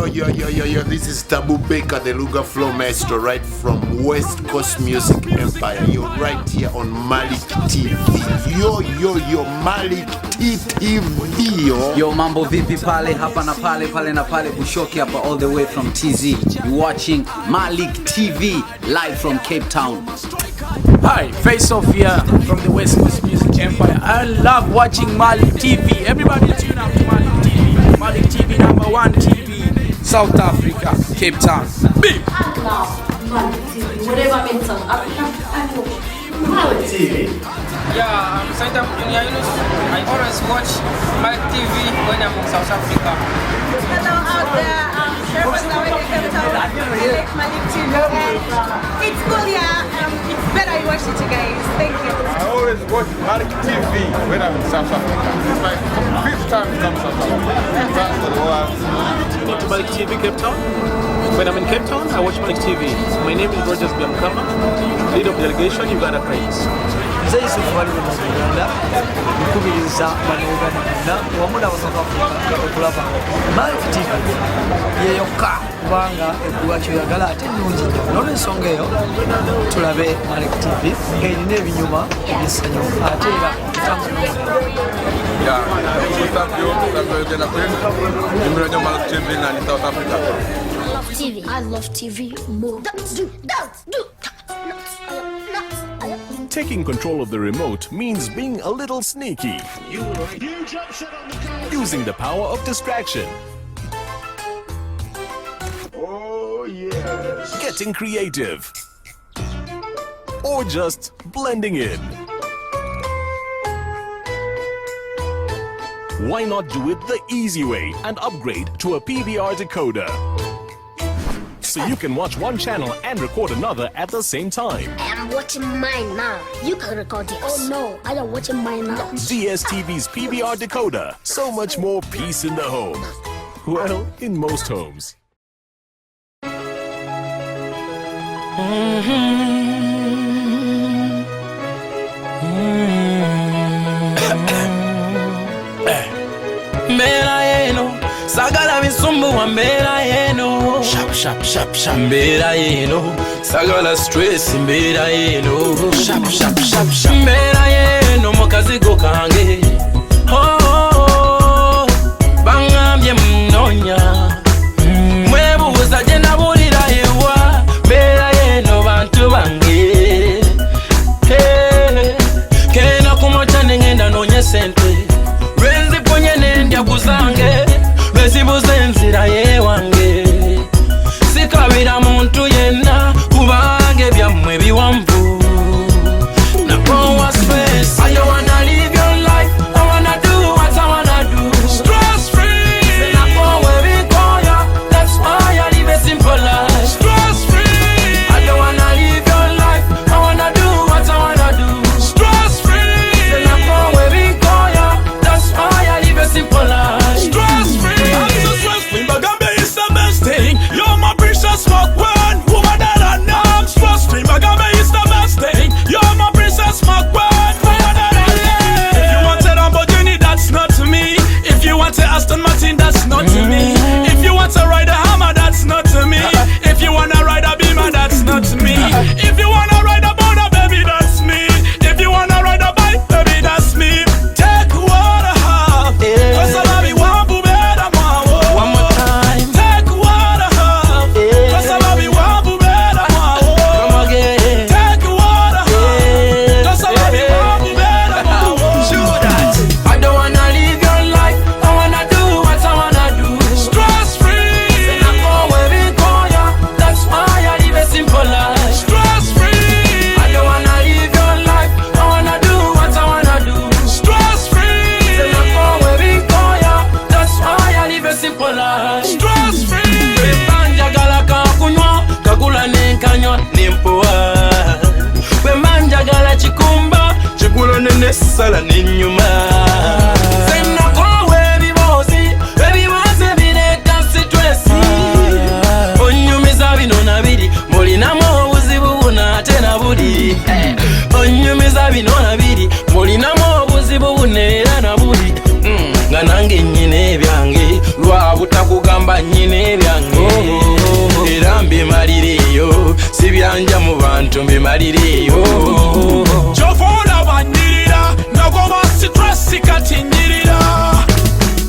Yo, this is Tabu Baker, the Luga Flow Maestro, right from Westcoast Music Empire. You're right here on Malik TV. Yo, Malik TV. Yo, mambo vipi pale, hapa na pale, pale na pale, Bushoke hapa all the way from TZ. You're watching Malik TV, live from Cape Town. Hi, Face Off here from the Westcoast Music Empire. I love watching Malik TV. Everybody tune up to Malik TV. Malik TV, #1 TV, South Africa, Cape Town. Beep. Malik TV, whatever means South Africa, I know Malik TV. Yeah, I'm Saida Junior Yunus. I always watch Malik TV when I'm in South Africa. Hello out there, Sherpas now in Cape Town. Malik TV. It's cool, yeah. It's better you watch it, you guys. Thank you. I always watch Malik TV when I'm in South Africa. It's my 5th time to come to South Africa. To Malik TV Cape Town. When I'm in Cape Town, I watch Malik TV. My name is Rogers Biamkama, lead of delegation Uganda Cranes. Kubiriza banogana wamula wasaka okulaba Malik TV yeyoka kubanga ekuwacho yagala ate nungi none ensonga eyo tulabe Malik TV ng'erina ebinyuma ebisanyo ate era I love TV more. Taking control of the remote means being a little sneaky. Using the power of distraction. Oh, yes. Getting creative. Or just blending in. Why not do it the easy way and upgrade to a PVR decoder? So you can watch one channel and record another at the same time. I am watching mine now. You can record it. Oh no, I am watching mine now. DSTV's PVR decoder. So much more peace in the home. Well, in most homes. Sagala misumbu wa mbera yeno. Shap mbera yeno. Sagala stress mbera yeno. Shap mbera yeno mukazigo kange. Oh, bangambye mnonya. Mwebuuza gye nabulira ewa. Mbera yeno bantu bange. Kena kumota nengenda nonye sente. Renzi ponye nendya kuzange. Bezibuze enzira yewange. Sikabira muntu yenna kubange byammwe biwanvu. Napowa stress. I don't wanna live your life. I wanna do what I wanna do. Stress free. Napowa bikoya. That's why I live a simple life. Stress free. I don't wanna live your life. I wanna do what I wanna do. Stress free. Napowa bikoya. That's why I live a simple life. Stress free. You're my precious smoke one, woman that I know. I'm stress free, Magame is the best thing. You're my precious smoke one, woman that I love. If you want a Lamborghini, that's not to me. If you want a Aston Martin, that's not to me. If you want to ride a Hammer, that's not to me. If you wanna ride a Beamer, that's not to me. If you wanna ride a Boda, baby, that's me. If you wanna ride a bike, baby, that's me. Take what I have, 'cause I love you, one boo better, one more time. Take what I have, 'cause I love you, one boo better, come again. Take what I have, 'cause I love you, one boo better, show that. I don't wanna live your life. I wanna do what I wanna do. Stress free. That's why I live a simple life. Stress free. I don't wanna live your life. I wanna do what I wanna do. Stress free. That's why I live a simple life. Stress free. Wemanjagala kakunywa kagula nenkanywa nempoa. Wemanjagala chikumba chikulo nenesala nenyuma. Senakowe ebibozi bireka stress. Onyumiza bino nabiri mulinamu obuzibu buna ate nabuli. Onyumiza bino nabiri mulinamu obuzibu buna era nabuli. Nga nange nnyina ebyange lwa butakugamba nnyina ebyange. ebintu mbimaliriyo Jovona bandirira nagoma stress kati nyirira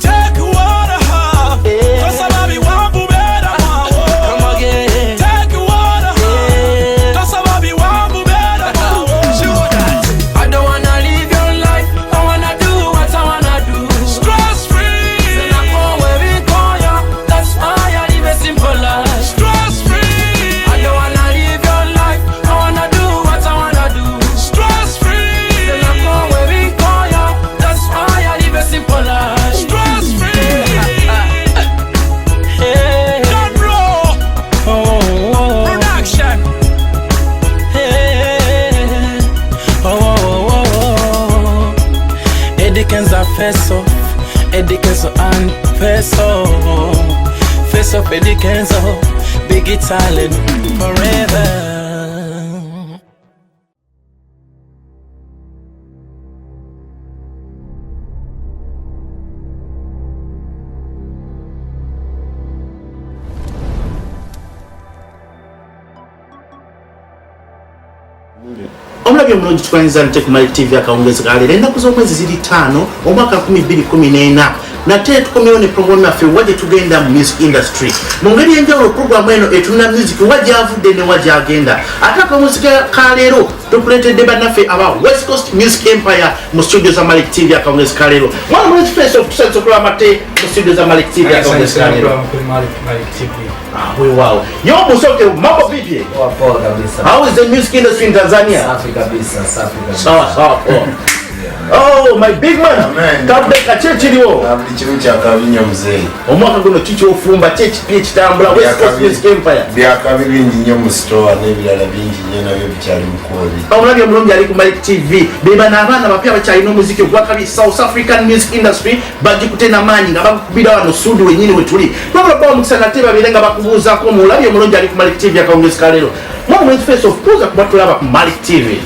Take what I have Tosaba biwambu bera mawo Take what I have Tosaba biwambu bera mawo I don't wanna live your life I wanna do what I wanna do Stress free Then I go where we go, yeah. That's why I live a simple life Stress free I don't wanna live your life I wanna do what I wanna do Stress free Then I go where we go, yeah. That's why I live a simple life Stress free Hey. Don't blow Oh. Production Hey. Oh. Eddie Kenza face off Eddie Kenzo and face off Eddie Kenzo big talent forever. Omulabye omulungi tukwanyiza nte ku Malik TV akawungezi leero ennaku z'omwezi ziri 5 omwaka 2014 nate tukomyewo ne programu yaffe wajje tugenda mu music industry mu ngeri y'enjawulo programu eno etulina music wajyavudde ne wajyagenda ate akamuzika ka leero tukuleetedde bannaffe aba Westcoast Music Empire mu studio za Malik TV akawungezi ka leero mwana mulungi face of tusanze okulaba mate mu studio za Malik TV akawungezi ka leero. Wow. Yo Bushoke, mambo vipi? Poa kabisa. How is the music industry in Tanzania? Safi kabisa, safi kabisa. Sawa. Oh, my big man. Kabeka chechi liwo. Abuli kimu kya kabinyo mzee. Omwaka guno kicho ofumba chechi PH tambula West Coast Music Empire. Bya kabiri nnyo mu store n'ebirala bingi nnyo nabyo bikyali mukoli. Omulabye omulungi ali ku Malik TV. Beba n'abaana bapya bakyalina omuziki ogwa kabi South African music industry bagikutena maanyi nga bakubira wano sudu wenyini wetuli. Babula kwa mukisa nate babire nga bakubuuzaako omulabye omulungi ali ku Malik TV akawungezi ka leero. Mwana face of kuza kubatulaba ku Malik TV.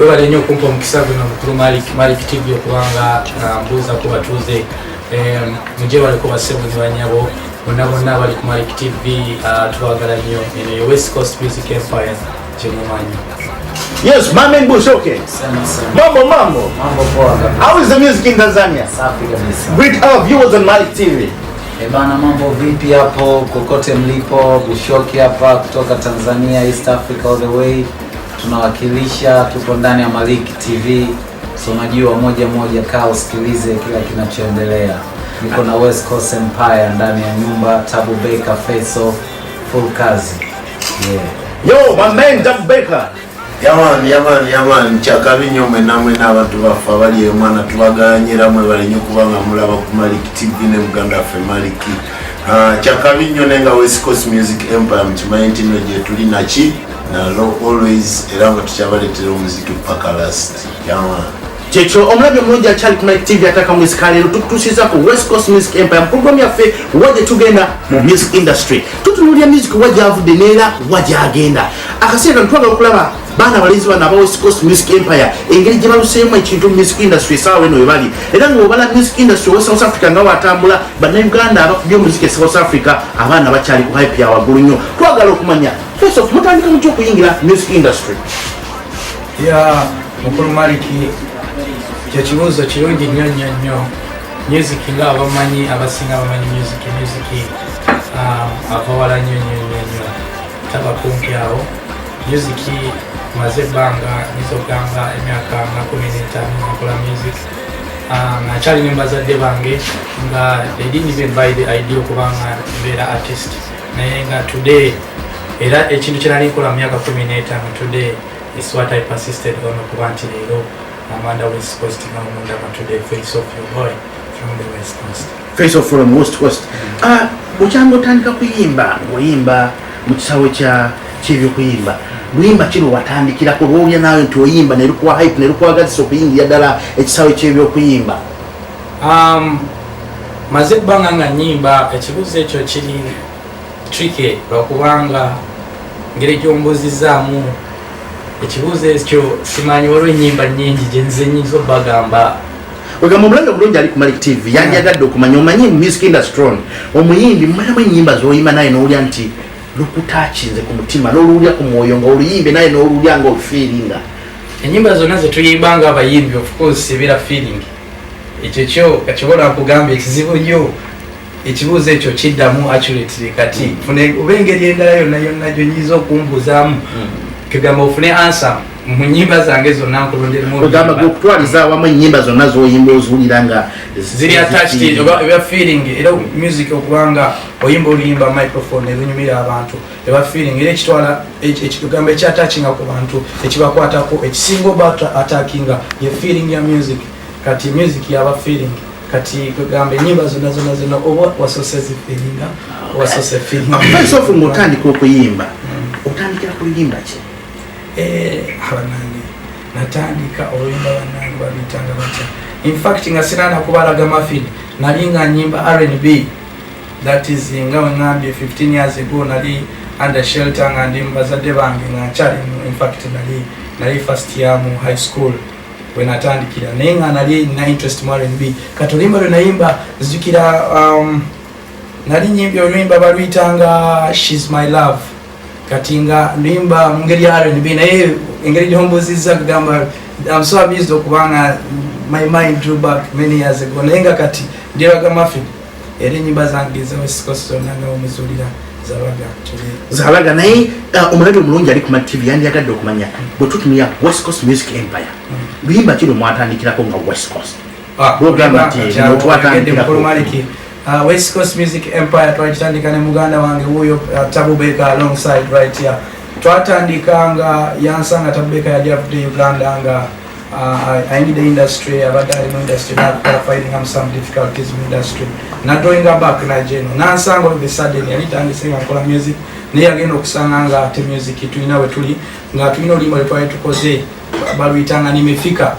Webale nnyo okumpa omukisa guno mukulu Malik TV okubanga mbuuza ko batuuze mujje baleko bassebo ne banyabo bonna abali ku Malik TV tubagala nnyo eno ye West Coast Music Empire kyemumanyi. Yes, Mame Bushoke. Mambo. Poa kabisa. How is the music in Tanzania? Safi kabisa. Greet our viewers on Malik TV. Bana, mambo vipi hapo kokote mlipo? Bushoke hapa kutoka Tanzania, East Africa all the way. Tunawakilisha, tuko ndani ya Malik TV. So unajua moja kaa usikilize kila kinachoendelea. Niko na West Coast Empire ndani ya nyumba, Tabu Baker face off full kazi. Yeah. Yo, my man Tabu Baker. Yaman kyakabinyo namwe n'abantu baffe abali emwana tubaganyira mwe balinyo kubanga mulaba ku Malik TV ne Muganda ffe Malik. Kyakabinyo nenga West Coast Music Empire mkimanyi nti nno gye tuli naki na always era nga tukyabaletera omuziki paka last. Yaman. Checho omulabye omulungi akyali ku Malik TV ataka mu music leero tukutuusiza ku West Coast Music Empire program yaffe wajje tugenda mu music industry. Tutunuulira music wajyavudde neera wajyagenda. Akaseera ntwagala okulaba baana balenzi bana aba West Coast Music Empire engeri gye baluseemu ekintu mu music industry saawa eno webali era ng'obala music industry wa South Africa nga watambula bannayuganda abakubye omuziki e South Africa abaana bakyali ku hype ya waggulu nnyo. Twagala okumanya first of mutandika mutya okuyingira music industry? Mukulu Malik kyekibuuzo kirungi nnyo music nga abasinga bamanyi music avawala nnyo taba kumpi awo music maze ebbanga nizogamba emyaka nga 15 nakola music nakyali ne bazadde bange nga they didn't even buy the idea okubanga mbeera artist naye nga today era ekintu kye nali nkola mu myaka 15 today is what I persisted on okuba nti leero Amanda West Coast now today face off your boy from the West Coast. Face off from West Coast. Bukyanga otandika kuyimba oyimba mu kisaawe ky'ebyokuyimba luyimba kino watandikirako lwolya naawe nti oyimba nelikuwa hype nelikuwagazisa okuyingira ddala ekisaawe ky'ebyokuyimba? Maze ebbanga nga nnyimba ekibuuzo ekyo kiri tricky lwakubanga ngeri gy'ombuuzizaamu ekibuuzo ekyo simanyi waliwo ennyimba nnyingi gye nze nnyinza obbagamba. Wegamba omulabye obulungi ali ku Malik TV yanjagadde okumanya omanyi mu music industry omuyimbi mumanyamu ennyimba z'oyimba naye n'owulya nti lukutachinze ku mutima n'olulya ku mwoyo ng'oluyimbe naye n'olulya ng'olufiiringa. Enyimba zonna ze tuyimbanga abayimbi of course ebera feeling ekyo kyo kakibola kugamba ekizibu nnyo ekibuuzo ekyo kiddamu accurately kati fune oba engeri endala yonna gyonyiza okumbuzaamu kigamba ofune answer mu nnyimba zange zonna nkulonderemu ogamba okutwaliza awamu ennyimba zonna z'oyimba oziwulira nga ziri attached eba feeling era music okubanga oyimba oluyimba microphone ezinyumira abantu eba feeling era ekitwala ekigamba ekyatakinga ku bantu ekibakwatako ekisinga oba attackinga ye feeling ya music kati music yaba feeling kati kugamba enyimba zonna oba wasose zifeelinga wasose feeling first of all ng'otandika okuyimba otandikira kuyimba ki? Abanange natandika oluyimba bannange babiyitanga batya in fact nga sirana kubalaga mafin nali nga nyimba R&B that is nga wengambye 15 years ago nali under shelter nga ndi bazadde bange nga nkyali in fact nali first year mu high school wenatandikira naye nga nali na interest mu R&B kati oluyimba lwe nayimba zijukira nali nyimbye oluyimba baluyitanga She's My Love kati nga ndimba mu ngeri ya R&B naye engeri gyombuzizza kugamba I'm so amused okubanga my mind drew back many years ago naye nga kati ndiraga mafin era enyimba zange za West Coast zonna nga omuzulira zalaga naye omulabyo omulungi ali ku TV yandiyagadde okumanya bwe tutumya West Coast Music Empire luyimba kino mwatandikirako nga West Coast bwogamba nti notwatandikirako West Coast Music Empire twakitandika ne muganda wange wuyo Tabu Baker alongside right here twatandika nga yansanga Tabu Baker yali avudde Uganda nga I need the industry abadde ali mu industry fighting some difficulties in industry not going back na jeno nansanga all the sudden yali tandise nga nkola music naye agenda okusanga nga ate music tulina we tuli nga tulina oluyimba lwe twali tukoze baluyitanga nimefika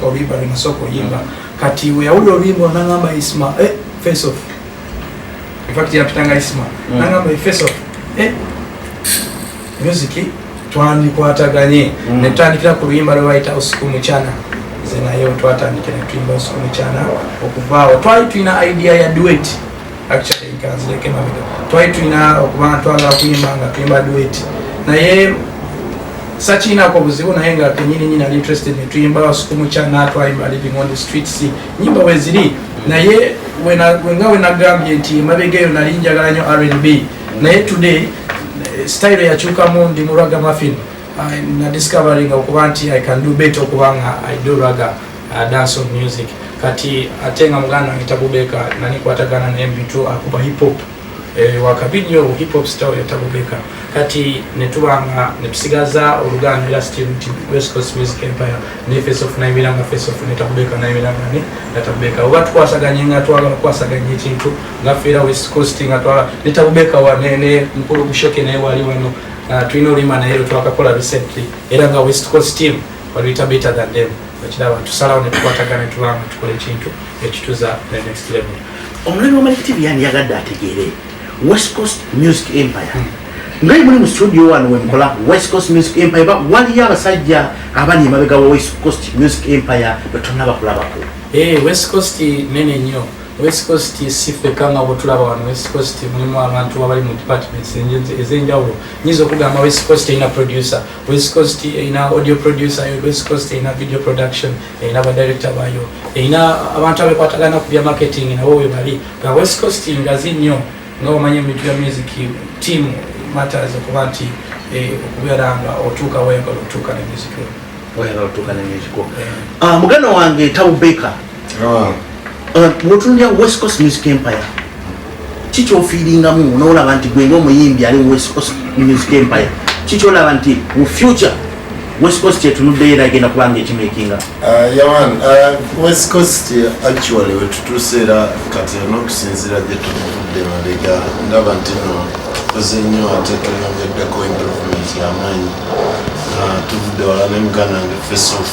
oluyimba lwe masoko yimba kati we yawulira oluyimba nangamba Isma face off in fact yapitanga Isma nangamba face off music twandikwataganye ne tutandikira ku luyimba lwe bayita usiku muchana ze naye twatandikira tuyimba usiku muchana okuvaawo twali tulina idea ya duet actually ikanzireke mabega twali tulina okubanga twagala kuyimba nga tuyimba duet naye sakiinako buzibu naye nga kenyini ali interested ne tuyimba usiku muchana twayimba living on the streets nyimba weziri naye wenagambye nti mabega eyo nali njagala nnyo R&B naye today style yakyukamu ndi mu raga muffin na discovering okuba nti I can do better okubanga I do raga dance music kati ate nga muganda wange Tabu Baker nanikwatagana naye bintu akuba hip hop wakabinyo hip hop style ya Tabu Baker kati netubanga netusigaza oluganda era still West Coast Music Empire ne face of naimilanga face of ne Tabu Baker naimilanga ne Tabu Baker oba tukwasaganye nga twagala kwasaganye ekintu nga fera West Coast nga twagala ne Tabu Baker wanene mukulu Bushoke naye wali wano tulina oluyimba naye twakakola recently era nga West Coast team waluyita better than them bakiraba tusalawo ne tukwatagana tubanga tukola ekintu ekituza the next level omulabyo wa Malik TV yandiyagadde ategeere West Coast Music Empire ngai muli mu studio wano wemukola West Coast Music Empire waliyo abasajja abali emabega wa West Coast Music Empire betonaba kulabako West Coast nene nnyo West Coast sifekanga botulaba wano West Coast mulimu abantu abali mu departments ezenjawulo nyiza okugamba West Coast ina producer West Coast ina audio producer West Coast ina video production ina ba director bayo ina abantu abekwatagana ku bya marketing na wowe bali nga West Coast ngazi nnyo nga omanye mitu ya music team matters okuba nti okubeeranga otuuka weyagala otuuka ne music weyagala otuuka ne music muganda wange Tabu Baker wotunulya West Coast Music Empire kikyofiiringamu n'olaba nti gwe ng'omuyimbi ali mu West Coast Music Empire kikyolaba nti mu future West Coast etunuddeyo era agenda kubanga ekimakinga West Coast actually wetutuuseera kati n'okusinziira gye tumuvudde mabega ndaba nti no koze nnyo ate tuyongeddeko improvement y'amaanyi tuvudde wala ne muganda nge face off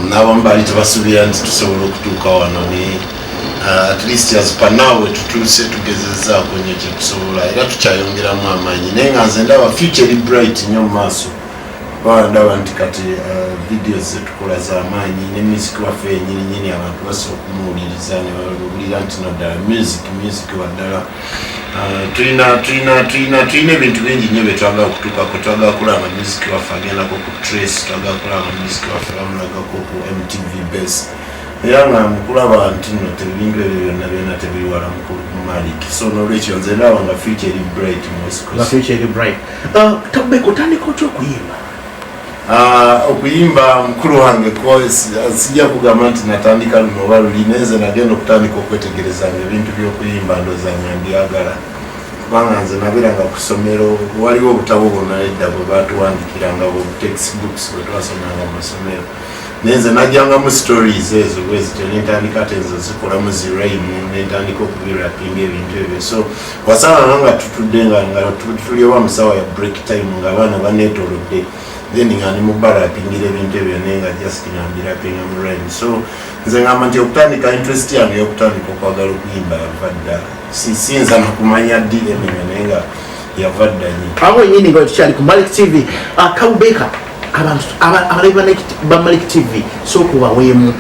n'abamu baali tebasuubira nti tusobola okutuuka wano ne at least as per now wetutuuse tugezezzaako nnyo kye tusobola era tukyayongeramu amaanyi naye nga nze ndaba future eri bright nnyo mu maaso ndaba nti kati videos zetukola z'amaanyi ne music waffe yenyininyini abantu basobola okumuwuliriza ne bawulira nti naddala music waddala Tuina bintu bingi nnyo betwaga okutuuka kutwaga kulaba music waffe agendako ku Trace, twaga kulaba music waffe bamulagako ku MTV base. Era nga mukulaba nti nno ebintu ebyo byonna tebiri wala mu Malik. So n'olwekyo nze ndaba nga future eri bright mu Westcoast. Future eri bright. Tabeko otandika otya okuyimba? Okuyimba mukulu wange ko sijja kugamba nti natandika luno oba luli, neze nagenda okutandika okwetegerezanga ebintu by'okuyimba ndozanya mbyagala. Kubanga nze nabeeranga ku ssomero, waliwo obutabo bwonna edda bwe baatuwandikiranga textbooks bwe twasomanga mu masomero. Neze najjangamu stories ezo bwezityo nentandika ate ezo zikolamu ziraimu nentandika okubirapinga ebintu ebyo. So wasanga nga tutudde nga tuli oba musawa ya break time nga abaana baneetolodde, then nga ni mubarapingira ebintu ebyo nenga just ngambirapinga mu rhyme. So nze ngamba nti okutandika interest yange y'okutandika okwagala okuyimba yava ddala. Siyinza nakumanya ddi emenya naye nga yava dda nyo. Awo nyini nga tukyali ku Malik TV. Kabubeka abantu abalabi ba Malik TV sokuba wemu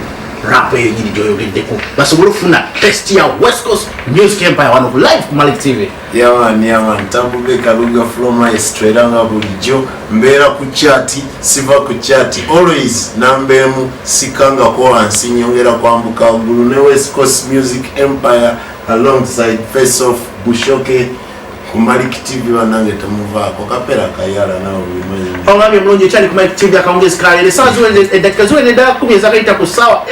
rap eyo nyini gyoyogeddeko basobole okufuna test ya Westcoast Music Empire wano live ku Malik TV. Yaman Kabubeka Luga from my straight nga bulijjo mbeera ku chat, siva ku chat always nambemu sikanga ko wansi nyongera kwambuka waggulu ne Westcoast Music Empire alongside Face Off Bushoke ku Malik TV wanange temuvaako kapera kayala nawe bimwe. Ongamye mlonje cyane ku Malik TV akaongeza kale saa zuwe dakika zuwe nenda kumeza kaita ku sawa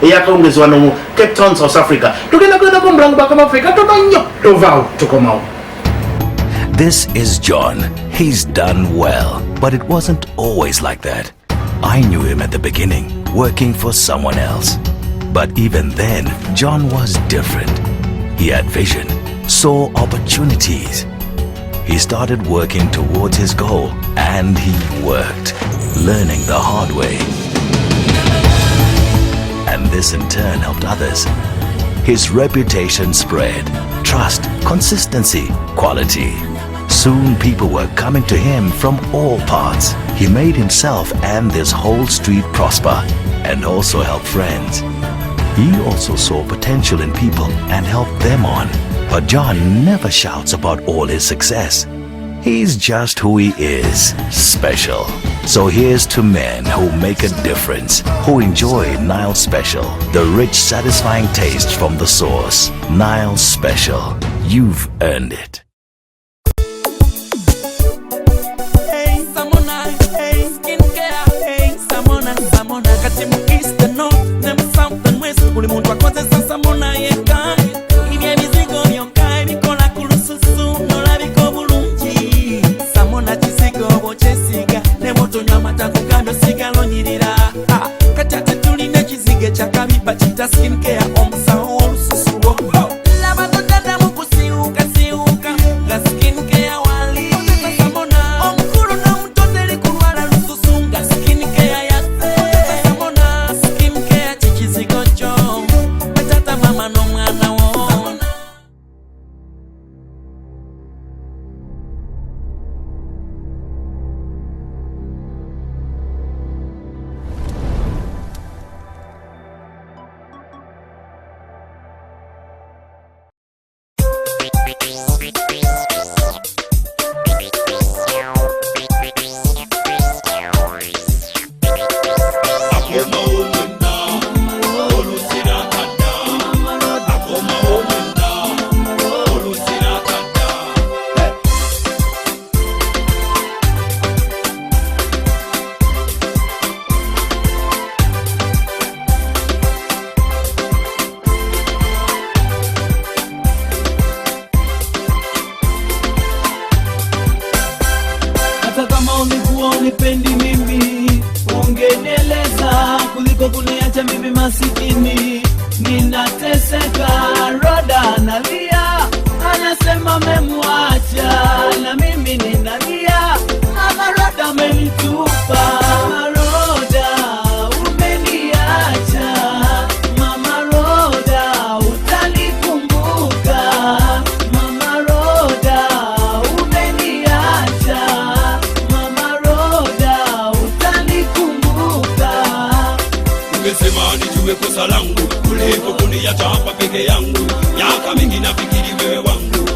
eyakaongezwa no Cape Town South Africa. Tugenda kwenda ku mlango baka Africa tonyo tovao tukomao. This is John. He's done well, but it wasn't always like that. I knew him at the beginning, working for someone else. But even then, John was different. He had vision, saw opportunities. He started working towards his goal, and he worked, learning the hard way. And this in turn helped others. His reputation spread, trust, consistency, quality. Soon people were coming to him from all parts. He made himself and this whole street prosper, and also helped friends. He also saw potential in people and helped them on. But John never shouts about all his success. He's just who he is, special. So here's to men who make a difference, who enjoy Nile Special, the rich, satisfying taste from the source. Nile Special. You've earned it. Hey, Samona, hey, skincare, hey, Samona, katimu east and north, them south and west, ulimundu wakoze sa Samona yeka. Ibye mizigo yonkai, bikola kulususu, nola biko bulungi. Samona chisigo bochesiga, nemoto nyamata kugando sigalo nyirira. Katate tulinde chizige chakabiba chita skincare, omsa olususu. Labato dada mukusiuka, ga skincare wali. Samona, omkuru na mtote likuruala lususu, ga skincare yase. Samona, skincare chichizigo cho, patata mama no mwana wo. Hata kama ulikuwa unipendi mimi, ungenieleza kuliko kuniacha mimi masikini. Ninateseka, Roda analia, anasema memwacha, na mimi ninalia, Mama Roda amenitupa. Roda umeniacha, Mama Roda utanikumbuka. Mama Roda umeniacha, Mama Roda utanikumbuka. Ungesema nijue kosa langu kuliko kuniacha hapa peke yangu. Miaka mingi nafikiri wewe wangu,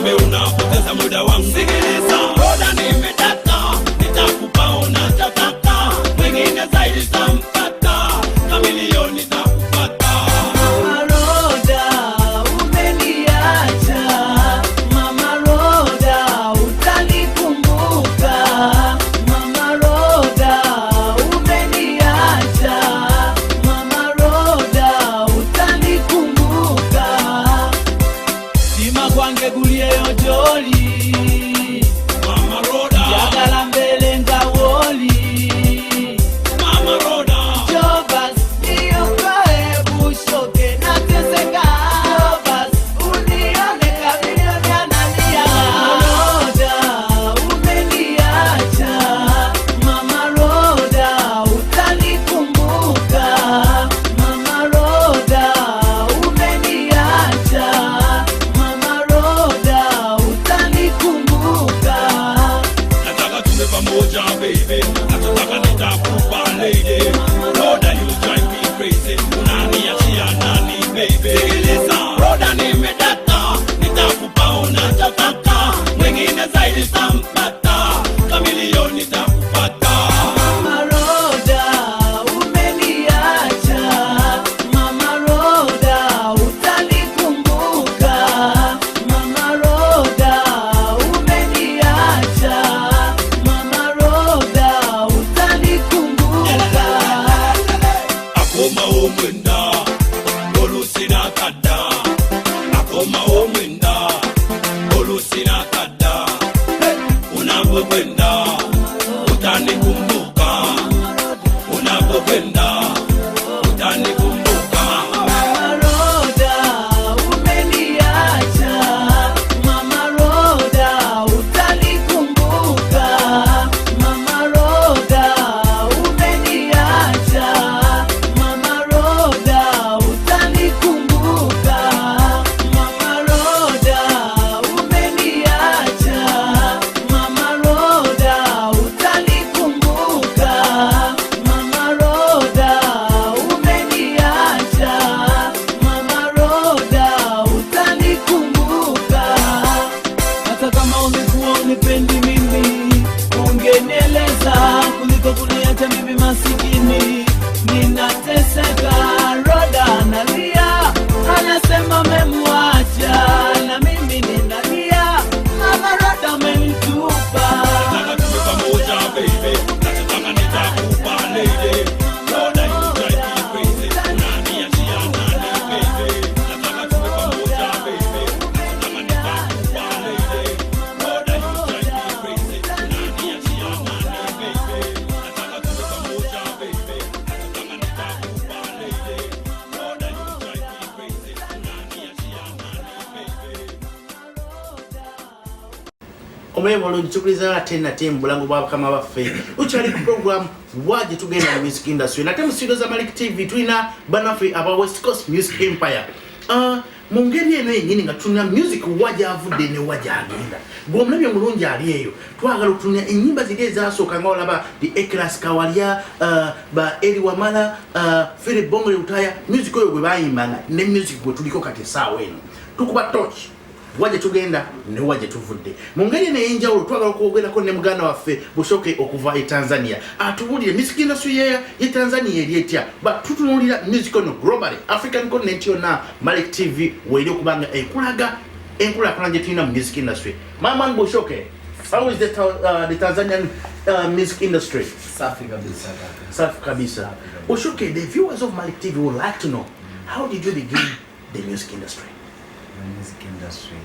kumbe unapoteza muda wangu. Sikiliza, roda nimetaka, nitakupa unachotaka, mwingine zaidi tampata, kamilioni takupata. Mama Roda, umeniacha. Mama Roda, utanikumbuka. Mama Roda, umeniacha. Mama Roda, utanikumbuka. Sima kwange guliyeyo joli, Mama Roda, Yagala mbele ngawoli. Mama Roda, Jobas, niokoe Bushoke nateseka. Jobas, unione kamilioni analia. Mama Roda, umeniacha. Mama Roda, utanikumbuka. Mama Roda, umeniacha. Mama Roda, utanikumbuka. nataka tuwe pamoja baby, nataka nitakupa lady. Roda you drive me crazy, unaniachia nani baby? Sikiliza, Roda nimetaka, nitakupa unachotaka, mwingine zaidi tampata, kamilioni takupata. Mama Roda, umeniacha. Mama Roda, utanikumbuka. Mama Roda, umeniacha. Mama Roda, utanikumbuka. Akoma omwenda, olusina kada. Akoma omwenda, olusina kada. Unapokwenda, utanikumbuka. Unapokwenda, utanikumbuka. Mama Roda, umeniacha. Mama Roda, utanikumbuka. Mama Roda, umeniacha. Mama Roda, utanikumbuka. Mama Roda, umeniacha. Mama Roda, utanikumbuka. Mama Roda, umeniacha. Mama Roda, utanikumbuka. Hata kama ungekuwa unipendi mimi, ungenieleza kuliko kuniacha mimi masikini. Ninateseka, Roda analia, anasema memwacha, na mimi ninalia, Mama Roda amenitupa. Nataka tuwe pamoja baby, nataka nitakupa lady. Roda you drive me crazy, unaniachia nani baby? Nataka tuwe pamoja baby, nataka nitakupa lady. Roda you drive me crazy, unaniachia nani baby? Nataka tuwe pamoja baby, nataka nitakupa lady. Roda you drive me crazy, unaniachia nani baby? omwebo olunchukuliza tena temu bulango bwabo kama baffe uchali ku program waje tugenda mu music industry na temu studio za Malik TV tuina banafe aba West Coast Music Empire mu ngeri eno yenyini nga tuna music waje avudde ne waje agenda gwomulabye mulungi ali eyo twagala okutunya ennyimba ziri ezasooka nga olaba the Eklas Kawalya ba Eri Wamala Philip Bongole Utaya music oyo bwe bayimbanga ne music bwe tuliko kati essaawa eno tukuba torch waje tugenda ne waje tuvudde mu ngeri n'enjawulo twagala okwogerako ne muganda waffe Bushoke okuva e Tanzania atubulire music industry ye Tanzania eri etya tutunuulira music ono globally African continent yonna Malik TV weri okubanga ekulaga enkulaakulana gye tulina mu music industry. Mama Bushoke, how is the Tanzanian music industry? Safi kabisa. Safi kabisa. Bushoke, the viewers of Malik TV would like to know, how did you begin the music industry? The music industry.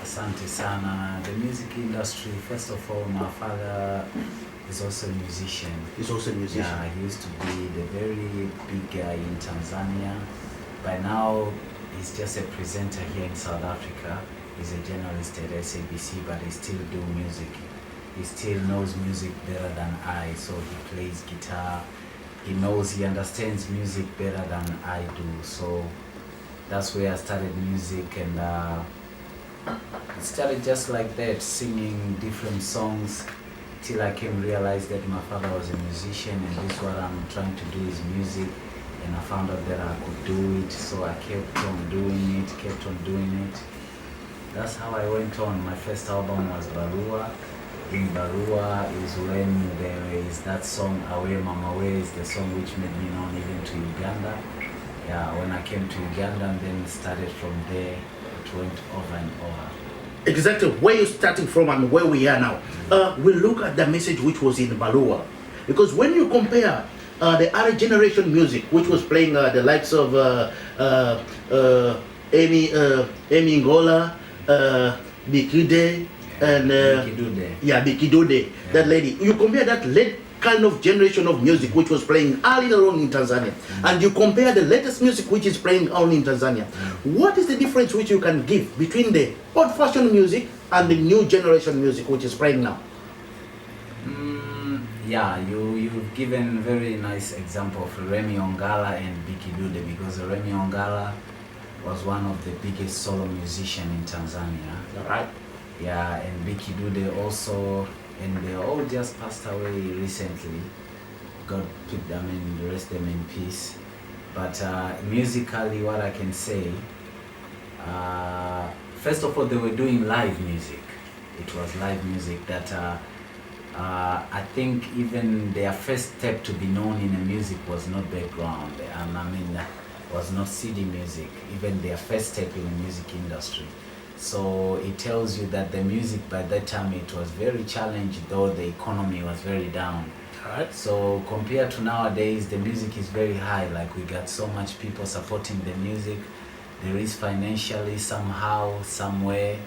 Asante sana. The music industry, first of all, my father is also a musician. He's also a musician? Yeah, he used to be the very big guy in Tanzania. By now, he's just a presenter here in South Africa. He's a journalist at SABC, but he still do music. He still knows music better than I, so he plays guitar. He understands music better than I do, so that's where I started music, and it started just like that, singing different songs till I came to realize that my father was a musician and this what I'm trying to do is music, and I found out that I could do it, so I kept on doing it, that's how I went on. My first album was Barua. In Barua is when there is that song Away Mama Way is the song which made me known even to Uganda. Yeah, when I came to Uganda and then started from there, it went over and over. Exactly where you're starting from and where we are now. We look at the message which was in Barua. Because when you compare the early generation music, which was playing the likes of Amy Ngola, Bikide, and Bikidode, that lady. You compare that late kind of generation of music which was playing earlier on in Tanzania, and you compare the latest music which is playing only in Tanzania. What is the difference which you can give between the old-fashioned music and the new generation music which is playing now? Yeah, you've given very nice example of Remy Ongala and Biki Dude, because Remy Ongala was one of the biggest solo musicians in Tanzania. Right. Yeah, and Biki Dude also, and they all just passed away recently. God rest them in peace. But musically, what I can say, first of all, they were doing live music. It was live music that I think even their first step to be known in the music was not background, was not CD music, even their first step in the music industry. So it tells you that the music by that time, it was very challenged, though the economy was very down. Right. So compared to nowadays, the music is very high. Like, we got so much people supporting the music. There is financially somehow, somewhere.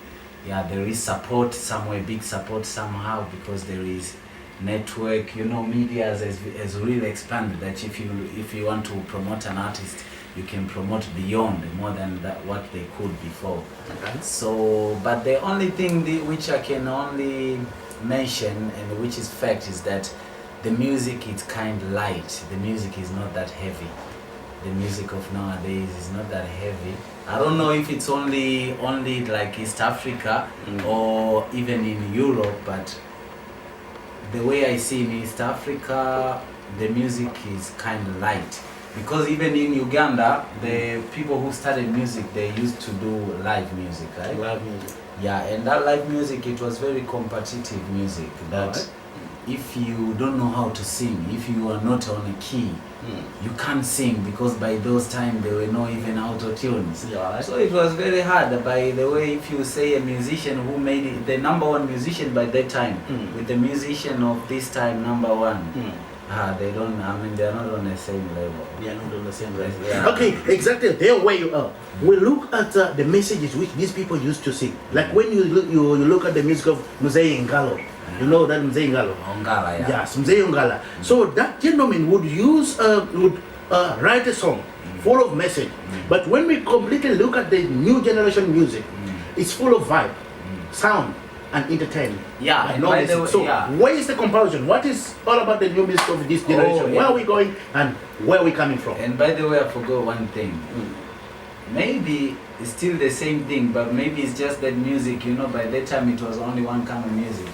Yeah, there is support somewhere, big support somehow, because there is network. Media has really expanded that if you want to promote an artist, you can promote beyond more than what they could before. Okay. So, but the only thing which I can only mention, and which is fact, is that the music is kind of light. The music is not that heavy. The music of nowadays is not that heavy. I don't know if it's only like East Africa or even in Europe, but the way I see in East Africa, the music is kind of light. Because even in Uganda, the people who started music, they used to do live music, right? Live music. Yeah, and that live music, it was very competitive music. That if you don't know how to sing, if you are not on a key, you can't sing, because by those times there were no even auto-tunes. Yeah. So it was very hard. By the way, if you say a musician who made it, the number one musician by that time, with the musician of this time, number one, they don't, they're not on the same level. They are not on the same level. Yeah. Okay, exactly there where you are. We look at the messages which these people used to sing. Like when you look at the music of Mzee Ngalo. You know that Mzee Ngalo? Ongala, yeah. Yes, Mzee Ngala. So that gentleman would write a song full of message. But when we completely look at the new generation music, it's full of vibe, sound, and entertainment. Yeah, and all this. So where is the comparison? What is all about the new music of this generation? Where are we going and where are we coming from? And by the way, I forgot one thing. Maybe it's still the same thing, but maybe it's just that music, by that time it was only one kind of music.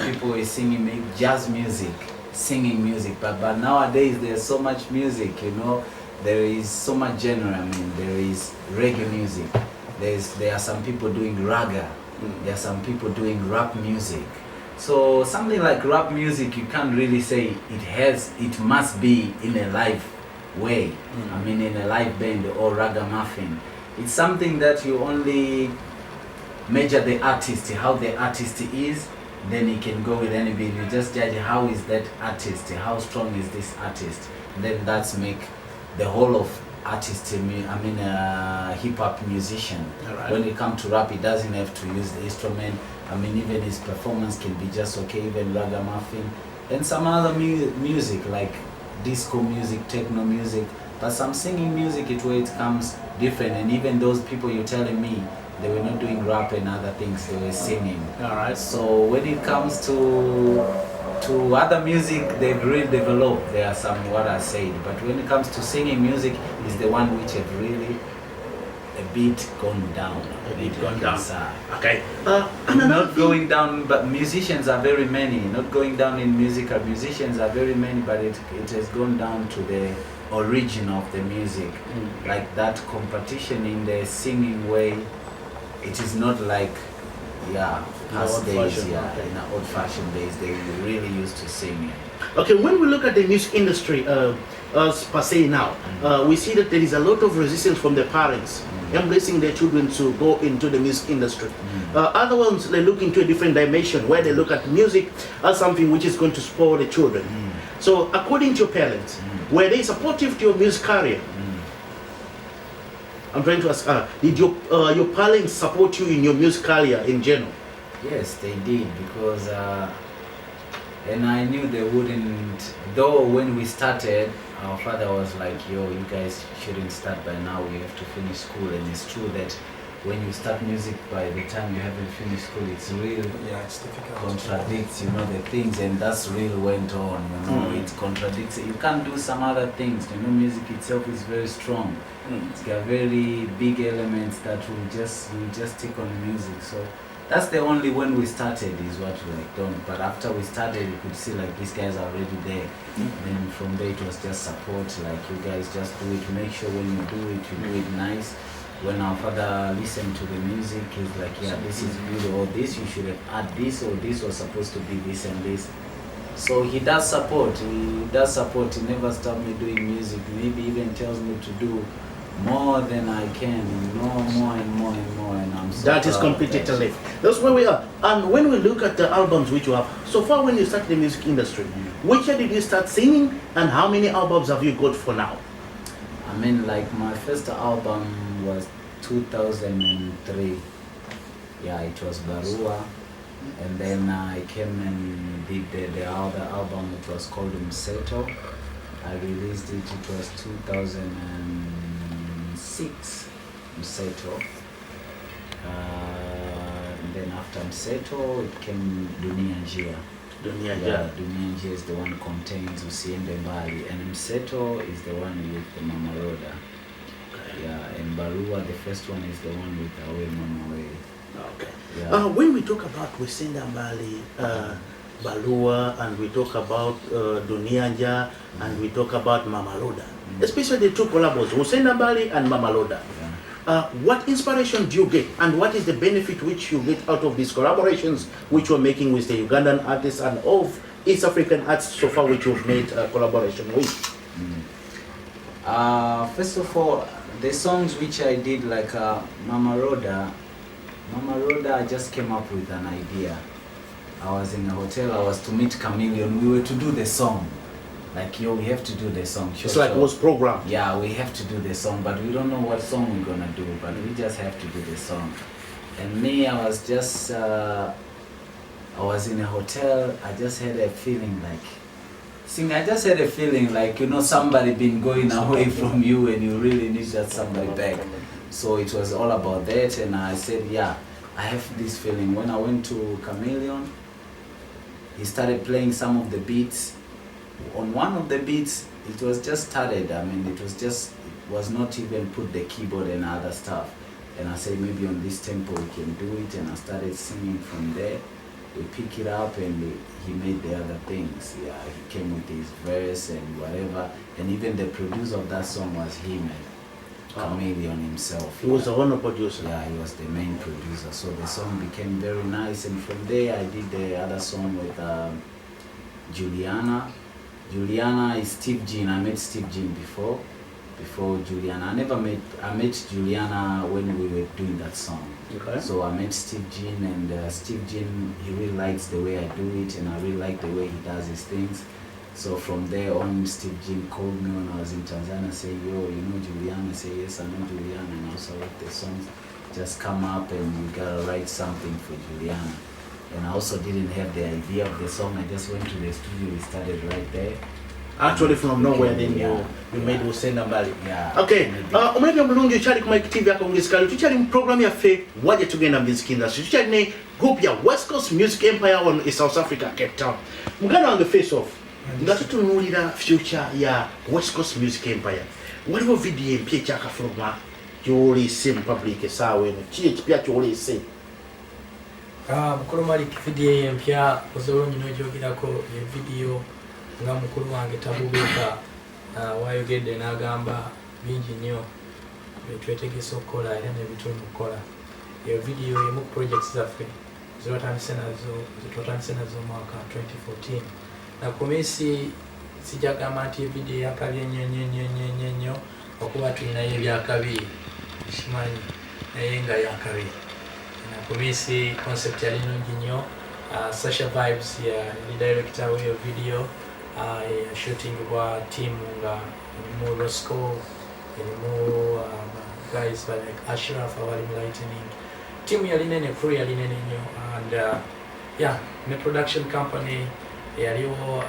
People were singing jazz music, singing music, but nowadays there's so much music, there is so much genre. There is reggae music, there are some people doing raga, there are some people doing rap music. So something like rap music, you can't really say it must be in a live way, in a live band or ragamuffin. It's something that you only measure the artist, how the artist is, then you can go with anybody. You just judge how is that artist, how strong is this artist, and then that's make the whole of artist, hip-hop musician. Right. When it comes to rap, he doesn't have to use the instrument. Even his performance can be just okay, even ragamuffin, and some other music like disco music, techno music, but some singing music, it comes different. And even those people you're telling me, they were not doing rap and other things, they were singing. Alright. So when it comes to other music, they've really developed. There are some what I said, but when it comes to singing music, is the one which have really a bit gone down. Okay. Not going down, but musicians are very many. Not going down in musical, musicians are very many, but it has gone down to the origin of the music. Like that competition in the singing way, it is not like past days, in the old-fashioned days they really used to sing. Okay, when we look at the music industry per se now, we see that there is a lot of resistance from the parents embracing their children to go into the music industry. Other ones, they look into a different dimension where they look at music as something which is going to spoil the children. So according to your parents, were they supportive to your music career? I'm trying to ask, did your parents support you in your music career in general? Yes, they did, because and I knew they wouldn't, though when we started, our father was like, yo, you guys shouldn't start by now, you have to finish school. And it's true that when you start music, by the time you haven't finished school, it's real, it's difficult. Contradicts, the things, and that's really went on, it contradicts. You can't do some other things, music itself is very strong. It's got very big elements that will just take on the music. So that's the only, when we started is what we done. But after we started, you could see like these guys are already there. Then from there it was just support, like you guys just do it. Make sure when you do it nice. When our father listened to the music, he's like, yeah, this is good, or this you should have add this, or this was supposed to be this and this. So he does support. He never stopped me doing music. Maybe even tells me to do more than I can, more and more, and I'm so that is completely terrific. That's where we are. And when we look at the albums which you have, so far when you started the music industry, which year did you start singing, and how many albums have you got for now? I mean, like my first album was 2003. Yeah, it was Barua. And then I came and did the other album, it was called Mseto. I released it, it was 2006, Mseto. And then after Mseto, it came Dunia Njia. Dunia Njia is the one contains Usiende Mbali, and Mseto is the one with the Mama Roda. Yeah, and Barua, the first one, is the one with Awe Mama Way. Okay. Yeah. When we talk about Usiende Mbali, Barua, and we talk about Dunia Njia, and we talk about Mama Roda, especially the two collabos, Usiende Mbali and Mama Roda. What inspiration do you get, and what is the benefit which you get out of these collaborations which you're making with the Ugandan artists and of East African artists so far which you've made a collaboration with? First of all, the songs which I did, like Mama Roda, I just came up with an idea. I was in a hotel, I was to meet Chameleon, we were to do the song. Like, yo, we have to do the song. It's like it was programmed. Yeah, we have to do the song, but we don't know what song we're gonna do, but we just have to do the song. And me, I was just, I was in a hotel, I just had a feeling like, somebody been going away from you and you really need that somebody back. So it was all about that, and I said, yeah, I have this feeling. When I went to Chameleon, he started playing some of the beats. On one of the beats, it was just started. I mean, it was not even put the keyboard and other stuff. And I said, maybe on this tempo we can do it. And I started singing from there. We pick it up, and he made the other things. Yeah, he came with his verse and whatever. And even the producer of that song was him, Chameleon himself. He was the one producer. Yeah, he was the main producer. So the song became very nice. And from there, I did the other song with Juliana. Juliana is Steve Jean. I met Steve Jean before Juliana. I met Juliana when we were doing that song. Okay. So I met Steve Jean, and Steve Jean, he really likes the way I do it, and I really like the way he does his things. So from there on, Steve Jean called me when I was in Tanzania, say, yo, you know Juliana? I say, yes, I know Juliana, and also write the songs. Just come up and you gotta write something for Juliana. And I also didn't have the idea of the song. I just went to the studio, we started right there. Actually from nowhere, then you made Usiende Mbali. Yeah. Okay. Omwebya mulungi chali ku Mike TV akongesikali tuchali mu program yaffe waje tugenda music industry. Tuchali ne group ya Westcoast Music Empire on South Africa, Cape Town. Muganda on the face off. Nga tutunuulira future ya Westcoast Music Empire. Waliwo video empya ekyakafuluma gy'oleese mu public essaawa eno. Ki ekipya ky'oleese? Mukulu Malik, video empya osobola nnyo ogyogerako video nga mukulu wange Tabubeeka wayogedde n'agamba bingi nnyo byetwetegese okukola era ne bituli mu kukola. iyo video emu projects zaffe zitwatandise nazo mwaka 2014 na kumisi sijagamba nti video yakabye nnyo okuba tulinayo ebyakabi kimanyi naye nga yakabi na kumisi concept yali nungi nnyo Sasha Vibes ya director wa video shooting wa team nga mu Roscoe guys like Ashraf awali lightning team yali nene crew yali nene nnyo and yeah ne production company yaliwo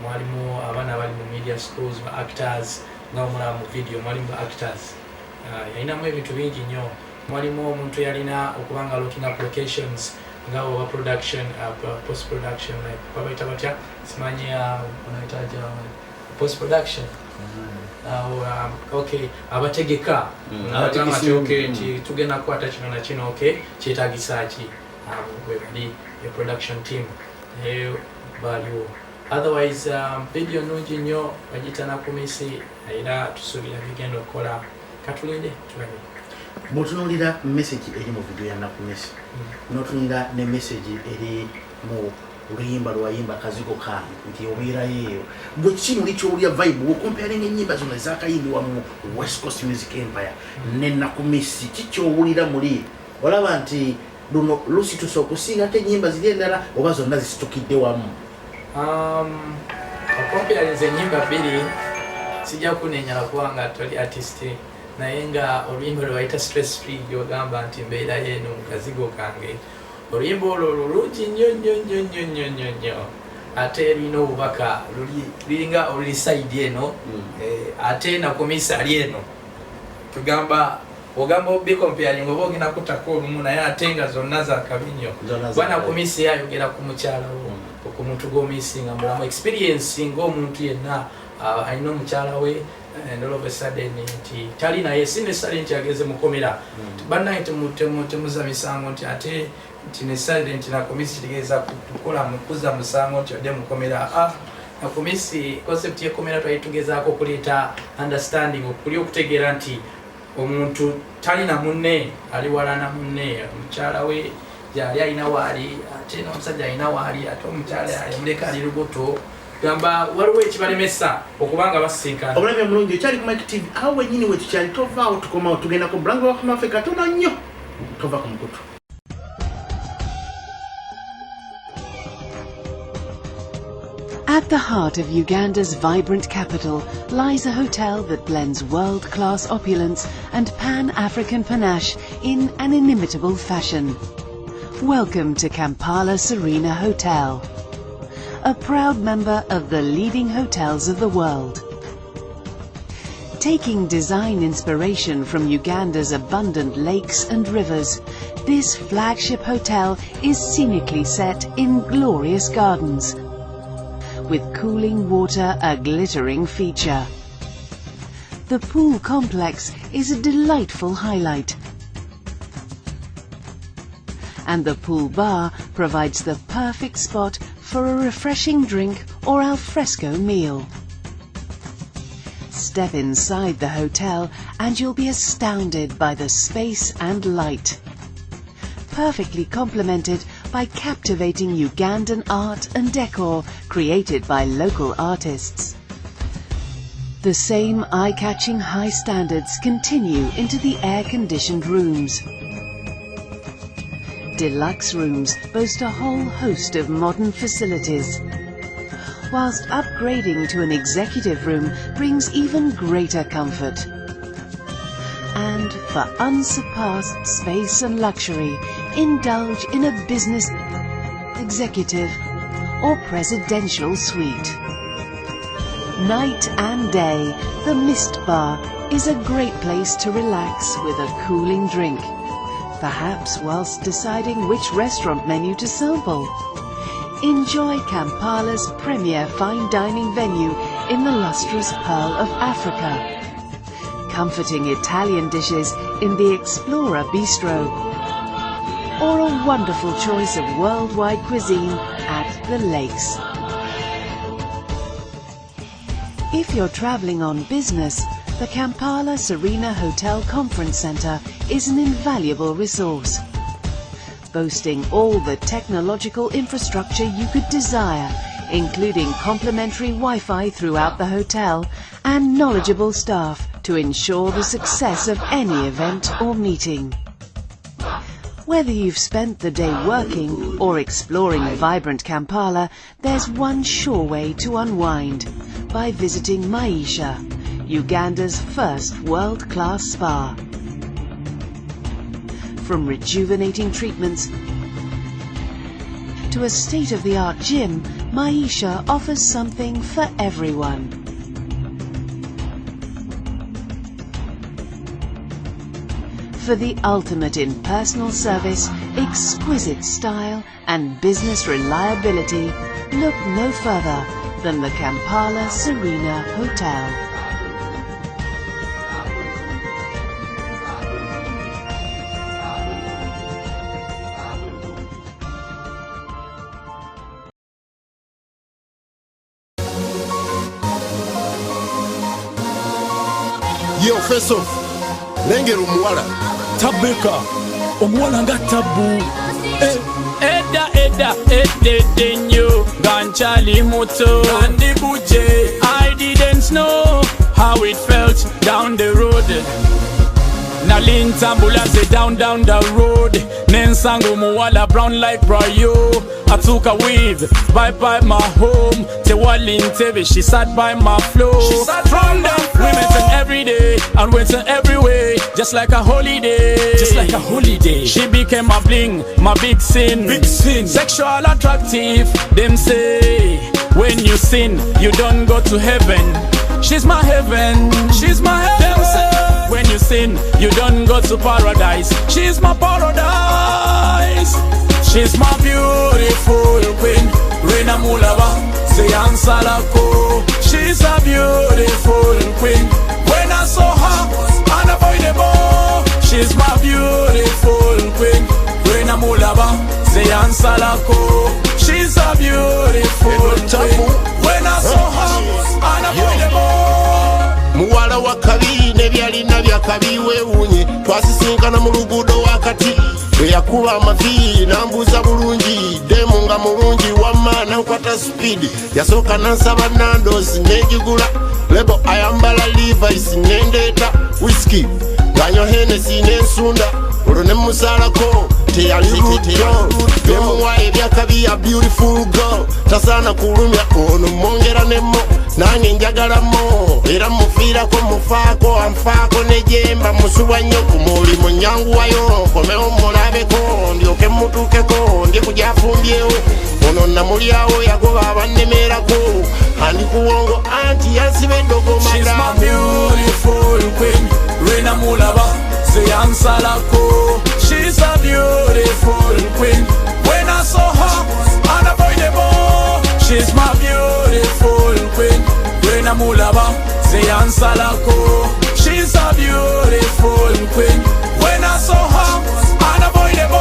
mwalimu abana abali mu media schools ba actors nga omulaba mu video mwalimu ba actors yalinamu ebintu bingi nnyo mwalimu omuntu yalina okubanga looking up locations nga oba production post production like babaita batya simanyi unaitaja post production okay abategeka okay nti tugenda kukwata kino na kino okay kyetagisa ki webali a production team value otherwise video nungi nnyo bagitana kumisi era tusuubira bigenda okukola katulinde tulabe mutunulira message eri mu video ya nakumisi notunulira ne message eri mu luyimba lwayimba kazigo kange nti obeerayo bwe kimuli kyowulya vibe comparing ennyimba zino ezakayimbibwa mu West Coast Music Empire ne nakumisi kikyowulira muli olaba nti luno lusi tusokusinga ate ennyimba ziri endala oba zonna zisitukidde wamu okompera ennyimba bbiri sijja kunenyala kubanga toli artist naye nga oluyimba lwayita stress free gyogamba nti mbeerayo eno mu kazigo kange oluyimba olwo lulungi nnyo ate lulina obubaka lulinga oluli side eno ate nakumisa ali eno tugamba ogamba obikomparing oba ogenda kutako olumu naye ate nga zonna zakabi nnyo bwana kumisi yayogera ku mukyalawo ku muntu gw'omisinga mulamu experience ng'omuntu yenna alina omukyala we and all of a sudden nti tali naye sinesale nti ageze mukomera bannaye temuza misango nti ate nti nesale nti nakomisi kitegeeza kukola mukuza musango nti odde mukomera nakomisi concept y'ekomera twalitugezaako okuleeta understanding okuli okutegeera nti omuntu talina munne ali wala na munne omukyala we yali alina waali ate n'omusajja alina waali ate omukyala yamuleka ali lubuto gamba waliwo ekibalemesa okubanga basinkana obulabe mulungi ekyali ku Mike TV awo wenyini we tukyali tovaawo tukomawo tugenda ku Blanco wakamaffe katono nnyo tova ku mukutu. At the heart of Uganda's vibrant capital lies a hotel that blends world-class opulence and Pan-African panache in an inimitable fashion. Welcome to Kampala Serena Hotel, a proud member of the leading hotels of the world. Taking design inspiration from Uganda's abundant lakes and rivers, this flagship hotel is scenically set in glorious gardens, with cooling water a glittering feature. The pool complex is a delightful highlight, and the pool bar provides the perfect spot for a refreshing drink or al fresco meal. Step inside the hotel and you'll be astounded by the space and light, perfectly complemented by captivating Ugandan art and decor created by local artists. The same eye-catching high standards continue into the air-conditioned rooms. Deluxe rooms boast a whole host of modern facilities, whilst upgrading to an executive room brings even greater comfort. And for unsurpassed space and luxury, indulge in a business, executive, or presidential suite. Night and day, the Mist Bar is a great place to relax with a cooling drink, perhaps whilst deciding which restaurant menu to sample. Enjoy Kampala's premier fine dining venue in the lustrous Pearl of Africa. Comforting Italian dishes in the Explorer Bistro, or a wonderful choice of worldwide cuisine at the lakes. If you're traveling on business, the Kampala Serena Hotel Conference Centre is an invaluable resource, boasting all the technological infrastructure you could desire, including complimentary Wi-Fi throughout the hotel and knowledgeable staff to ensure the success of any event or meeting. Whether you've spent the day working or exploring vibrant Kampala, there's one sure way to unwind: by visiting Maisha, Uganda's first world-class spa. From rejuvenating treatments to a state-of-the-art gym, Maisha offers something for everyone. For the ultimate in personal service, exquisite style and business reliability, look no further than the Kampala Serena Hotel. Yo, face off. Lengero muwala. Tabeka, omuwala nga tabu. Eda, edenyo, ganchali muto. Gandhi buje, I didn't know how it felt down the road. Nalin tambulaze down the road. Nensango muwala brown like Brayo. I took a weave, bye my home. Tewalin Tebe, she sat by my floor. She sat from them. We met every day and went every way, just like a holiday. Just like a holiday. She became my bling, my big sin. Big sin. Sexual attractive. Them say when you sin, you don't go to heaven. She's my heaven. She's my heaven. Them say when you sin, you don't go to paradise. She's my paradise. She's my beautiful queen. Reina Mulaba, say Ansalako. She's a beautiful queen. When I saw her, unavoidable. She's my beautiful queen. Reina Mulaba, say Ansalako. She's a beautiful queen. When I saw her, unavoidable. Muwala wakabi nebyalina byakabi weewunye twasisinkana mu luguudo wakati bwe yakuba amavi nambuuza bulungi demu nga mulungi wamma nankwata speed yasooka nansaba nandozi negigula lebo ayambala Levi's nendeeta whisky nganywa Hennessy nensunda olwo nemusalako teyalizikitira bemuwa ebyakabi ya beautiful girl tasaana kulumya ono mwongera nemo nange njagalamo era mufiirako mufaako anfaako nejemba musubwa nnyo ku mulimu nyanguwayo komewo mulabeko ndyoke mutuukeko ndi kujafumbyewo ono namulyawo yagoba abannemerako andi kuwongo anti yansiba eddogomadamu. She's my beautiful queen, Reina Mulaba, say Ansalako. She's a beautiful queen. When I saw her, unavoidable. She's my beautiful queen, Reina Mulaba, say Ansalako. She's a beautiful queen. When I saw her, unavoidable.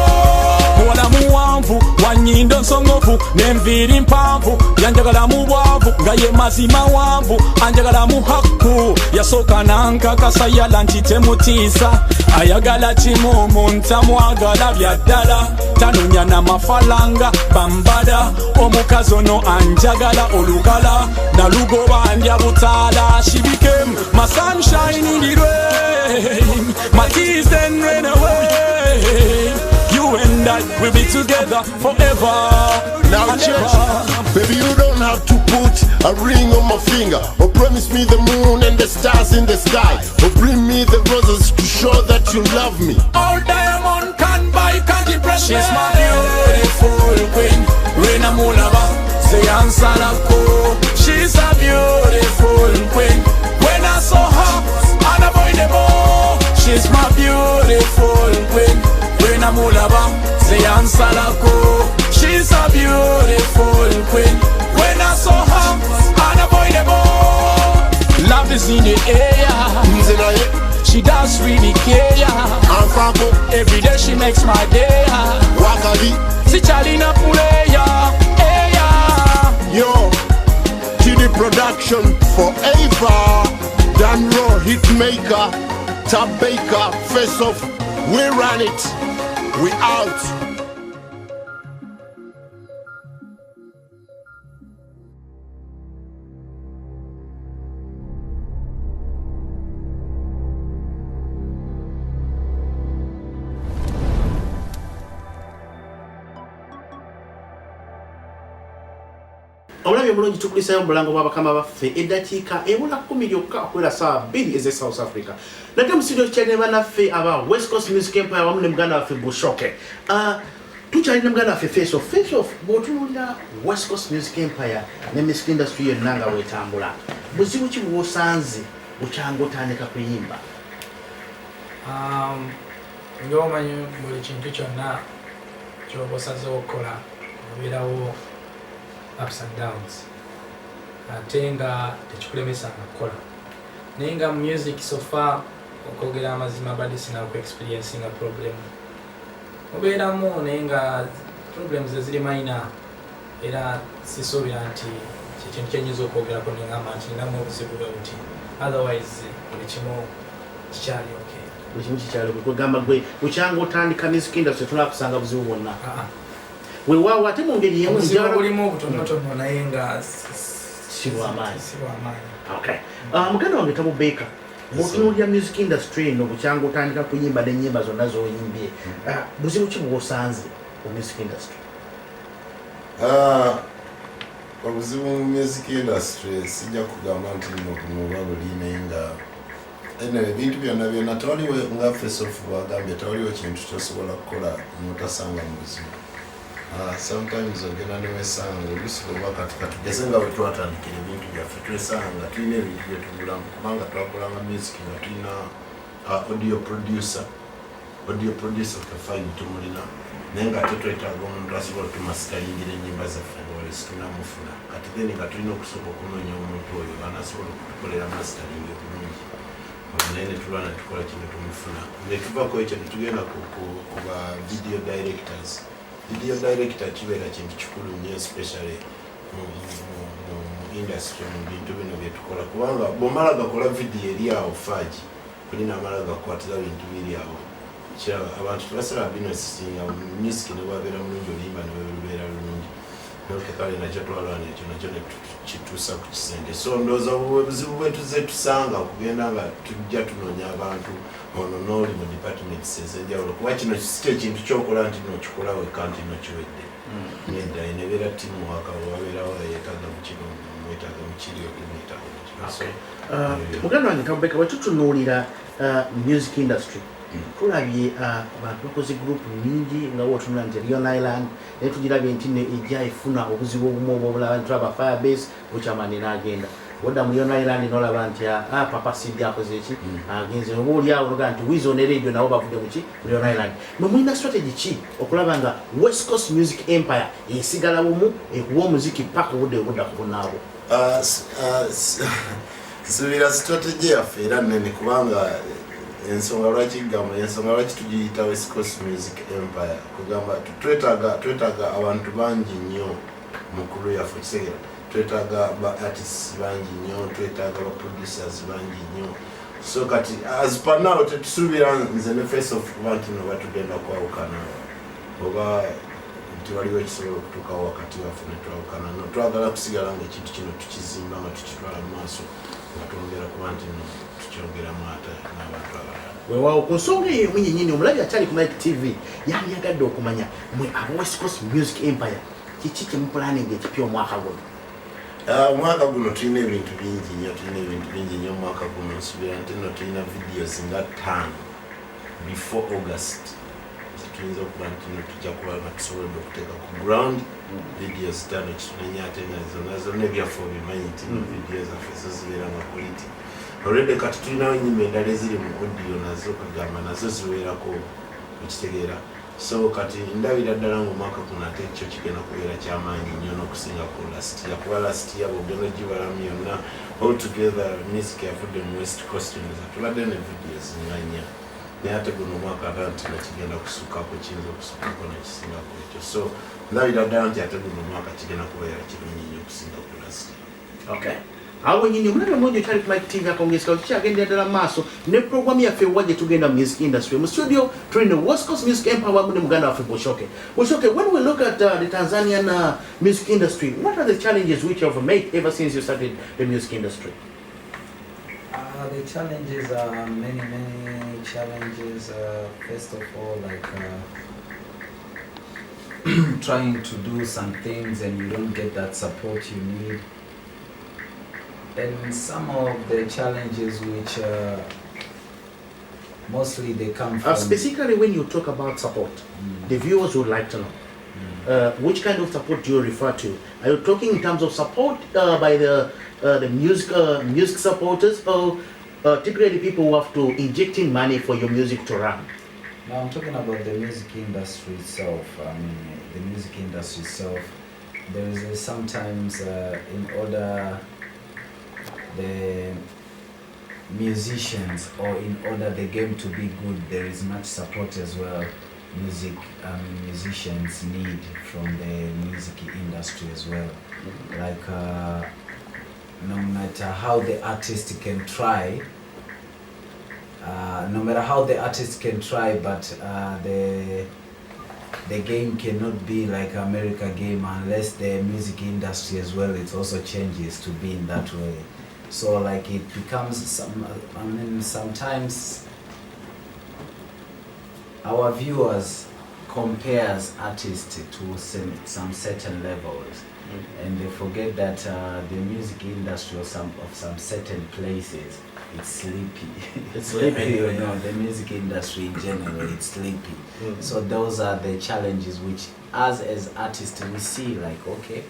Mwana muwanvu, wanyindo nsongovu, nemviri mpanvu, yanjagala mu bwavu, nga ye mazima wanvu, anjagala mu hakku, yasooka nankakasa yala nti temutiisa, ayagala kimumu ntamwagala bya ddala, tanonya n'amafalanga bambada, omukazi ono anjagala olugala, nalugoba ndya butaala. She became my sunshine in the rain, my tears then ran away. You and I will be together forever. Now church, baby, you don't have to put a ring on my finger, or promise me the moon and the stars in the sky, or bring me the roses to show that you love me. All diamond can buy, can't impress me. She's my beautiful queen, Reina Mulaba, say Ansalako. She's a beautiful queen. When I saw her, unavoidable. She's my beautiful queen, Reina Mulaba, say Ansalako. She's a beautiful queen. When I saw her, unavoidable. Love is in the air. She does really care. Every day she makes my day. Si Chalina Puleya. Yo, TD production forever. Dan Raw, Hitmaker, Top Baker, Face Off, we run it, we out. Olabye bulungi tukulisayo mulango bw'abakama baffe eddakiika ebula 10 yokka okwera ssaawa 2 eze South Africa. Nate mu studio kyalina bannaffe aba West Coast Music Empire wamu ne muganda waffe Bushoke. Tukyalina muganda waffe Face Off. Face Off bw'otunuulira West Coast Music Empire ne music industry yonna nga weetambula, buzibu ki bw'osanze bukyanga otandika kuyimba? Ng'omanyi buli kintu kyonna ky'oba osazeewo okukola obeerawo ups and downs, ate nga tekikulemesa nga kukola. Naye nga mu music so far okwogera amazima badde sinaku experience nga problem obeeramu, naye nga problems eziri minor, era sisuubira nti kyekintu kyenyinza okwogerako nengamba nti ninamu obuzibu bwe buti, otherwise buli kimu kikyali okay. Buli kimu kikyali kwegamba gwe bukyanga otandika music industry tolakusanga buzibu bwonna. Weewaawo ate mu ngeri y'emu obuzibu bulimu obutonotono naye nga si bw'amaanyi. Okay. Muganda wange Tabo Baker, bw'otunuulira music industry eno bukyanga otandika kuyimba n'ennyimba zonna z'oyimbye, buzibu ki bw'osanze mu music industry? Obuzibu mu music industry sijja kugamba nti muba buli naye nga ebintu byonna tewaliwo nga Face Off bwagambye, tewaliwo kintu kyosobola kukola n'otasanga mu buzibu. Sometimes ogenda niwesanga olusiba katika tugeze nga bwe twatandikira ebintu byaffe twesanga tulina ebintu byetugulamu kubanga twakolanga music nga tulina audio producer kafayini tumulina naye nga ate twetaaga omuntu asobola tumasitalingira ennyimba zaffe nga situnamufuna kati then nga tulina okusooka okunoonya omuntu oyo anasobola okutukolera masitalingi obulungi naye netulwana tukola kino tumufuna netuvako ekyo netugenda kuba video directors. Video director kibeera kintu kikulu nnyo especially mu industry mu bintu bino byetukola kubanga bw'omala gakola video eri awo faaji kulina amala gakwatira bintu biri awo abantu tebasala bino sisinga music ne bwabeera mulungi oluyimba ne bwebeera lulungi nokekale nakyo twalwana ekyo nakyo nekituusa ku kisenge so ndowooza obuzibu bwetuze tusanga okugenda nga tujja tunoonya abantu ono n'oli mu departments ez'enjawulo kuba kino si ekintu kyokola nti nokikola wekka nti nokiwedde nedda enebeera tiimu waka wabeerawo yeetaaga mu kino mwetaaga mu kiri okumwetaaga mu kino muganda wange Tabo Baker, bwe tutunuulira music industry tulabye abantu bakoze group nyingi nga wotunula nti Rion Island naye tugirabye nti ejja efuna obuzibu obumu obulaba nti tulaba Firebase bukyamani n'agenda wadda mu Rion Island n'olaba nti Papa Sidi akoze eki agenze oba oli awo noga nti Wizo ne Radio nabo bavudde mu ki Rion Island. Mwe mulina strategy ki okulaba nga West Coast Music Empire esigala bumu ekuwa omuziki paka obudde obudda ku bunaabo? Suubira strategy yaffe era nnene kubanga ensonga lwaki tugiyita West Coast Music Empire kugamba twetaaga abantu bangi nnyo mu kulu yaffe kisegera twetaaga ba artists bangi nnyo twetaaga ba producers bangi nnyo so kati as per now tetusuubira nze ne Face Off bantu no batugenda kwawukana oba nti waliwo ekisobola okutuukawo wakati waffe ne twawukana no twagala kusigala ngaekintu kino tukizimba nga tukitwala mu maaso nga twongera kuba nti no tukyogeramu ate n'abantu abalala. Weewaawo ku nsonga eyo mwenyenyini omulabi akyali ku Malik TV yandiyagadde okumanya mwe aba West Coast Music Empire kiki kye mupulaninga ekipya omwaka guno? Omwaka guno tulina ebintu bingi nnyo omwaka guno nsuubira nti no tulina videos nga 5 before August tuyinza okuba nti no tujja kuba nga tusobodde okuteeka ku ground videos 5 kitunenya ate nazo nebyaffe obimanyi nti no video zaffe zo zibeera nga quality already kati tulinawo ennyimba endala eziri mu audio nazo kagamba nazo ziweerako ekitegeera so kati ndabira ddala ng'omwaka guno ate ekyo kigenda kubeera kyamaanyi nnyo n'okusinga ku last year kuba last year bwogenda ogibalamu yonna altogether music yavudde mu West Coast tubadde ne videos nga 4 naye ate guno omwaka ate nti nakigenda kusukkako kiyinza okusukkako nekisingako ekyo so ndabira ddala nti ate guno omwaka kigenda kubeera kirungi nnyo okusinga ku last year. Okay. awo nyinyi mulabe mmoja Charity Mike TV akaongezeka kyagenda ddala maaso ne program yaffe wajje tugenda music industry mu studio tuli West Coast Music Empire wamu ne muganda waffe Bushoke. Bushoke, when we look at the Tanzanian music industry, what are the challenges which you have made ever since you started the music industry? The challenges are many challenges. First of all, like trying to do some things and you don't get that support you need. And some of the challenges which mostly they come from... Specifically when you talk about support, the viewers would like to know. Which kind of support do you refer to? Are you talking in terms of support by the music supporters, or typically people who have to injecting money for your music to run? No, I'm talking about the music industry itself. I mean, the music industry itself. There is sometimes in order the musicians or in order the game to be good, there is much support as well. Musicians need from the music industry as well. Like no matter how the artist can try, but the game cannot be like America game unless the music industry as well it also changes to be in that way. So like it becomes sometimes our viewers compares artists to some certain levels, and they forget that the music industry of some certain places, it's sleepy. It's sleepy. You know, the music industry in general, it's sleepy. So those are the challenges which us as artists we see like, okay,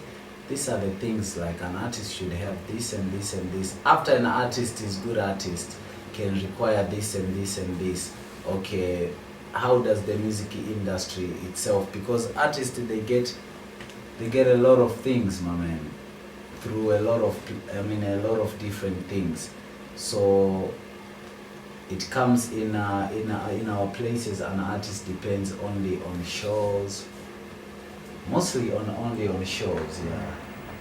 these are the things like an artist should have this and this and this. After an artist is good artist can require this and this and this. Okay, how does the music industry itself, because artists they get a lot of things, my man, through a lot of different things. So it comes in our places, an artist depends only on shows, mostly only on shows. Yeah,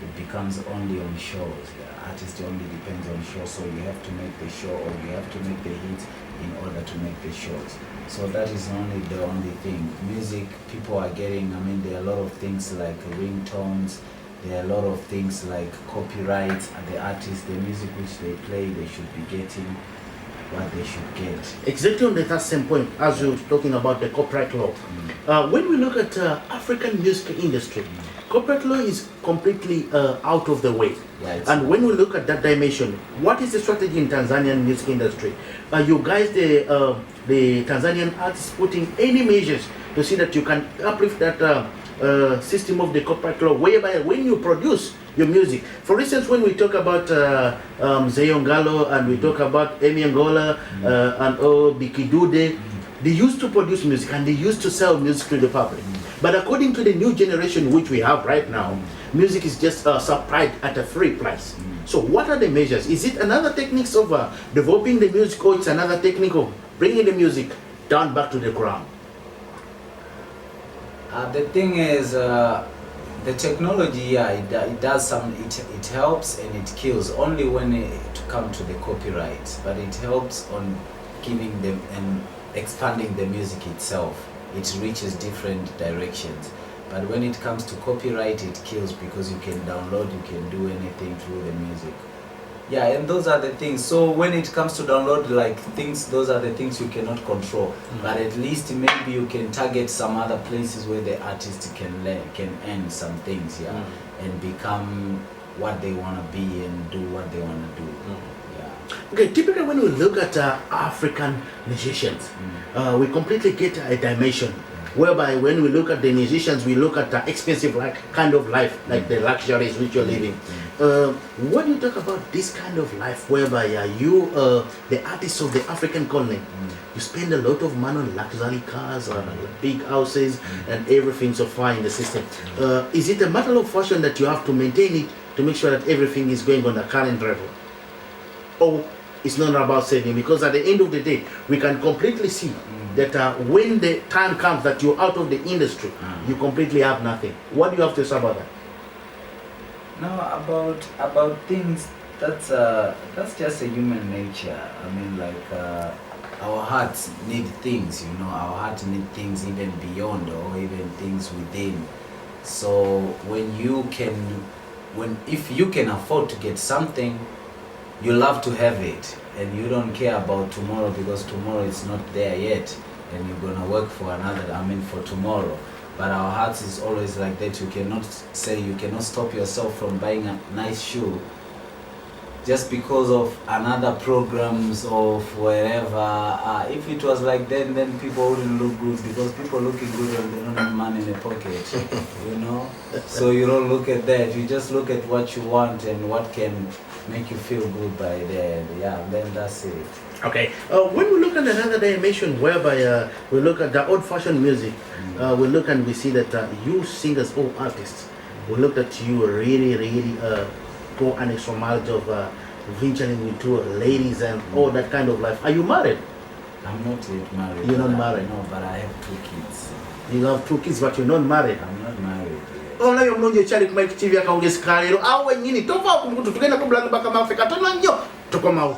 it becomes only on shows. Yeah, artist only depends on shows, so you have to make the show or you have to make the hits in order to make the shows. So that is only the only thing. Music, people are getting, there are a lot of things like ringtones, there are a lot of things like copyrights, and the artists, the music which they play, they should be getting what they should get. Exactly on that same point, as you're talking about the copyright law. When we look at African music industry, copyright law is completely out of the way. Right. And when we look at that dimension, what is the strategy in Tanzanian music industry? Are you guys, the Tanzanian artists, putting any measures to see that you can uplift that system of the copyright law, whereby when you produce your music, for instance, when we talk about Zeyongalo and we talk about Emi Angola and Bikidude, they used to produce music and they used to sell music to the public. But according to the new generation which we have right now, music is just supplied at a free price. So what are the measures? Is it another techniques of developing the music, or it's another technique of bringing the music down back to the ground? The thing is, the technology, it does it helps and it kills only when it comes to the copyright, but it helps on giving them and expanding the music itself. It reaches different directions. But when it comes to copyright, it kills, because you can download, you can do anything through the music. Yeah, and those are the things. So when it comes to download, like things, those are the things you cannot control. But at least maybe you can target some other places where the artist can earn some things, yeah, and become what they want to be and do what they want to do. Okay, typically when we look at African musicians, we completely get a dimension whereby when we look at the musicians, we look at the expensive kind of life, like the luxuries which you're living. When you talk about this kind of life, whereby you, the artists of the African colony, you spend a lot of money on luxury cars, big houses, and everything so far in the system. Is it a matter of fashion that you have to maintain it to make sure that everything is going on the current level? Or it's not about saving? Because at the end of the day, we can completely see that when the time comes that you're out of the industry, you completely have nothing. What do you have to say about that? No, about things That's just a human nature. I mean, like our hearts need things, you know. Our hearts need things even beyond or even things within. So if you can afford to get something, you love to have it, and you don't care about tomorrow because tomorrow is not there yet, and you're gonna work for for tomorrow. But our hearts is always like that. You cannot stop yourself from buying a nice shoe just because of another programs of wherever. If it was like that, then people wouldn't look good, because people looking good and they don't have money in their pocket, you know. So you don't look at that. You just look at what you want and what can make you feel good by then. Yeah, then that's it. Okay. When we look at another dimension whereby we look at the old-fashioned music, we look and we see that you singers or artists, we look at you really go an extra mile of venturing with two ladies and all that kind of life. Are you married? I'm not yet married. You're not married? No, but I have 2 kids. You have 2 kids, but you're not married? I'm not married. Ola yo mnonje Charlie Mike TV akaongezeka lero awe nyini tova kumbuto tugenda kubulanga baka mafika tono nnyo tukomawo.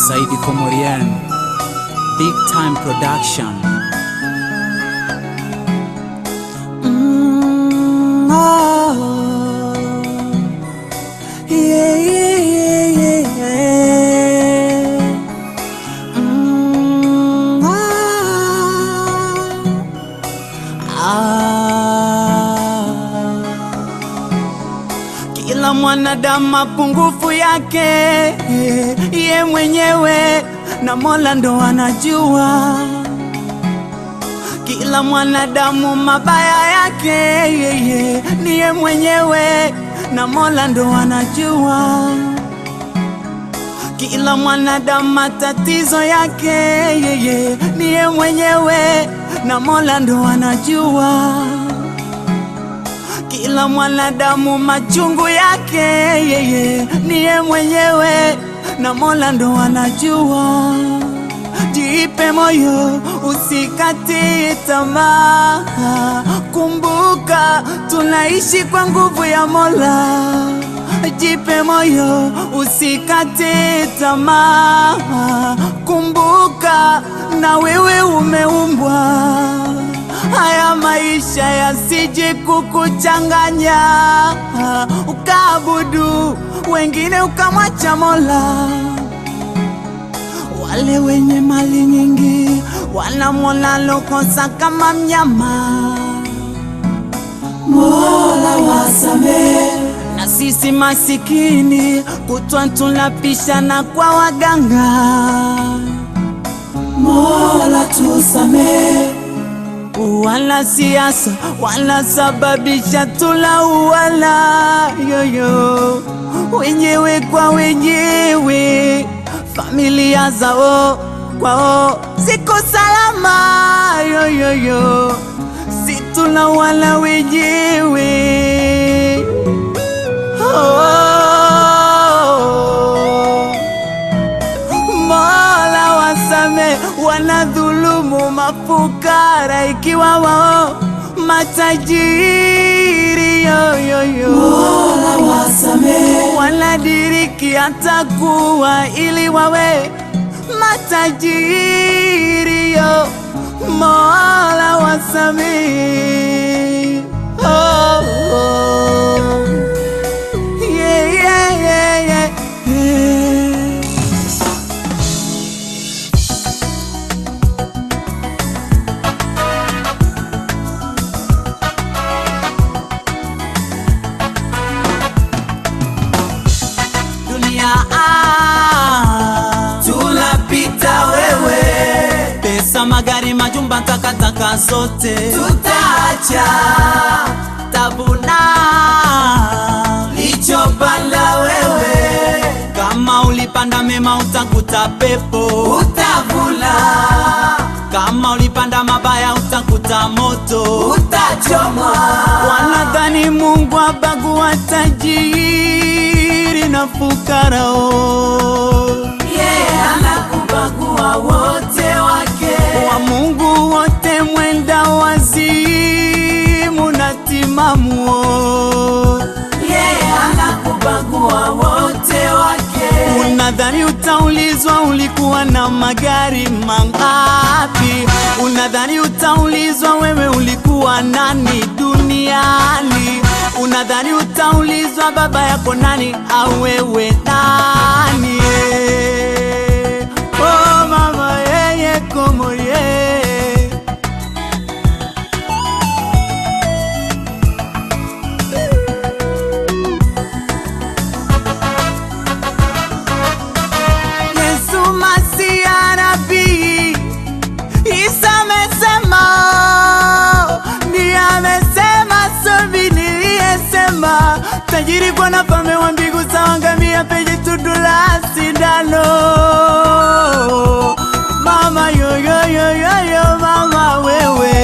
Saidi Komorian, Big Time Production. Kila mwanadamu mapungufu yake ye mwenyewe na Mola ndo anajua. Kila mwanadamu mabaya yake yeye ni ye mwenyewe na Mola ndo anajua. Kila mwanadamu matatizo yake yeye ni ye mwenyewe na Mola ndo anajua. Kila mwanadamu machungu yake yeye ni ye mwenyewe na Mola ndo anajua. Jipe moyo usikate tamaa, kumbuka tunaishi kwa nguvu ya Mola. Jipe moyo usikate tamaa, kumbuka umeumbika na wewe umeumbwa. Haya maisha yasije kukuchanganya, ukaabudu wengine ukamwacha Mola. Wale wenye mali nyingi wanamwona lokosa kama mnyama. Mola wasamehe, na sisi masikini kutwa tunapishana kwa waganga. Mola tusamehe, wala siasa wanasababisha tulauana yoyo, wenyewe kwa wenyewe, familia zao kwao ziko salama yoyoyo, si tulauana wenyewe. Mola wasame wanadhulumu mafukara ikiwa wao matajiri yoyoyo. Mola wasame wanadiriki hata kuwa ili wawe matajiri yo. Mola wasame yeah, yeah, yeah, yeah. Dunia tunapita wewe, pesa, magari, majumba, takataka zote tutaacha. Tabuna lichopanda wewe, kama ulipanda mema utakuta pepo, utavuna. Kama ulipanda mabaya utakuta moto, utachomwa. Wanadhani Mungu abagua tajiri na fukara, yeah, anakubagua wote wake. Wa Mungu wote mwenda wazimu na timamu, yeah, anakubagua wote wake. Unadhani utaulizwa ulikuwa na magari mangapi? Unadhani utaulizwa wewe ulikuwa nani duniani? Unadhani utaulizwa baba yako nani au wewe nani? Oh mama yeye como ye. Yesu Masia Nabii Isa amesema, ndiye amesema, sobi niliyesema, tajiri kwa nafame wa mbingu sawangamia peje tudula sindano. Mama yo mama wewe,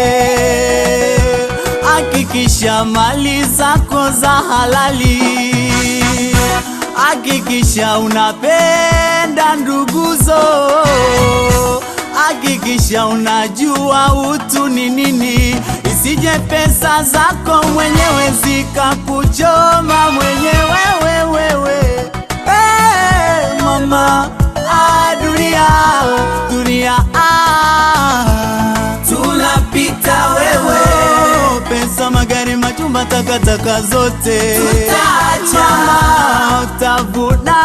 hakikisha mali zako za halali, hakikisha unapenda nduguzo, hakikisha unajua utu ni nini, isije pesa zako mwenyewe zikakuchoma mwenyewe wewe. Hey, mama, dunia tunapita wewe, pesa, magari, majumba, takataka zote tutaacha. Mama, utavuna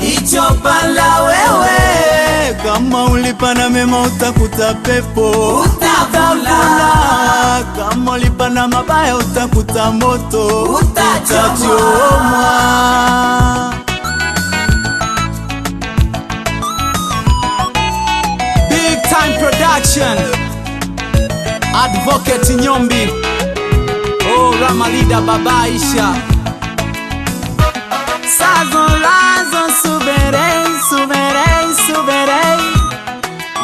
lichopanda wewe, kama ulipanda mema utakuta pepo, utavuna. Kama ulipanda mabaya utakuta moto, utachomwa. Big Time Production, Advocate Nyombi, oh Ramalida Baba Aisha, Sazon Razon Suberei,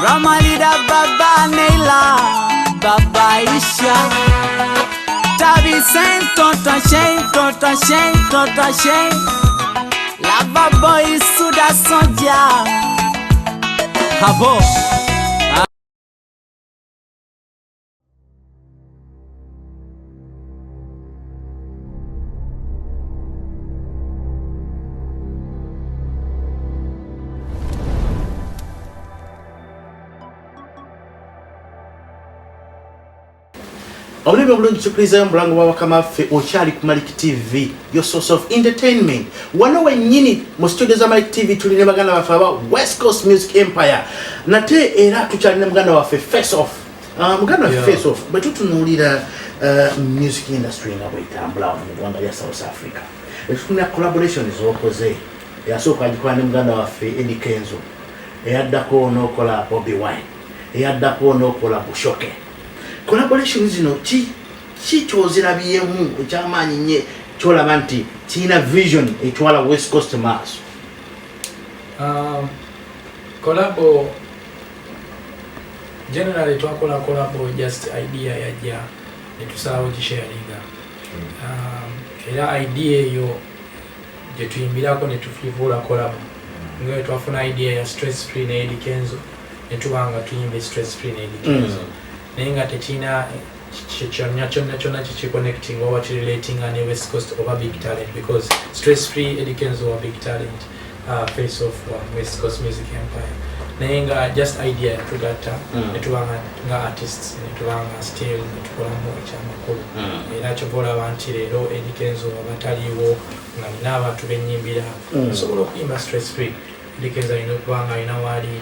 Ramalida Baba Neila Baba Aisha, Tabi Saint Tota Shane, Lava Boy Suda Sonja Habo. Obulebe obulungi tukiriza mulango wa wakama ffe okyali ku Malik TV, your source of entertainment. Wano wennyini mu studio za Malik TV tuli ne baganda baffe aba Westcoast Music Empire. Nate era tukyali ne muganda waffe Face Off. Muganda waffe Face Off bwe tutunuulira music industry nga bwetambula mu ggwanga lya South Africa. Etufunira collaboration z'okoze. Yasooka agikola ne muganda waffe Eddie Kenzo. Eyaddako n'okola Bobby Wine. Eyaddako n'okola Bushoke. Collaboration zino chi kyozirabiyemu ekyamaanyi nnyo kyolaba nti kirina vision etwala West Coast maaso? Collabo generally twakola collabo just idea yajja netusalawo gisharinga era idea eyo gye tuyimbirako netufivuula collabo nga twafuna idea ya stress free ne Eddie Kenzo netubanga tuyimbe stress free ne Eddie Kenzo nenga tekina kyonna kiconnecting oba relating ne West Coast oba big talent because stress free Eddie Kenzo wa big talent Face Off West Coast Music Empire nenga just idea tugatta netubanga nga artists netubanga still netukolamu ekyamakulu era kyobola abantu leero Eddie Kenzo abataliwo nga nina abantu b'ennyimbira osobola okuyimba stress free Eddie Kenzo alina okubanga alina waali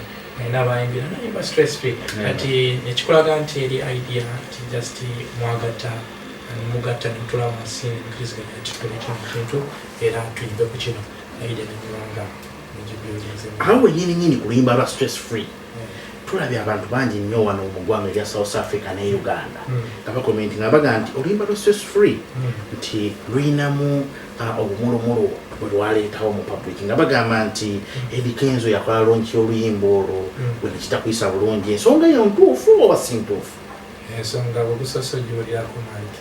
nabayimbira nayimba stress free kati nekikulaga nti eri idea ti just mwagatta mugatta netula wansi nkiriziganya tukole kintu era tuyimbe ku kino idea nebulanga awo nyini kulimba lwa stress free tulabye abantu bangi nnyo wano mu ggwanga lya South Africa ne Uganda nga bakomenti nga baga nti olimba lwa stress free nti luyinamu obumulumulu bwelwaleetawo mu public nga bagamba nti Eddie Kenzo yakola lonki oluyimba olwo bwe kitakuyisa bulungi ensonga yo ntuufu oba si ntuufu? Ensonga bwegusosojuulirako Malik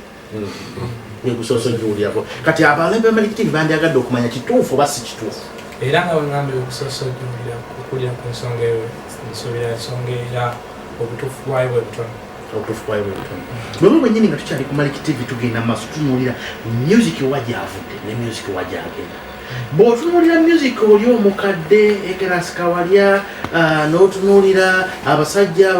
bwegusosojuulirako kati abalambe ba Malik TV bandyagadde okumanya kituufu oba si kituufu era nga bwegambe okusosojuulira ku nsonga eyo nsuubira ensonga era obutuufu bwayo bwe butono Mwe bwennyini nga tukyali ku Malik TV tugenda maaso tunuulira music wajavudde ne music wajagenda. Bw'otunuulira music oli omukadde Ekeras Kawalya n'otunuulira abasajja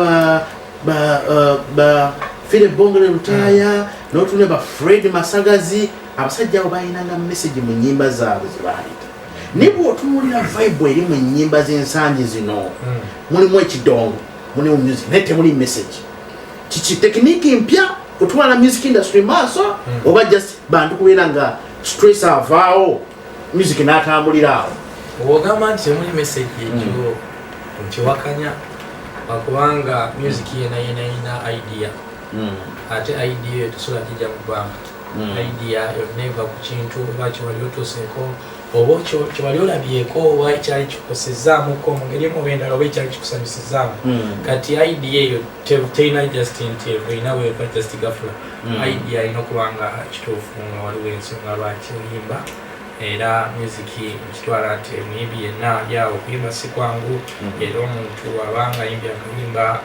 ba Philip Bongole Lutaaya n'otunuulira ba Fred Masagazi abasajja abo balinanga message mu nnyimba zaabwe ze baayita. Naye bw'otunuulira vibe eri mu nnyimba z'ensangi zino mulimu ekidongo mulimu music naye temuli message. Kiki tekniiki mpya kutwala music industry maaso oba just bantu kubeera nga stress avaawo music n'atambulira awo? Ogamba nti temuli message ekyo nkiwakanya akubanga music yena ina idea ate idea eyo tesobola gijja mu bbanga idea yonna eva ku kintu oba kiwali otuuseeko oba kiwali olabyeko oba ekyali kikosezaamuko mu ngeri emu oba endala oba ekyali kikusanyusizaamu kati idea eyo terina just nti erina weeva just gafula idea alina okubanga kituufu nga waliwo ensonga lwaki oyimba era music nkitwala nti emuyimbi yenna alyawo okuyimba si kwangu era omuntu abanga ayimbye akayimba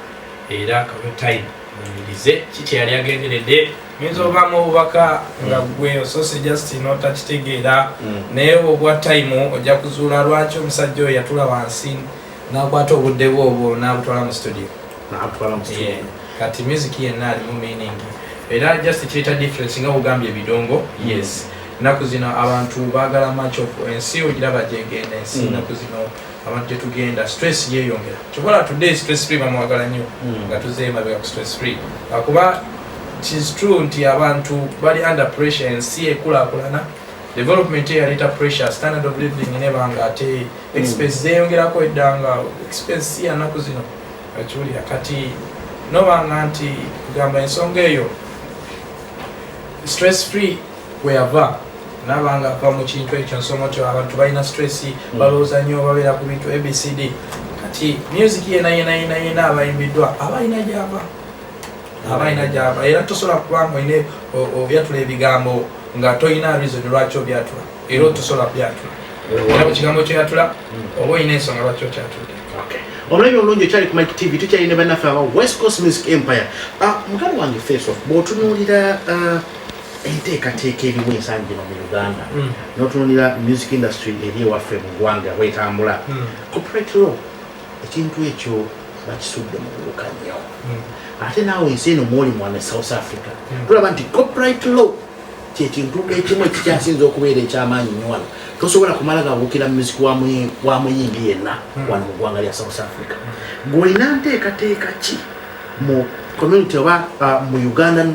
era kawe time muyimirize kiki yali agenderedde minza obaamu obubaka nga gwe osose just notakitegeera naye obwa time ojja kuzuula lwaki omusajja oyo yatula wansi n'akwata obudde bwe obwo n'abutwala mu studio kati music yenna alimu meaning era just kireta difference nga bugambye ebidongo yes naku zino abantu baagala match of ensi ogiraba gyegenda ensi naku zino abantu gyetugenda stress yeyongera kyokola today stress free bamwagala nnyo nga tuzeemabega ku stress free akuba it's true nti abantu bali under pressure ensi ekulaakulana development eyaleeta pressure standard of living nebanga ate expense zeyongerako eddanga expense ya naku zino akiwulira kati nobanga nti kugamba ensonga eyo stress free weyava nabanga ava mu kintu ekyo nsonga ti abantu balina stress balowooza nnyo babeera ku bintu abcd kati music yena abayimbiddwa abalina gyava era tosobola kubanga oine obyatula ebigambo nga toyina reason lwaki obyatula era tosobola kubyatula era ku kigambo kyoyatula oba olina ensonga lwaki okyatulde. Omulabi omulungi okyali ku Mike TV tukyali ne bannaffe aba West Coast Music Empire. Mugalo wange Face Off bw'otunuulira enteekateeka eriwo ensangi zino mu Uganda n'otunuulira music industry eri ewaffe mu ggwanga bwetambula corporate law ekintu ekyo bakisudde mu buuka nnyo ate naawe ensi eno mwoli mwana South Africa tulaba nti copyright law kyekintu ekimu ekikyasinza okubeera ekyamaanyi nnyo wano tosobola kumala gabuukira music wa muyimbi yenna wano mu ggwanga lya South Africa gw'olina nteekateeka ki mu community oba mu Ugandan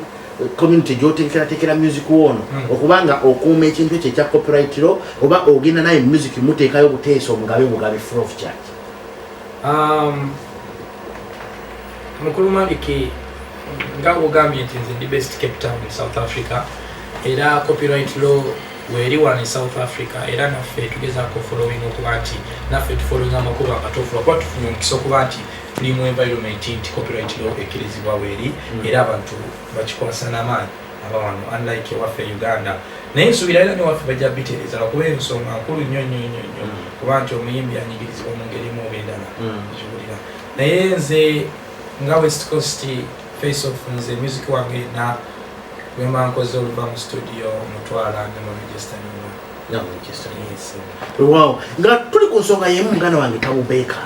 community gyoteekerateekera music wono okubanga okuuma ekintu ekyo ekya copyright law oba ogenda naye music muteekayo buteesa omugabe free of charge? Mukulu Malik nga bugambye nti nze ndi best Cape Town in South Africa era copyright law weri wano in South Africa era naffe tugezaako following okuba nti naffe tufollowing amakubo amatuufu lwakuba tufunye omukisa okuba nti tuli mu environment nti copyright law ekkirizibwa weri era abantu bakikwasa n'amaanyi abawano unlike ewaffe Uganda naye nsuubira era newaffe bajja bitereeza lwakuba ensonga nkulu nnyo kuba nti omuyimbi anyigirizibwa mu ngeri emu oba endala kiwulira naye nze nga West Coast face off nze music wange na wemba nkoze oluva mu studio mutwala ne mu register wow nga tuli ku nsonga y'emu muganda wange Tabubeeka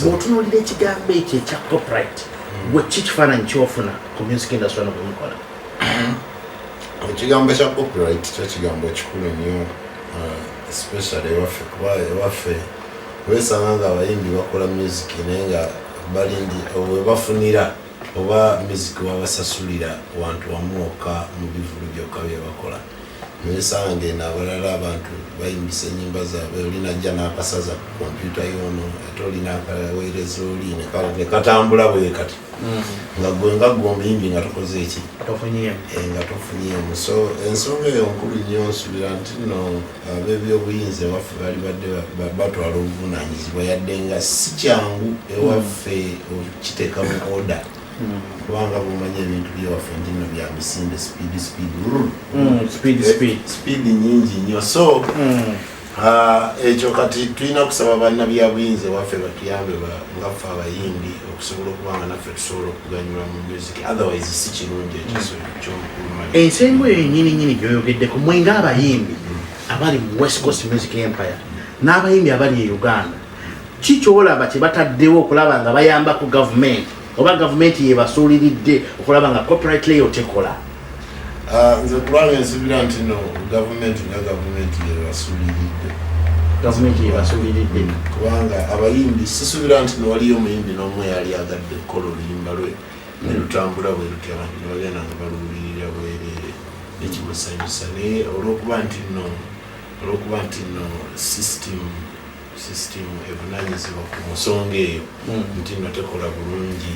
bw'otunuulira ekigambo ekyo ekya copyright gwe kikifaananyi kyofuna ku music industry wano bwemukola? Ekigambo kya copyright kyo kigambo kikulu nnyo especially ewaffe weesanga nga abayimbi bakola music naye nga balindi webafunira oba music wabasasulira wantu wamwoka mu bivulu byokka bye bakola nesanga ngenda abalala abantu bayimbisa ennyimba zaabwe olinajja n'akasaza ku kompyuta yono ate olina akaweereza oli ne katambula bwe kati nga gwe omuyimbi nga tokoze eki nga tofunyeemu so ensonga eyo nkulu nnyo nsuubira nti nno ab'ebyobuyinza ewaffe bali badde batwala obuvunaanyizibwa yadde nga si kyangu ewaffe okiteeka mu oda kubanga bumanyi ebintu byewaffe nti nno bya misinde speed nyingi nnyo so ekyo kati tulina kusaba bannabyabuyinza waffe batuyambe ngaffe abayimbi okusobola okubanga naffe tusobola okuganyula mu music otherwise si kirungi ekyomukulumanya ensengo eyo nyininyini gyoyogeddeko mwe ng'abayimbi abali mu West Coast Music Empire n'abayimbi abali e Uganda kikyolaba kye bataddewo okulaba nga bayamba ku gavumenti oba gavumenti yebasuuliridde okulaba nga copyright law tekola? nze kulaba ensubira nti no gavumenti yebasuuliridde kubanga abayimbi sisuubira nti nowaliyo omuyimbi n'omu yali agadde kukola oluyimba lwe ne lutambula bwe lutya abantu ne bagenda nga baluwulirira bwereere nekimusanyusa naye olwokuba nti no system evunanyizibwa ku nsonga eyo nti no tekola bulungi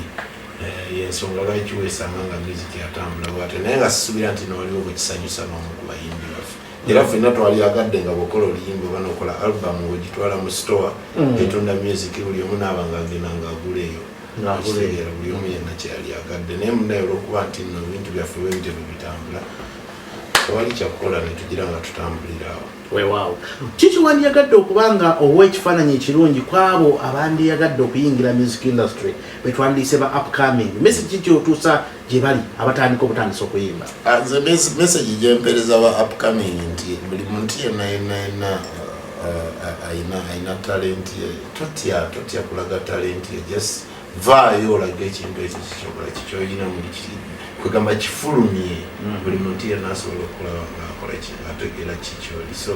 yensonga lwaki weesanga nga music yatambula bwatyo naye nga sisuubira nti nowaliwo bwekisanyusa n'omu ku bayimbi baffe era ffenna twalyagadde nga bwokola oluyimba oba nokola album wegitwala mu store etunda music buli omu naaba nga agenda nga agula eyo kitegeera buli omu yenna kyeyalyagadde naye munaye olwokuba nti no ebintu byaffe bwebityo bibitambula tewali kyakukola netugira nga tutambulira awo weewaawo kiki wandiyagadde okubanga owa ekifaananyi ekirungi kwabo abandiyagadde okuyingira music industry betwandiise ba upcoming message kiki otuusa gye bali abatandika obutandisa okuyimba? nze message gyempereza ba upcoming nti buli muntu yenna ayina talenti ye totya kulaga talenti ye just vaayo olaga ekintu ekyo kikyokola kikyoyina muli kwegamba kifulumye buli muntu yenna asobola okulaba ngaakola ategeera kikyoli so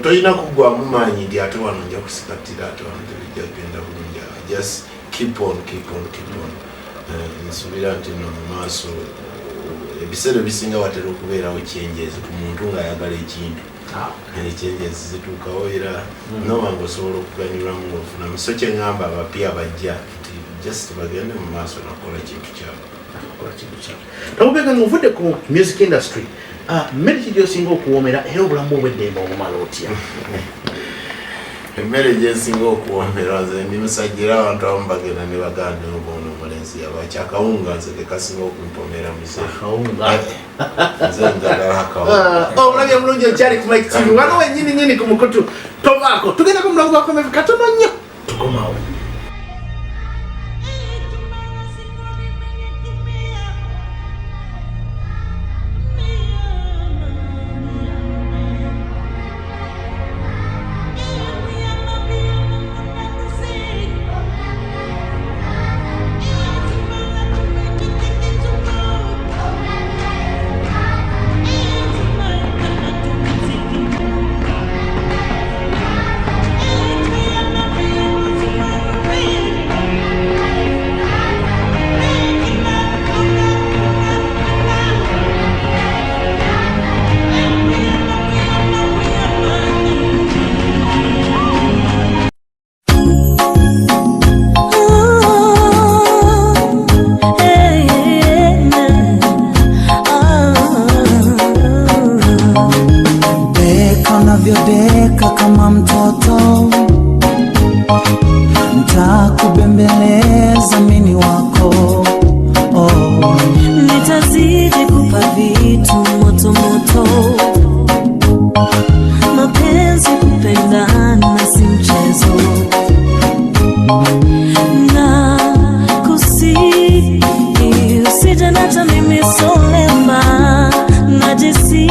tolina kuggwamu maanyi nti ate wano nja kusikatira ate wano tebijja kugenda bulungi just keep on nsuubira nti no mu maaso ebiseera ebisinga watera okubeerawo ekyenjezi ku muntu ng'ayagala ekintu ekyenjezi zituukawo era noba ngaosobola okuganyulwamu ngaofunamu so kyeŋŋamba abapya bajja nti just bagende mu maaso nakola kintu kyabwe. Tabubeeka ng'ovudde ku music industry mmere ki gy'osinga okuwoomera era obulamu obw'eddembe obumala otya? emmere gyensinga okuwoomera nze ndi musajja era abantu abamu bagenda ne baganda oboona omulenzi yabaki akawunga nze tekasinga okumpomera nze njagala akawunga. Olabye bulungi okyali ku Mike TV wano wennyini ku mukutu tovaako tugenda ku mulango gwakomevu katono nnyo tukomawo. moto, nitakubembeleza mini wako. Nitazidi kupa vitu moto moto, mapenzi kupendana si mchezo, na kusihi usije nacha mimi solema, najisi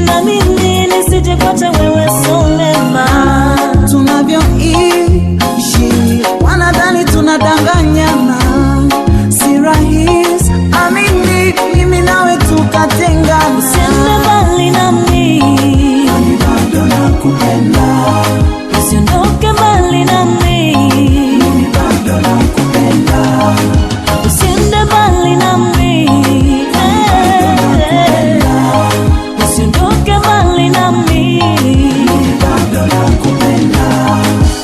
na mimi nisije kwacha wewe solema. Tunavyoishi wanadhani tunadanganyana, si rahisi amini mimi nawe tukatengana. Usiende mbali nami, mimi bado nakupenda. Usiondoke mbali nami, mimi bado nakupenda. Usiende mbali nami, usiondoke mbali nami, mimi bado nakupenda.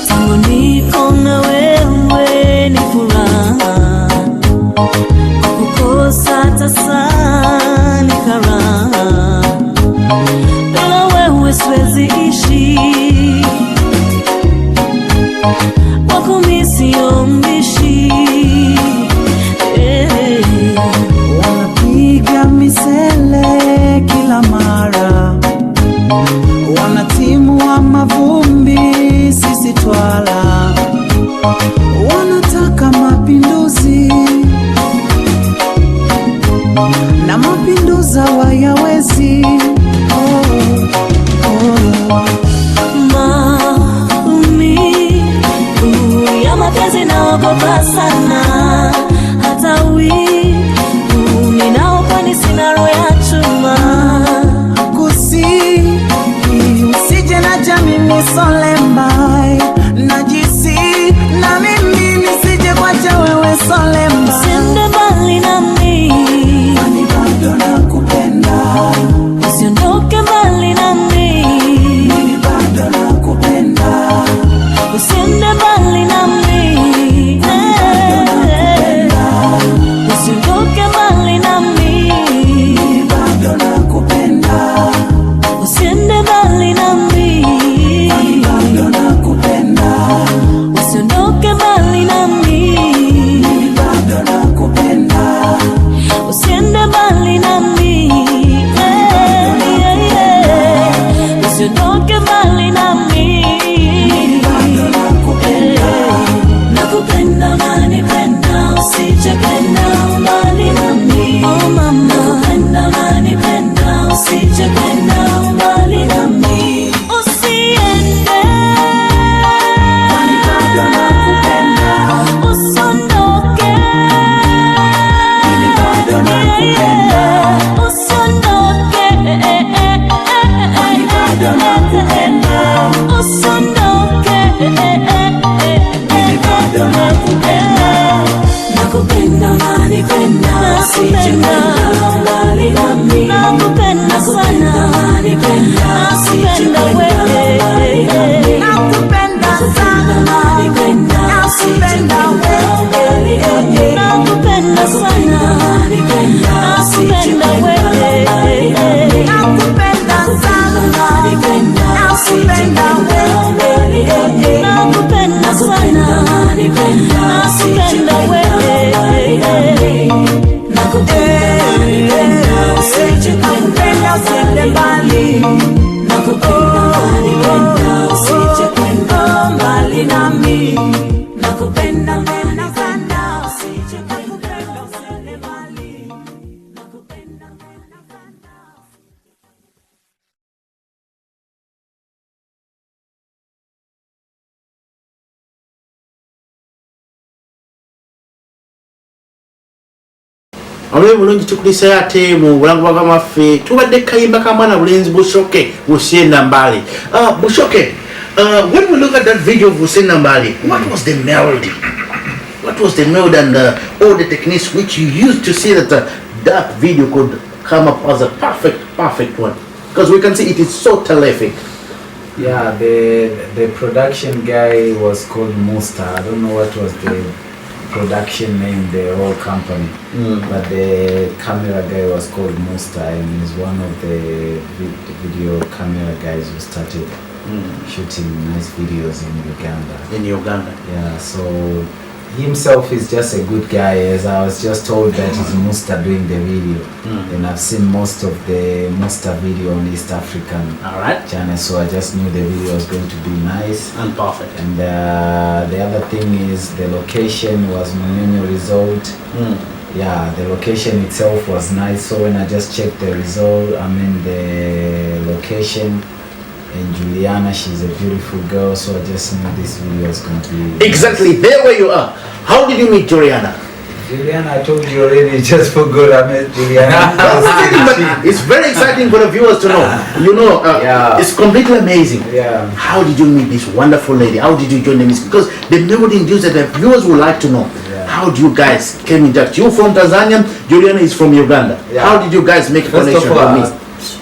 tangu niko na wewe ni furaha, kukosa tasa ni karaha, bila wewe siwezi ishi, wako mimi sio mbishi. Wanapiga misele kila mara, wanatimua mavumbi sisi twala, wanataka mapinduzi na mapinduza wayawezi. Maumivu ya mapenzi naogopa sana, hata ninaokwani sina roho ya chuma. Kusihi usije na jamini solembai, najisi na mimi nisije kwacha wewe solemba. Usiende mbali nami, kwani bado nakupenda. Usiondoke mbali nami, mimi bado nakupenda. Usiende mbali nami, usiondoke mbali nami, mimi bado nakupenda. Usiende mbali nami, mimi bado nakupenda. Usiondoke mbali nami, mimi bado nakupenda. Usiende mbali nami, usiondoke mbali nami, mimi bado nakupenda. nakupenda unanipenda, usije kwenda mbali nami. Oh mama, nakupenda unanipenda, usije kwenda mbali nami. Usiende, kwani bado nakupenda. usondoke, mimi bado nakupenda. usondoke, kwani bado nakupenda. usondoke, mimi bado nakupenda. nakupenda unanipenda, usije kwenda mbali nami. Nakupenda sana, unanipenda, usije kwenda mbali nami. Nakupenda sana, unanipenda, usije kwenda mbali nami. Nakupenda sana, unanipenda, usije kwenda mbali nami. nakupenda sana, Unanipenda, usije kwenda mbali nami. Nakupenda sana, unanipenda, usije kwenda mbali nami. Nakupenda, unanipenda, usije kwenda mbali. Nakupenda, unanipenda, usije kwenda mbali nami. Nakupenda, unanipenda, usije kwenda mbali. Olwe bulungi tukulisa ate mu bulango bwa maffe tubadde kayimba ka mwana bulenzi Bushoke Busenda Mbali. Bushoke, when we look at that video of Busenda Mbali, what was the melody? What was the melody and all the techniques which you used to see that that video could come up as a perfect one? Because we can see it is so terrific. Yeah, the production guy was called Musta. I don't know what was the production name, the whole company, but the camera guy was called Musta, and he's one of the video camera guys who started shooting nice videos in Uganda. In Uganda. Yeah, so himself is just a good guy, as I was just told that he's Musta doing the video. And I've seen most of the Musta video on East African channel, so I just knew the video was going to be nice and perfect. And the other thing is the location was Munenyo Resort. Yeah, the location itself was nice, so when I just checked the result, I mean the location, and Juliana, she's a beautiful girl, so I just knew this video was going to be... Exactly, there where you are. How did you meet Juliana? Juliana, I told you already, just for good, I met Juliana. But it's very exciting for the viewers to know. You know, it's completely amazing. Yeah. How did you meet this wonderful lady? How did you join the music? Because the melody induced that the viewers would like to know. How do you guys came in touch? You from Tanzania, Juliana is from Uganda. How did you guys make a connection for me?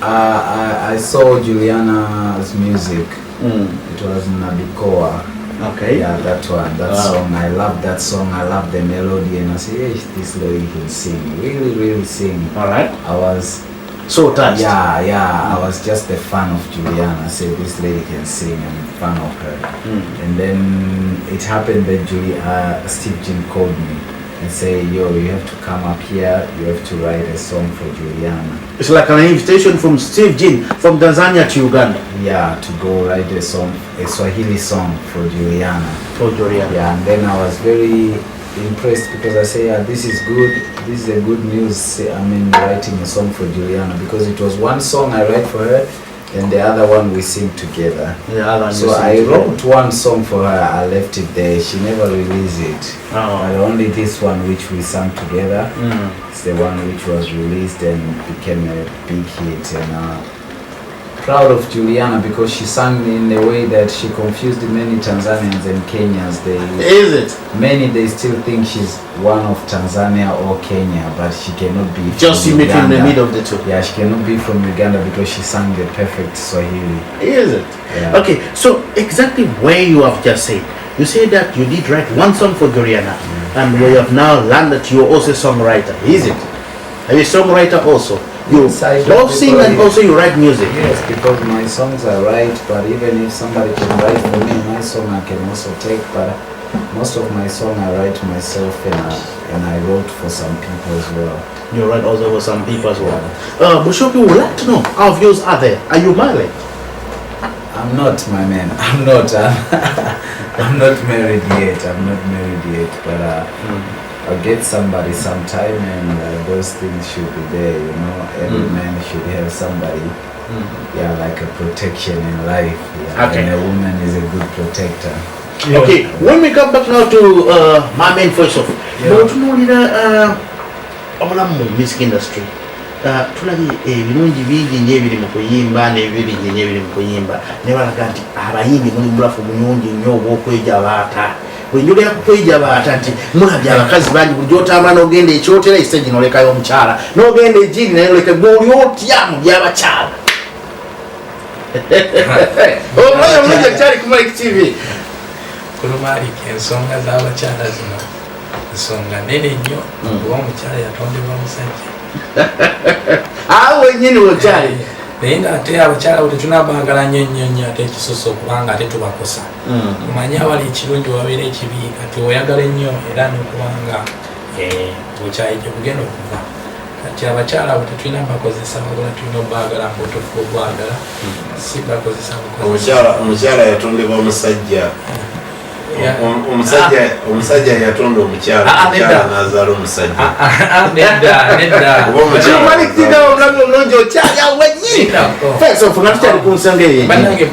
I saw Juliana's music. It was Nabikoa. Okay. Yeah, that one, that song. I love that song. I love the melody, and I said, hey, this lady can sing. Really sing. Alright. I was so touched. Yeah. I was just a fan of Juliana. I said, this lady can sing. I'm a fan of her. And then it happened that Steve Jim called me and say, yo, you have to come up here, you have to write a song for Juliana. It's like an invitation from Steve Jin from Tanzania to Uganda. Yeah, to go write a song, a Swahili song for Juliana. For Juliana. Yeah, and then I was very impressed because I say, yeah, this is good, this is a good news. I mean, writing a song for Juliana, because it was one song I write for her, and the other one we sing together. So I wrote one song for her, I left it there, she never released it. But only this one which we sang together, it's the one which was released and became a big hit. And proud of Juliana because she sang in a way that she confused many Tanzanians and Kenyans. They still think she's one of Tanzania or Kenya, but she cannot be. Just in between the middle of the two. Yeah, she cannot be from Uganda because she sang the perfect Swahili. Is it? Yeah. Okay, so exactly where you have just said, you said that you did write one song for Juliana, and we have now learned that you're also a songwriter. Is it? Are you a songwriter also? You both sing and also you write music. Yes, because my songs I write, but even if somebody can write for me, my song I can also take, but most of my song I write myself, and I wrote for some people as well. You write also for some people as well. Bushoke would like to know how views are there. Are you married? I'm not, my man. I'm not. I'm not married yet. But I'll get somebody sometime, and those things should be there, you know. Every man should have somebody, like a protection in life. Yeah. And a woman is a good protector. Okay, when we come back now to my main voice off, but you know, the music industry. Tulabye ebirungi bingi nnyo ebiri mu kuyimba n'ebibi nnyo ebiri mu kuyimba ne balaga nti abayimbi muli bulafu mulungi nnyo obw'okweja baata. Bwe njogera ku kweja baata nti mulabye abakazi bangi buli gy'otambula n'ogenda ekyotera ekisejji n'olekayo omukyala n'ogenda egiri naye oleka gw'oli otya mu by'abakyala. Omwana mulungi ekyali ku Malik TV. Kuno Malik, ensonga z'abakyala zino ensonga nene nnyo kuba omukyala yatondebwa musajja. Awe nyini okyali naye ng'ate abakyala bwe tetunabaagala nnyo ate ekisoso kubanga ate tubakosa. Omanyi awali ekirungi wabeera ekibi kati oyagala ennyo era n'okubanga bukyayi gye bugenda okuva. Kati abakyala bwe tetulina bakozesa wabula tulina obbaagala mbutufu obwagala si bakozesa bukozesa. Omukyala yatondebwa omusajja. Omusajja yatonda omukyala n'azaala omusajja. Nedda. Malik TV obulamu obulungi okyali awo wennyini. First of all, nga tukyali ku nsonga eyo. Bannange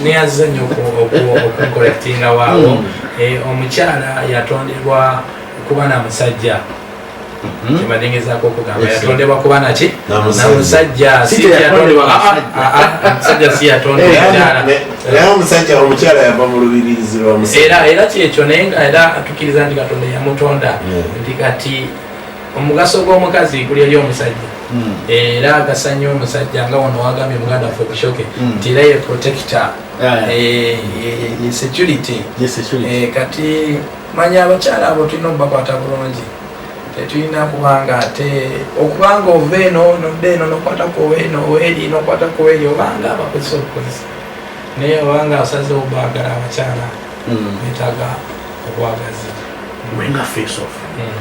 neyaza nnyo okukolectinga waawo. Omukyala yatondebwa kuba na musajja. Kibadengezaako okugamba yatondebwa kuba naki? Namusajja. Omusajja si yatondebwa mukyala. Naye omukyala yava mu lubirizi lwa musajja. Era kyekyo naye nga era tukkiriza nti Katonda yamutonda nti kati omugaso gw'omukazi guli eri omusajja. Era agasa nnyo omusajja nga wano wagambye muganda waffe Bushoke nti era ye protector, ye security. Kati manya abakyala abo tulina okubakwata bulungi. Tetulina kubanga ate okubanga ova eno nodde eno nokwata ku eno eri nokwata ku eri obanga abakozesa obukozesa. naye obanga osaze obwagala abakyala netaga obwagazi wenga face off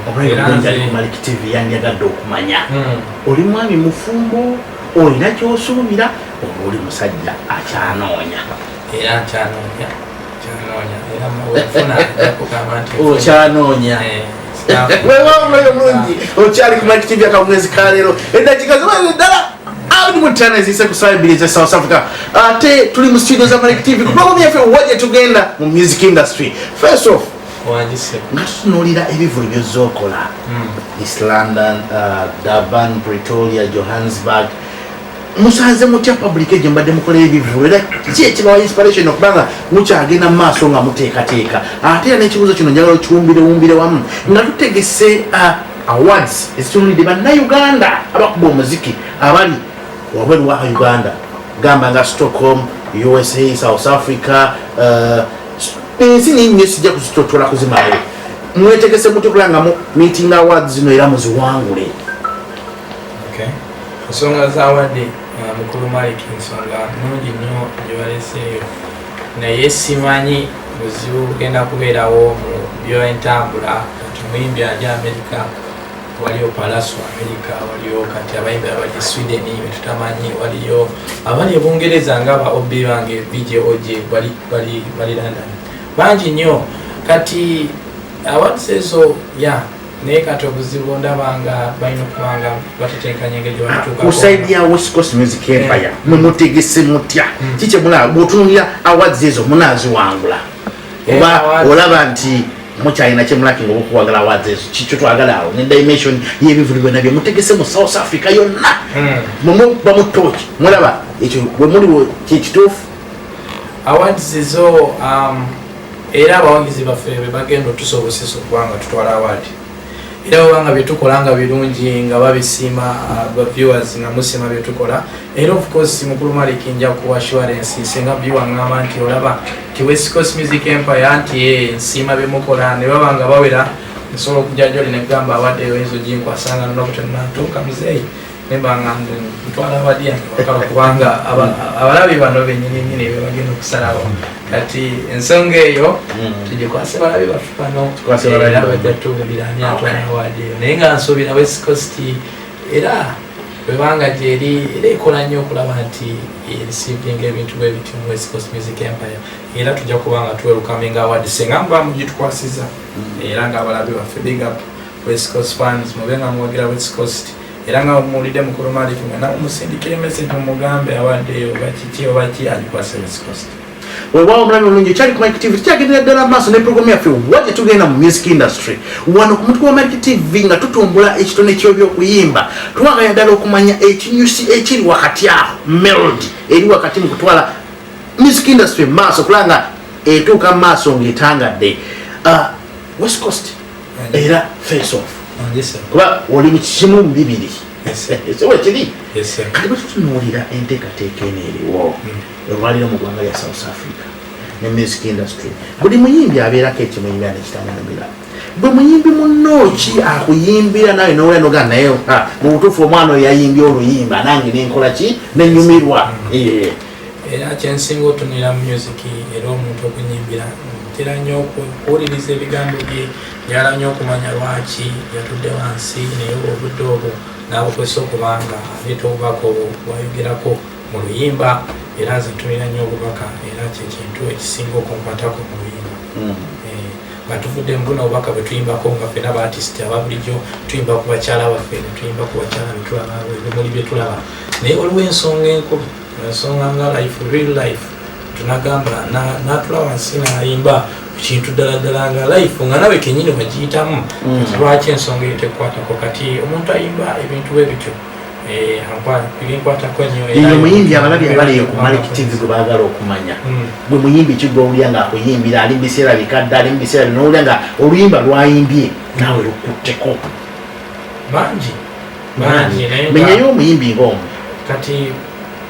omulungi Malik TV yanjagadde okumanya oli mwami mufumbo olina kyosuubira oba oli musajja akyanoonya era nkyanoonya okyanoonya wewamuloyo mulungi okyali ku Malik TV akamwezi kaleero eddakiika zibaze ddala abuli mutana ezise ku Cyber za South Africa ate tuli mu studio za Malik TV kubamu byaffe wajja tugenda mu music industry. First off nga tutunuulira ebivulu byozookola East London, Durban, Pretoria, Johannesburg musanze mutya public gye mbadde mukola ebivulu era ki ekibawa inspiration okubanga mukyagenda mu maaso nga muteekateeka ate era n'ekibuuzo kino njagala okiwumbire wamu nga tutegese awards ezitunulidde bannayuganda abakuba omuziki abali wabweru wa Uganda gamba nga Stockholm, USA, South Africa ensi ninyo sijja kuzitotola kuzimayo mwetegese mutukulanga mu meeting awards zino era muziwangule. ensonga za wadde mukulu Malik ensonga nungi nnyo gyewaleseeyo naye simanyi buzibu bugenda kubeerawo mu byentambula kati muyimbi ajja Amerika waliyo Palaso Amerika waliyo kati abayimbi abali Sweden betutamanyi waliyo abali e Bungereza nga aba obbi bange BJOJ bali London bangi nnyo kati awards ezo naye kati obuzibu ndabanga balina okubanga batetenkanya engeri gyebatuuka ku side ya West Coast Music Empire mumutegese mutya kiki mulaba bw'otunuulira awards ezo munaaziwangula oba olaba nti mukyalina kyemulakinga obukuwagala awards ezo kikyo twagala awo ne dimension y'ebivulu byonna bye mutegese mu South Africa yonna mumuba mu tooki mulaba ekyo bwe muliwo kyekituufu awards ezo era abawagizi baffe be bagenda otusobozesa okubanga tutwala award era obanga byetukolanga birungi nga babisiima viewers nga musima byetukola era of course mukulu Malik nja ku assurance senga viewer ngamba nti olaba ti West Coast Music Empire anti nsiima byemukola ne babanga bawera nsobola okujjajo linegamba abadde ezo jinkwasanga nokutenatuuka muzeeyi nebanga ntwala abadde yange bakala kubanga abalabi bano bennyininyini bebagenda okusalawo kati ensonga eyo tugikwase balabi baffe bano era bajjatuulirani atwala awaadi eyo naye nga nsuubira West Coast era bwebanga gyeri era ekola nnyo okulaba nti receiving ebintu bwebityo mu West Coast Music Empire era tujja kubanga tuwerukaminga awaadi senga muba mugitukwasiza era nga abalabi baffe big up West Coast fans mubenga muwagira West Coast era nga muwulidde mukulu Malik nga namusindikira message mumugambe awadde eyo bakiki oba ki agikwase West Coast. Weewaawo omulami omulungi ekyali ku Malik TV tukyagendera ddala maaso ne program yaffe wajja tugenda mu music industry wano ku mutwe wa Malik TV nga tutumbula ekitone ky'ebyokuyimba twagala ddala okumanya ekinyusi ekiri wakati awo melody eri wakati mu kutwala music industry maaso kulanga etuuka mu maaso ng'etangadde West Coast era face off kuba oli mu kimu mu bibiri wekiri kati bwetutunuulira enteekateeka eno eriwo olwaliro mu ggwanga lya South Africa ne music industry buli muyimbi abeerako ekimuyimbira nekitambula bwe muyimbi munooki akuyimbira nawe nowula noga naye mu butuufu omwana oyo yayimbye oluyimba nange nenkola ki nenyumirwa era kyensinga otunira mu music era omuntu okunyimbira ntera nnyo okuwuliriza ebigambo bye njagala nnyo okumanya lwaki yatudde wansi naye obudde obwo n'abukozesa okubanga aleeta obubaka obwo bwayogerako mu luyimba era nze ntunira nnyo obubaka era kyekintu ekisinga okunkwatako mu luyimba nga tuvudde mbuna obubaka bwe tuyimbako nga ffena baatisiti aba bulijjo tuyimba ku bakyala baffe ne tuyimba ku bakyala betulaba ebimuli bye tulaba naye waliwo ensonga enkulu ensonga nga life real life tunagamba natula wansi nayimba kintu ddala nga life nga nawe kenyini wagiyitamu lwaki ensonga eyo tekukwatako kati omuntu ayimba ebintu bwe bityo ebinkwatako nnyo eyo muyimbi abalabi abali ku Malik TV gwe baagala okumanya gwe muyimbi kigwe owulira nga akuyimbira ali mu biseera bikadde ali mu biseera bino owulira nga oluyimba lwayimbye naawe lukutteko bangi menyayo omuyimbi ng'omu kati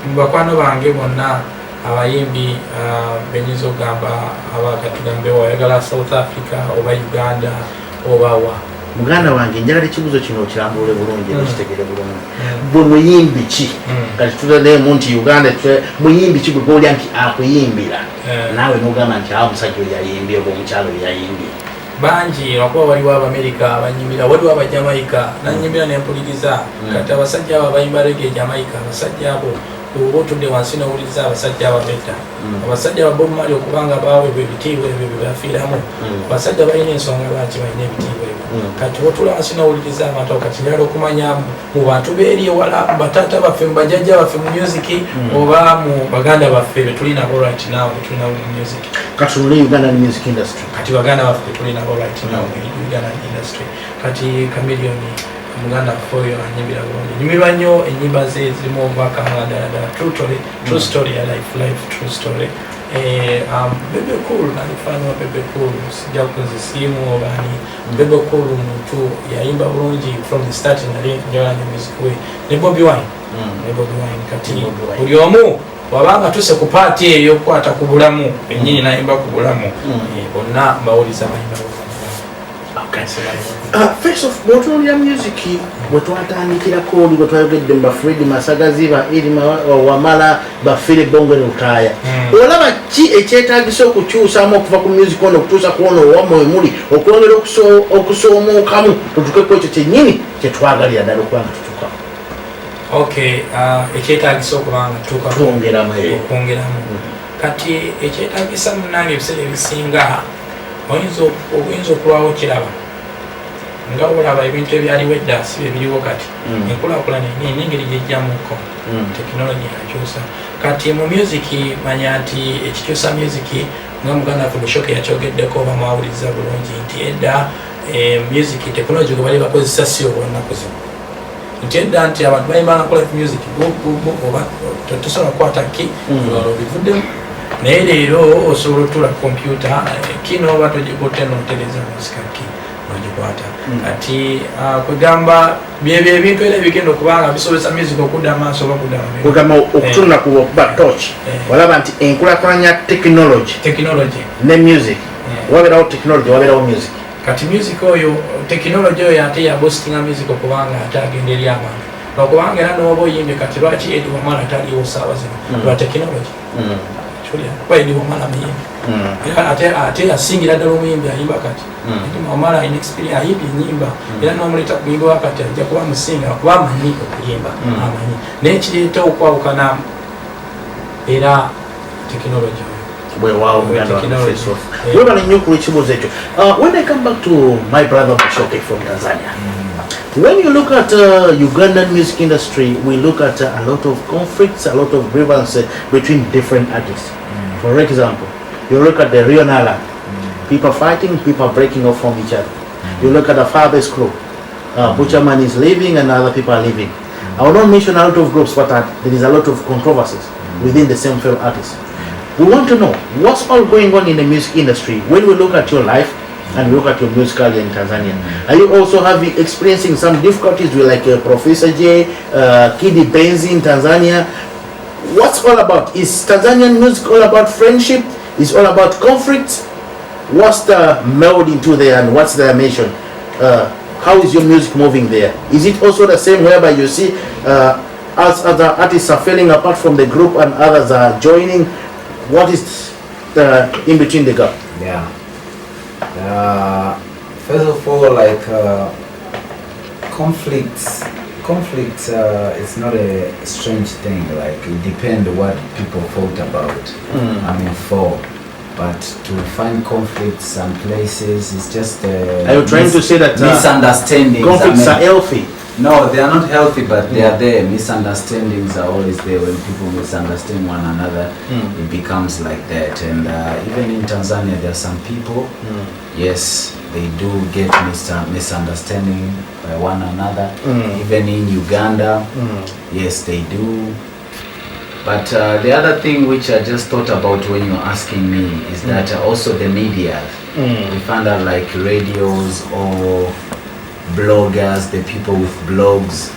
mubakwano bange bonna abayimbi benyinza okugamba abakatugambe wayagala South Africa oba Uganda oba wa muganda wange njagala ekibuzo kino okirambule bulungi ekitegere bulungi bwe muyimbi ki kati tutademu nti Uganda muyimbi ki gwe olya nti akuyimbira naawe nogamba nti awo omusajja oyo yayimbye oba omukyalo oyo yayimbye bangi wakuba waliwo Abamerika abanyimbira waliwo Abajamaika nanyimbira nempuliriza kati abasajja abo abayimba reggae Jamaica abasajja abo oba otudde wansi nowuliriza abasajja ababetta abasajja aba Bob Marley okubanga baweebwa ebitiibwa ebyo byebafiiramu abasajja balina ensonga lwaki balina ebitiibwa ebyo kati otula wansi nowuliriza abantu kati njagala okumanya mu bantu beeri ewala mu bataata baffe mu bajjajja baffe mu music oba mu baganda baffe betuli nabo right now betuli nabo mu music kati tunule Uganda music industry kati baganda baffe betuli nabo right now mu Uganda industry kati Chameleon muganda foyo anyimbira bulungi nyumirwa nnyo ennyimba ze zirimu obwakanga ddala true story ya life true story Bebe Cool nalifaanwa Bebe Cool sijja kuzisiimu obani Bebe Cool muntu yayimba bulungi from the start nali njola ne music we ne Bobby Wine kati buli omu wabanga tuse ku party eyo kwata ku bulamu ennyini nayimba ku bulamu bonna bawuliza bayimba first of bw'otunuulira music bwe twatandikirako oli bwe twayogedde mu Fred Masagazi ba Irima Wamala ba Philip Bongwe Lutaaya olaba ki ekyetaagisa okukyusaamu okuva ku music ono okutuusa ku ono owamwe muli okwongera okusoomookamu tutuke ku ekyo kyennyini kyetwagalira ddala okubanga tutukamu ekyetaagisa okubanga tukwongeramu kati ekyetaagisa munange ebiseera ebisinga oyinza okulwawo kiraba nga olaba ebintu ebyaliwo edda si bye biriwo kati enkulaakulana n'engeri gyejjamuko tekinologi yakyusa kati mu music manya nti ekikyusa music nga muganda waffe Bushoke yakyogeddeko oba mwawuliriza bulungi nti edda music tekinologi gwe bali bakozesa si olwanaku zino nti edda nti abantu bayimbanga kola music oba tosobola kukwata ki olwala obivuddemu naye leero osobola otula kompyuta kino oba togikutte notereza musika ki nogikwata kati kwegamba byebyo ebintu era bigenda okubanga bisobozesa music okudda amaaso oba kugamba okutunda kuba torch walaba nti enkulakulanya technology ne music wabeerawo technology wabeerawo music kati music oyo technology oyo ate yaboostinga music okubanga ate agenda eri abantu okubanga era n'oba oyimbye kati lwaki Eddie Wamala taliwo saawa zino lwa technology Eddie Wamala muyimbi ate asingira ddala omuyimbi ayimba kati Eddie Wamala alina experience ayimbye ennyimba era n'omuleeta ku muyimbi wakati ajja kuba musinga kuba amanyi okuyimba amanyi naye kireeta okwawukana era technology when I come back to my brother Bushoke from Tanzania, when you look at Ugandan music industry, we look at a lot of conflicts, a lot of grievances between different artists. For example, you look at the Rio Nala, people fighting, people breaking off from each other. You look at the Faber's crew, Butcherman is leaving and other people are leaving. I will not mention a lot of groups, but there is a lot of controversies within the same fellow artists. We want to know what's all going on in the music industry when we look at your life and look at your music career in Tanzania. Are you also experiencing some difficulties with like Professor J, Kidi Benzi in Tanzania? What's all about? Is Tanzanian music all about friendship? Is all about conflict? What's the meld into there and what's the mission? How is your music moving there? Is it also the same whereby you see as other artists are falling apart from the group and others are joining? What is the in between the gap? Yeah. First of all, like conflict is not a strange thing. Like it depends what people thought about. But to find conflicts some places is just are you trying to say that misunderstandings? Conflicts are healthy? No, they are not healthy, but they are there. Misunderstandings are always there. When people misunderstand one another, it becomes like that. And even in Tanzania, there are some people, yes, they do get misunderstanding by one another. Even in Uganda, yes, they do. But the other thing which I just thought about when you're asking me is that also the media, we find out like radios or bloggers, the people with blogs,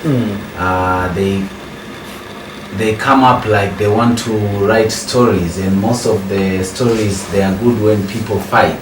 they come up like they want to write stories, and most of the stories, they are good when people fight,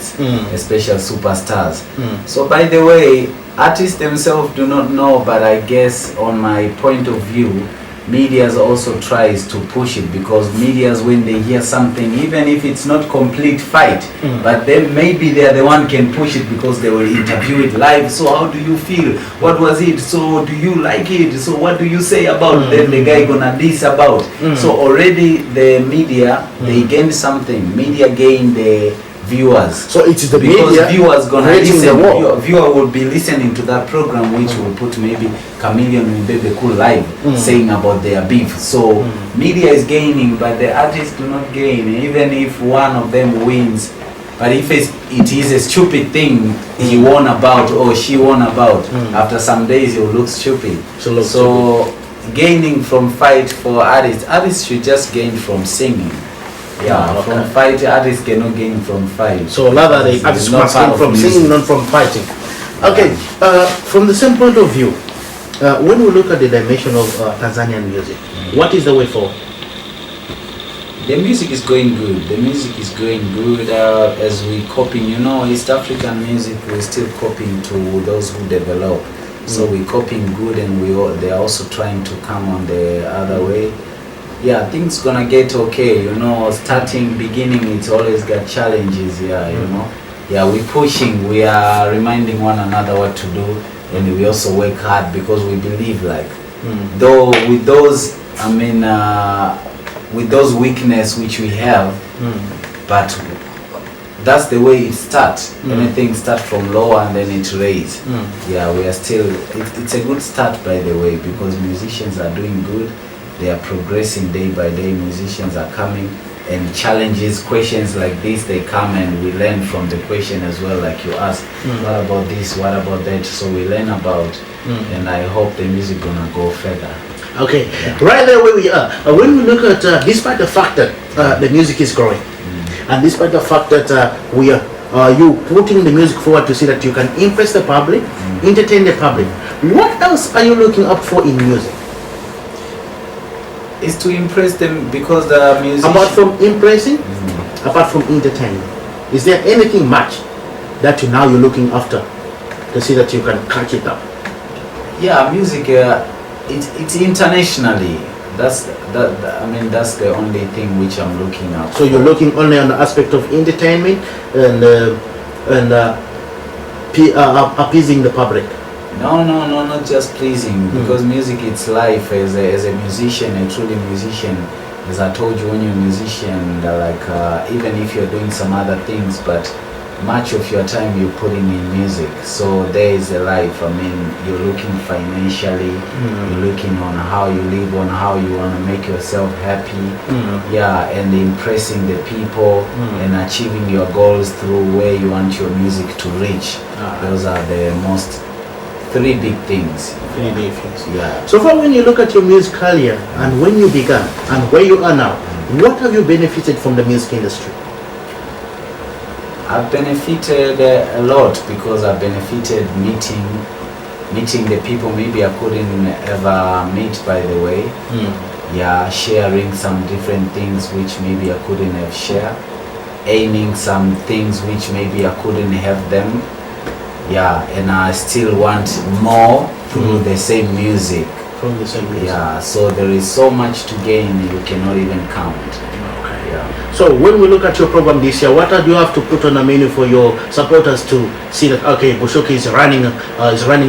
especially superstars. So by the way, artists themselves do not know, but I guess on my point of view, media also tries to push it, because media, when they hear something, even if it's not complete fight, but then maybe they are the one can push it because they will interview it live. So how do you feel? What was it? So do you like it? So what do you say about? Then the guy gonna diss about. So already the media, they gain something. Media gain the viewers. So it's the because media viewers gonna creating the listen. war. Viewer will be listening to that program, which will put maybe Chameleon and Bebe Cool live saying about their beef. So media is gaining, but the artists do not gain, even if one of them wins. But if it is a stupid thing he won about or she won about, after some days it will look stupid. So gaining from fight for artists should just gain from singing. Yeah, from fight, artists cannot gain from fight. So rather the artists must gain from singing, not from fighting. Okay, from the same point of view, when we look at the dimension of Tanzanian music, what is the way forward? The music is going good. The music is going good as we copying. You know, East African music, we're still copying to those who develop. So we're copying good, and they are also trying to come on the other way. Yeah, things gonna get okay, you know. Beginning, it's always got challenges. Yeah, you know. Yeah, we're pushing. We are reminding one another what to do, and we also work hard because we believe, like, though with those, with those weakness which we have, but that's the way it starts. Anything starts from lower and then it raises. Yeah, we are still. It's a good start, by the way, because musicians are doing good. They are progressing day by day. Musicians are coming, and challenges, questions like this, they come and we learn from the question as well. Like you ask, what about this? What about that? So we learn about, and I hope the music gonna go further. Okay, right there where we are. When we look at, despite the fact that the music is growing, and despite the fact that we are you putting the music forward to see that you can impress the public, entertain the public, what else are you looking up for in music? Is to impress them, because the music. Apart from impressing, apart from entertaining, is there anything much that you're looking after to see that you can catch it up? Yeah, music. It's internationally. That's the only thing which I'm looking at. So you're looking only on the aspect of entertainment and appeasing the public. No, not just pleasing, because music, it's life. As a musician, a truly musician, as I told you, when you're a musician, even if you're doing some other things, but much of your time you're putting in music. So there is a life. You're looking financially, you're looking on how you live, on how you want to make yourself happy, and impressing the people and achieving your goals through where you want your music to reach. Those are the most three big things. Yeah. So far, when you look at your music career and when you began and where you are now, what have you benefited from the music industry? I've benefited a lot, because I've benefited meeting the people maybe I couldn't ever meet, by the way. Yeah, sharing some different things which maybe I couldn't have shared, aiming some things which maybe I couldn't have them. Yeah, and I still want more through the same music. From the same music. Yeah, so there is so much to gain, you cannot even count. Yeah. So when we look at your program this year, what do you have to put on the menu for your supporters to see that, okay, Bushoke is running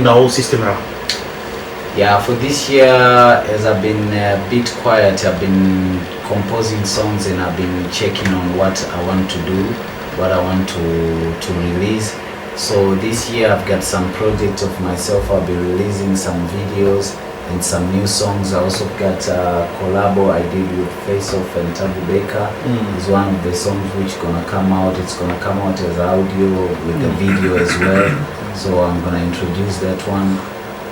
the whole system around? Yeah, for this year, as I've been a bit quiet, I've been composing songs and I've been checking on what I want to do, what I want to release. So this year I've got some projects of myself. I'll be releasing some videos and some new songs. I also got a collabo I did with Face Off and Tabu Baker. It's one of the songs which gonna come out. It's gonna come out as audio with the video as well. So I'm gonna introduce that one.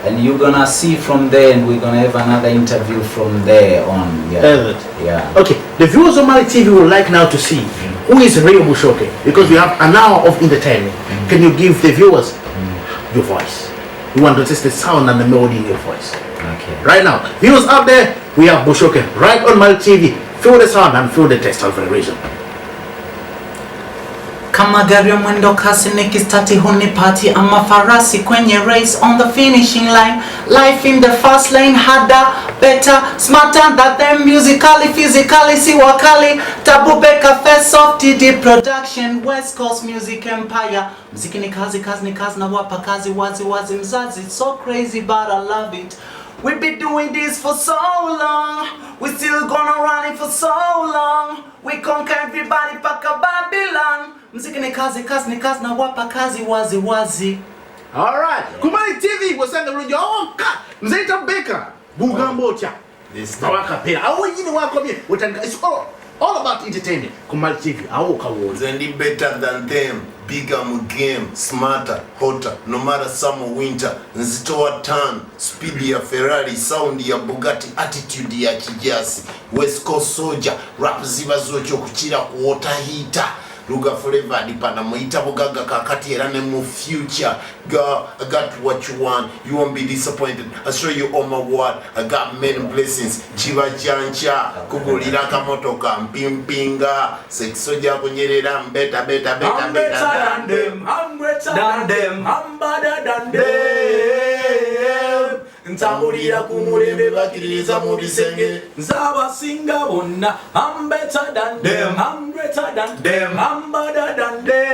And you're gonna see from there, and we're gonna have another interview from there on. Yeah. Okay, the viewers of Malik TV would like now to see who is real Bushoke, because we have an hour of entertainment. Can you give the viewers your voice? We want to test the sound and the melody in your voice. Okay. Right now, viewers out there, We have Bushoke right on Malik TV. Feel the sound and feel the taste of the reason. Kama gari ya mwendo kasi nikistati hunipati ama farasi kwenye race on the finishing line. Life in the fast lane, harder, better, smarter than them musically, physically, si wakali. Tabu Beka face off TD production, West Coast Music Empire. Mziki ni kazi, kazi ni kazi na wapa kazi wazi wazi mzazi. It's so crazy but I love it. We've been doing this for so long. We still gonna run it for so long. We conquer everybody paka Babylon. Mziki ni kazi, kazi ni kazi na wapa kazi wazi wazi. Alright, Kumali TV wasanga runjo onka. Mzaita Beka Bugambocha. This awaka pera. Awo yini wako mie. It's all about entertainment. Kumali TV awoka wo. Zendi better than them. Bigger game, smarter, hotter, no matter summer winter. Nzitoa turn, speed ya Ferrari, sound ya Bugatti, attitude ya kijasi. West Coast soldier, rap ziba zocho kuchira kuota hita. Luga forever dipana muita bugaga kakati erane mu future. Girl, I got what you want, you won't be disappointed. I show you all my word, I got many blessings. Chiva chancha, kugulira kamotoka, mpimpinga. Sexoja kunyerera, beta. I'm better than them, I'm greater than them, I'm better than them. Ntamurira kumurembe bakiriza mu bisenge. Nzaba singa bonna, I'm better than them, I'm greater than them, I'm better than them.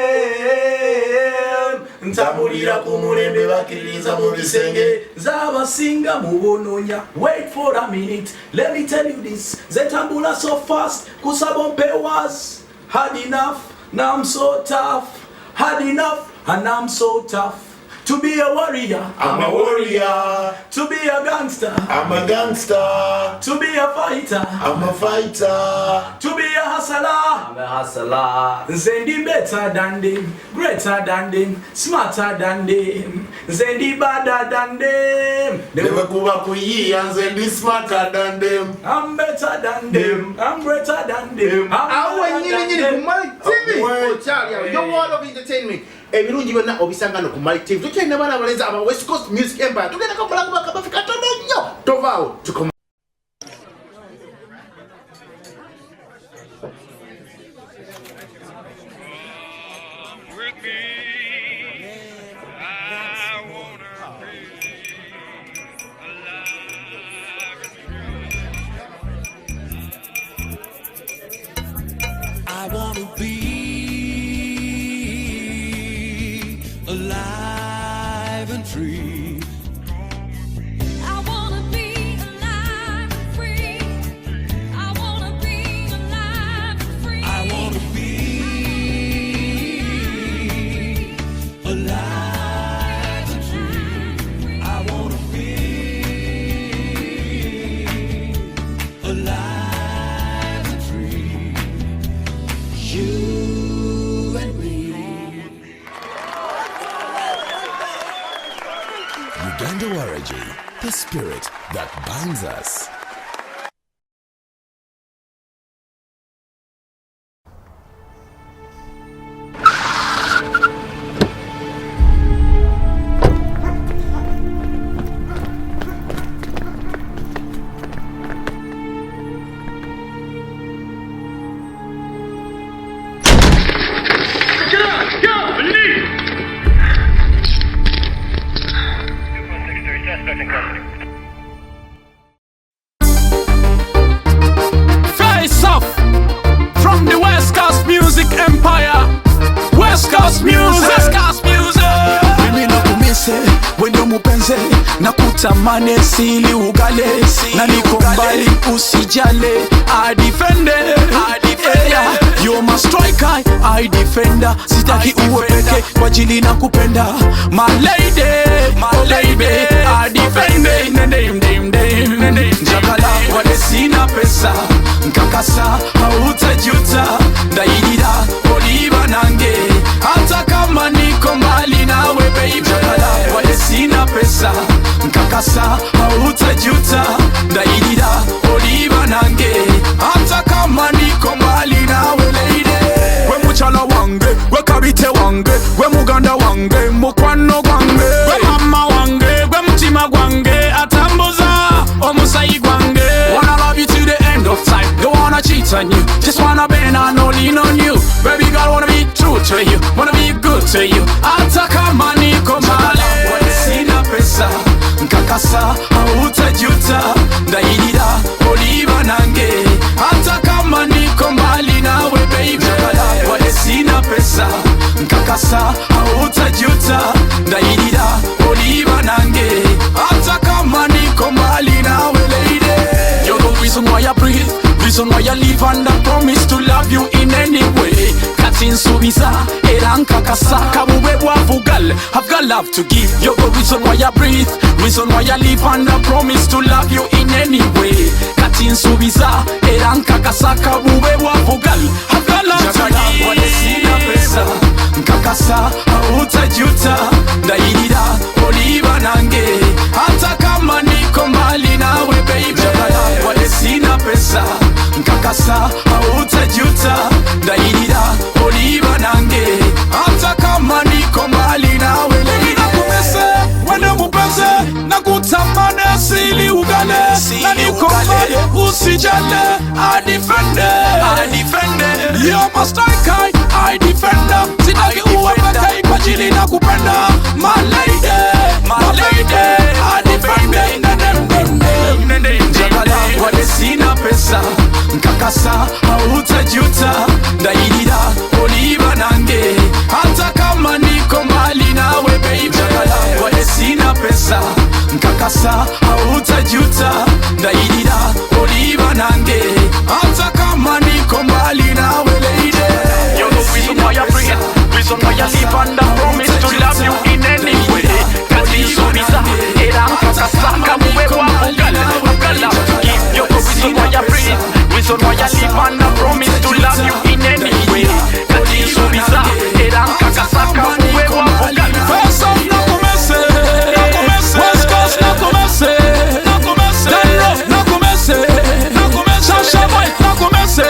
Ntamurira kumurembe bakiriza mu bisenge. Nzaba singa mu bononya. Wait for a minute, let me tell you this. Zetambula so fast, kusabompe was hard enough, now I'm so tough. Hard enough, and I'm so tough. To be a warrior, I'm a warrior. To be a gangster, I'm a gangster. To be a fighter, I'm a fighter. To be a hustler, I'm a hustler. Zendi better than them, greater than them, smarter than them. Zendi better than them. Never go back with ye and Zendi smarter than them. I'm better than them, I'm greater than them. Your world of entertainment. Ebirungi byonna obisangano ku Malik TV. Tukene bana balenza aba West Coast Music Empire. Tugenda ko mulago bakabafika tono nnyo. Tovaawo tukoma. I wanna be alive and free. I wanna be alive and free. I wanna be alive and free. I wanna be alive and free. I wanna be alive and free. You and me. Uganda Waraji, the spirit that binds us. Face off from the West Coast Music Empire. West Coast Music. West Coast Music. Mimi nakumise wendo mupenze na kutamane sili ugale na niko mbali usijale. I defend it. Yeah. You're my striker, I defender. Sitaki uwe peke kwa ajili na kupenda. My lady, I defend it. Njagala wale sina pesa, nkakasa hautajuta. Ndaidida oliva nange, hata kama niko mbali nawe baby. Njagala wale sina pesa, nkakasa hautajuta. Ndaidida oliva nange, hata kama niko mbali nawe lady. We muchala wange, we kabite wange, we muganda wange, mukwano gwange, we mama wange, we mtima gwange, atambuza omusayi gwange. Wana wanna be good to you. Hata kama niko mbali, sina pesa, nkakasa hautajuta, ndaidira oliva nange. Hata kama niko mbali nawe baby, wale sina pesa, nkakasa hautajuta, ndaidira oliva nange. Hata kama niko mbali nawe lady, you're the reason why I breathe, reason why I live, and I promise to love you in any way. Katin subiza, eranka kasaka buwe wavugal, I've got love to give. You're the reason why I breathe, reason why I live, and I promise to love you in any way. Katin subiza, eranka kasaka buwe wavugal, I've got love to give. Wale sina pesa, nkakasa hautajuta, ndaidira oliva nange. Hata kama niko mbali nawe baby, wale sina pesa, nkakasa hautajuta, ndaidira oliva nange. Hata kama niko mbali nawe lady, nakumese wende mupeze, nakutamane sili ugale, na niko mbali usijale. I defend it, you're my striker, I defender. Sitaki uwe peke kwa jili na kupenda. My lady, I defend it. Jagala wale sina pesa, nkakasa hautajuta, ndaidira oliva nange. Hata kama niko mbali nawe baby, jagala wale sina pesa, nkakasa hautajuta, ndaidira oliva nange. Hata kama niko mbali nawe lady, you're the reason why I breathe, reason why I live, and I promise to love you in any way. Kati subiza, eranka kasaka buwe wavugal, I've got love to give. You're the reason why I breathe, reason why I live, and I promise to love you in any way. Kati subiza, eranka kasaka buwe wavugal. First off, nakumese, Westcoast nakumese, Danro nakumese, Sasha boy nakumese,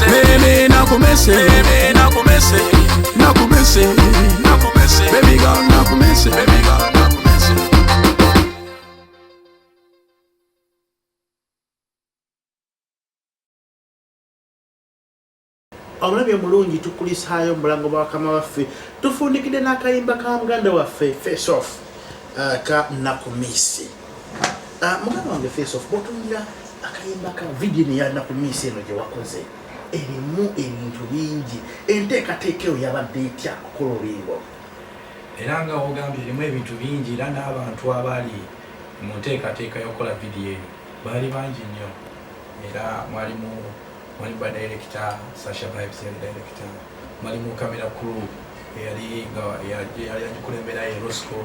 baby nakumese, baby girl nakumese, baby girl nakumese. Omulabye mulungi tukulisaayo mulango bakama waffe tufundikide n'akayimba ka muganda waffe face off ka nakumisi. Muganda wange face off botunira akayimba ka video ya nakumisi eno gye wakoze erimu ebintu bingi, enteekateeka eyo yabadde etya kukola oluyimba? Era nga ogambye erimu ebintu bingi, era n'abantu abali mu nteekateeka y'okukola video eyo baali bangi nnyo. Era mwalimu ba director, Sasha Vibes yali director, mwalimu camera crew yali agikulembera Rosco,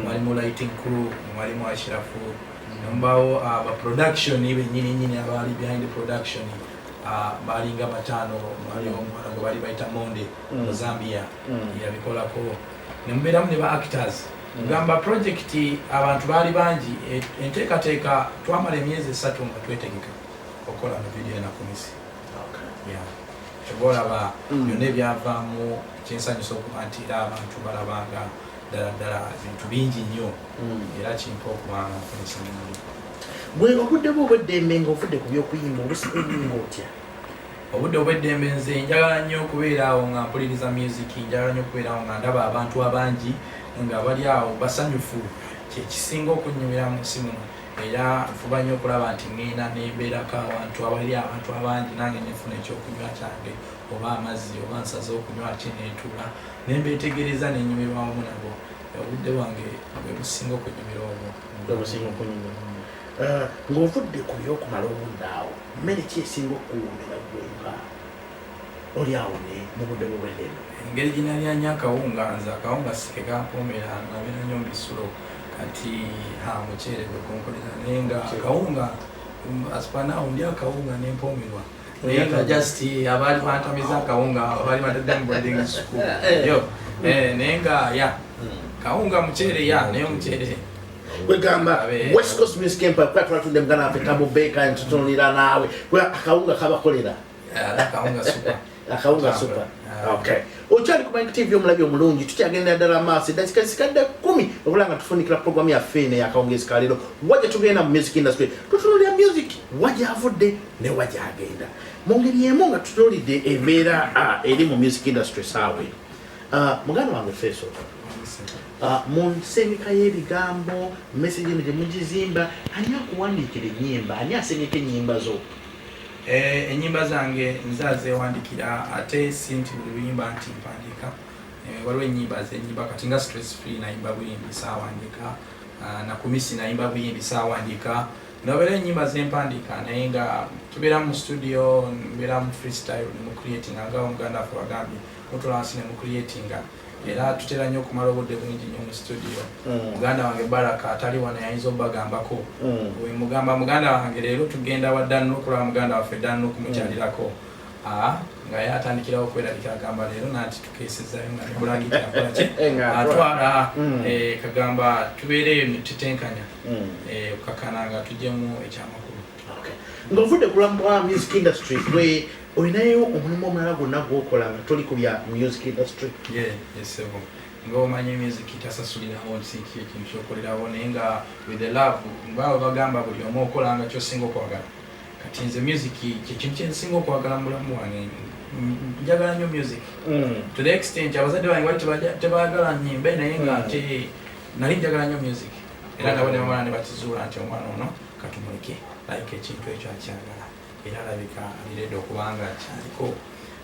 mwalimu lighting crew, mwalimu Ashirafu, nombawo aba production nyini abali behind the production balinga batano, mwalimu omwana gwe bali bayita Monde mu Zambia yabikolako, nembeeramu ne ba actors. Gamba project abantu baali bangi, enteekateeka twamala emyezi 3 nga twetegeka okukola video nakumisi. Chobola byonna ebyavaamu kyensanyusa okuba nti era abantu balabanga ddala bintu bingi nnyo era kimpa okubanga nfunisa. Bwe obudde bwo obweddembe ng'ovudde ku by'okuyimba obusibenga otya? Obudde obweddembe nze njagala nnyo okubeera awo nga mpuliriza music, njagala nnyo okubeera awo nga ndaba abantu abangi nga bali awo basanyufu, kyekisinga okunnyumira mu nsi muno. Era nfuba nnyo okulaba nti ngenda nembeerako abantu abangi, nange nefuna ekyokunywa kyange oba amazzi oba nsaze okunywa kyeneetuula nembeetegereza nenyumirwa wamu nabo. Obudde bwange bwe businga okunyumira obwo. Ng'ovudde ku by'okumala obudde awo, mmere ki esinga okuwuumira gwenka oli awo ne mu budde bw'obweddembe? Engeri gye nalyanyo akawunga, nze akawunga sikekanpoomera nabeera nnyo mu bisulo. Kati muceere gwe kunkolera naye nga akawunga asipanawo ndi akawunga nempomerwa naye nga just abaali bantamiza akawunga abaali batadde mu boarding school naye nga kawunga muceere naye omuceere wegamba Westcoast Music Empire kwatulatunde mugana waffe Tabu Baker ntutunulira naawe akawunga kabakolera akawunga super. Okay. Ochali ku Malik TV omulabye omulungi tukyagendera ddala maaso eddakiika zisikadde 10 okula nga tufunikira programu yaffe eno yakawungeezi kaliro wajja tugenda mu music industry tutunulira music wajja avudde ne wajja agenda mungeri yemu nga tutolidde embeera eri mu music industry saawe muganda wange feso mu nsengeka y'ebigambo message eno gye mugizimba ani akuwandiikira ennyimba ani asengeka ennyimba zo ennyimba zange nzazewandikira ate si nti buli luyimba nti mpandiika waliwo ennyimba zenyimba kati nga stress free nayimba buyimbi saawandika na kumisi nayimba buyimbi saawandika nobeera ennyimba zempandiika naye nga tubeera mu studio mbeera mu freestyle ne mu creating nga omuganda waffe wagambye mutulansi ne mu creating era tutera nnyo okumala obudde bungi nnyo mu studio muganda wange Baraka atali wano yayinza obbagambako mugamba muganda wange leero tugenda waddanu okulaba muganda waffe ddanu okumukyalirako nga yatandikirawo okwerabika agamba leero nanti tukeesezaayo nga nebulangiti atwala kagamba tubeereyo netutenkanya okakana nga tujjemu ekyamakulu ng'ovudde kulambwa music industry gwe olinayo omulimu omulala gwonna gwokola nga toli ku bya music industry yesebo ng'omanya music tasasulirawo nsi ekintu kyokolerawo naye nga with the love baawe bagamba buli omu okolanga kyosinga okwagala kati nze music kyekintu kyensinga okwagala mu bulamu wange njagala nnyo music to the extent abazadde bange wali tebaagala nnyimbe naye nga ate nali njagala nnyo music era nga bane bamala ne bakizuula nti omwana ono katumuleke like ekintu ekyo akyagala era alabika aliredde okubanga kyaliko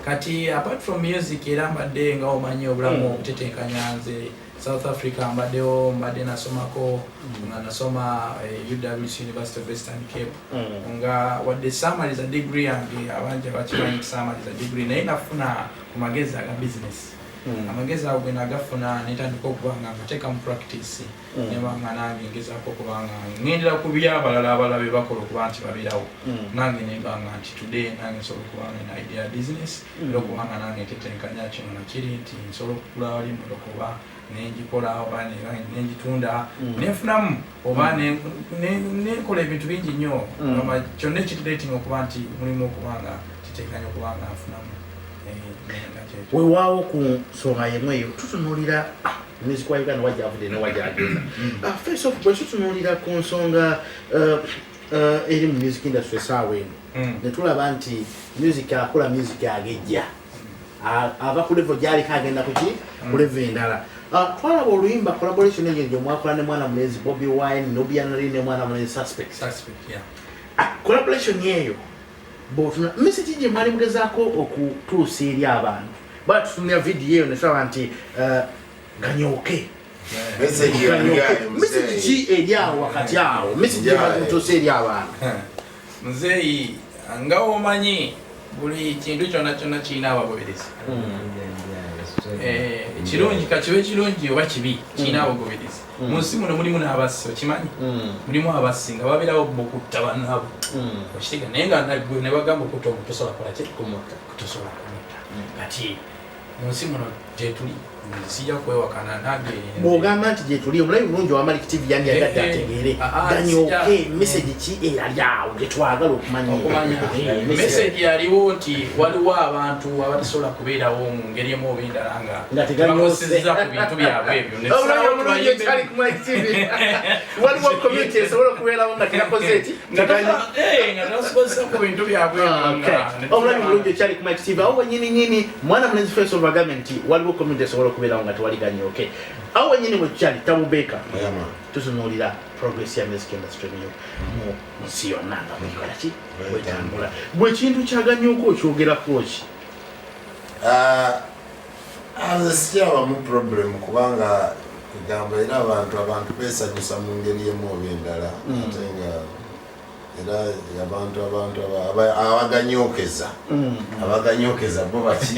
kati apart from music era mbadde nga omanyi obulamu obutetenkanya nze South Africa mbadde nasomako nga nasoma UWC University of Western Cape nga wadde samaliza degree yange abangi abakimanyi samaliza degree naye nafuna ku magezi aga business amagezi ago gwe nagafuna netandika okubanga ngateeka mu practice nebanga nange ngezaako okubanga ngendera ku byabalala abalala be bakola okuba nti babeerawo nange nebanga nti today nange nsobola okubanga na idea business era okubanga nange ntetenkanya kino nakiri nti nsobola okugula wali mulokoba nenjikola oba nenjitunda nenfunamu oba nenkola ebintu bingi nnyo kyonna ekituleetinga okuba nti mulimu okubanga kiteekanya okubanga nfunamu weewaawo ku nsonga yemu eyo tutunuulira music wa Uganda wajavudde newajagenda first of bwe tutunuulira ku nsonga eri mu music industry esaawa eno netulaba nti music akola music agejja ava ku level gy'aliko agenda kuki ku level endala twalaba oluyimba collaboration eyo gye mwakola ne mwana mulezi Bobby Wine nobianali ne mwana mulezi suspect collaboration eyo botuna message gye mwali mugezaako okutuusa eri abantu batutumira video eyo netulaba nti ganyooke message ki eri awo wakati awo message emaze mutuusa eri abantu muzeeyi nga omanyi buli kintu kyonna kyonna kirina abagoberezi ekirungi kakibe kirungi oba kibi kirina abagoberezi mu nsi muno mulimu n'abassi okimanyi mulimu abassi nga babeerawo okutta bannaabo okitega naye nga ne bagamba okutta omuntu tosobola kolaki kutosobola kumutta kati mu nsi muno gyetuli sijja kwewakana nage bw'ogamba nti gyetuli omulabi bulungi owa Malik TV yandi yagadde ategeere ganyooke message ki eyali awo gyetwagala okumanya message yaliwo nti waliwo abantu abatasobola kubeerawo mu ngeri emu oba endala nga tebakosezza ku bintu byabwe ebyo waliwo community esobola okubeerawo nga terakoze eki nga tasobozesa ku bintu byabwe omulabi bulungi ekyali ku Malik TV awo wenyininyini mwana mulezi face of government waliwo community esobola okubeerawo nga tewaliganye oke awo wenyini bwekyali tabubeeka tutunuulira progress ya music industry niyo mu nsi yonna nga bwikola ki bwetambula bwe kintu kyaganyuuka okyogerako ki nze sikyabamu problem kubanga kugamba era abantu besanyusa mu ngeri emu oba endala ate nga era abantu abaganyokeza bo baki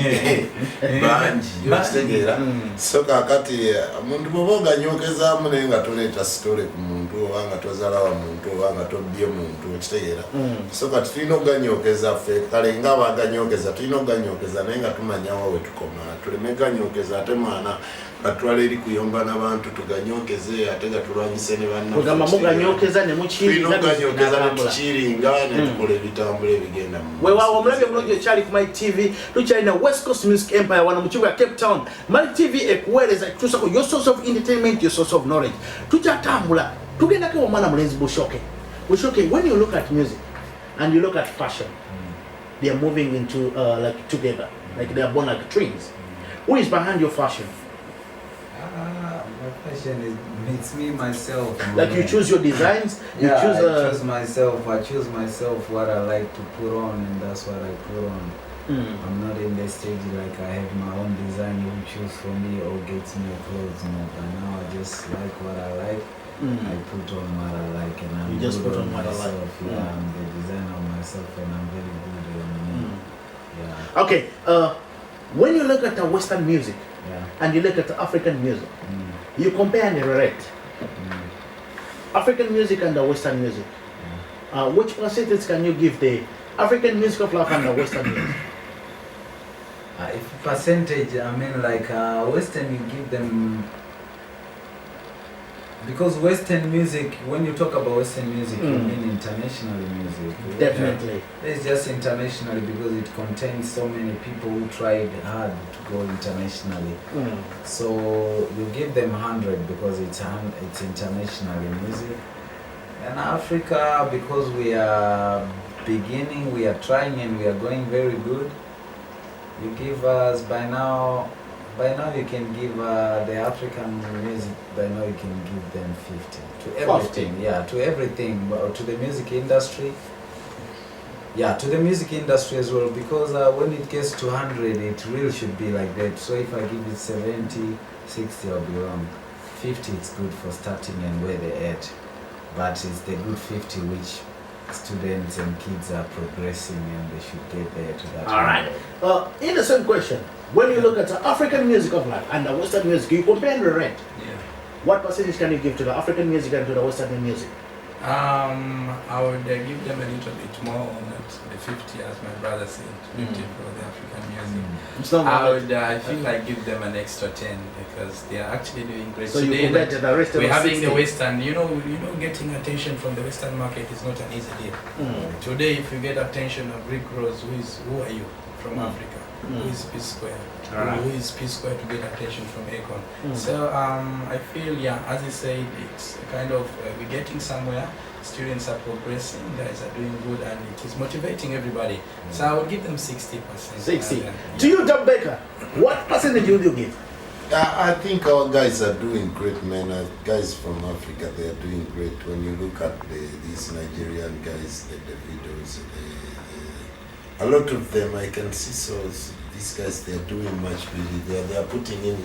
bangi okitegeera so kakati omuntu bwoba oganyokezaamu naye nga toleeta sitole ku muntu oba nga tozalawa muntu oba nga tobbye muntu okitegeera so kati tulina okuganyokeza ffe kale nga abaganyokeza tulina okuganyokeza naye nga tumanyawo we tukoma tuleme ganyokeza ate mwana atwala eri kuyomba n'abantu tuganyokeze ate nga tulwanyise ne bannagamba muganyokeza ne mukiringa netukola ebitambula ebigenda weewaawo omulabi omulungi ekyali ku Malik TV tukyali na West Coast Music Empire wano mu kibuga Cape Town. Malik TV ekuweereza ekutuusako your source of entertainment, your source of knowledge. Tukyatambula tugendako omwana mulenzi Bushoke. When you look at music and you look at fashion, they are moving into like together, like they are born like twins. Who is behind your fashion? My fashion is it's me myself. Like you choose your designs. You choose. I choose myself. I choose myself what I like to put on, and that's what I put on. I'm not in the stage like I have my own design. You choose for me or gets me clothes. No, but now I just like what I like. I put on what I like, and I'm you just good put on what I myself. like. Yeah, I'm the designer of myself, and I'm very good on me. Yeah. Okay. When you look at the Western music and you look at the African music, you compare and rate African music and the Western music. Which percentage can you give the African music of life and the Western music? If percentage, I mean like Western, you give them, because Western music, when you talk about Western music, you mean international music. Definitely. It's just internationally because it contains so many people who tried hard to go internationally. So you give them 100 because it's international music. And Africa, because we are beginning, we are trying and we are going very good. You give us by now you can give the African music, by now you can give them 50 to everything. 50. Yeah, to everything, to the music industry. Yeah, to the music industry as well, because when it gets to 100, it really should be like that. So if I give it 70, 60, I'll be wrong. 50, it's good for starting and where they're at. But it's the good 50 which students and kids are progressing and they should get there to that. All right. In the same question, when you look at the African music of life and the Western music, you compare and rate. What percentage can you give to the African music and to the Western music? I would give them a little bit more on that, the 50 as my brother said, 50 for the African music. It's not I would feel like give them an extra 10 because they are actually doing great. So you Today compare to the rest of we're the having 60. the Western, you know, getting attention from the Western market is not an easy deal. Today, if you get attention of Rick Ross, who are you from Africa? Who is P Square? Who is P Square to get attention from Akon? So I feel, as I said, it's kind of we're getting somewhere. Students are progressing, guys are doing good, and it is motivating everybody. So I would give them 60%. 60. To you, Dub Baker, what percentage would you give? I think our guys are doing great, man. Guys from Africa, they are doing great. When you look at these Nigerian guys, the Davidos, a lot of them, I can see. So these guys, they are doing much. Really, they are putting in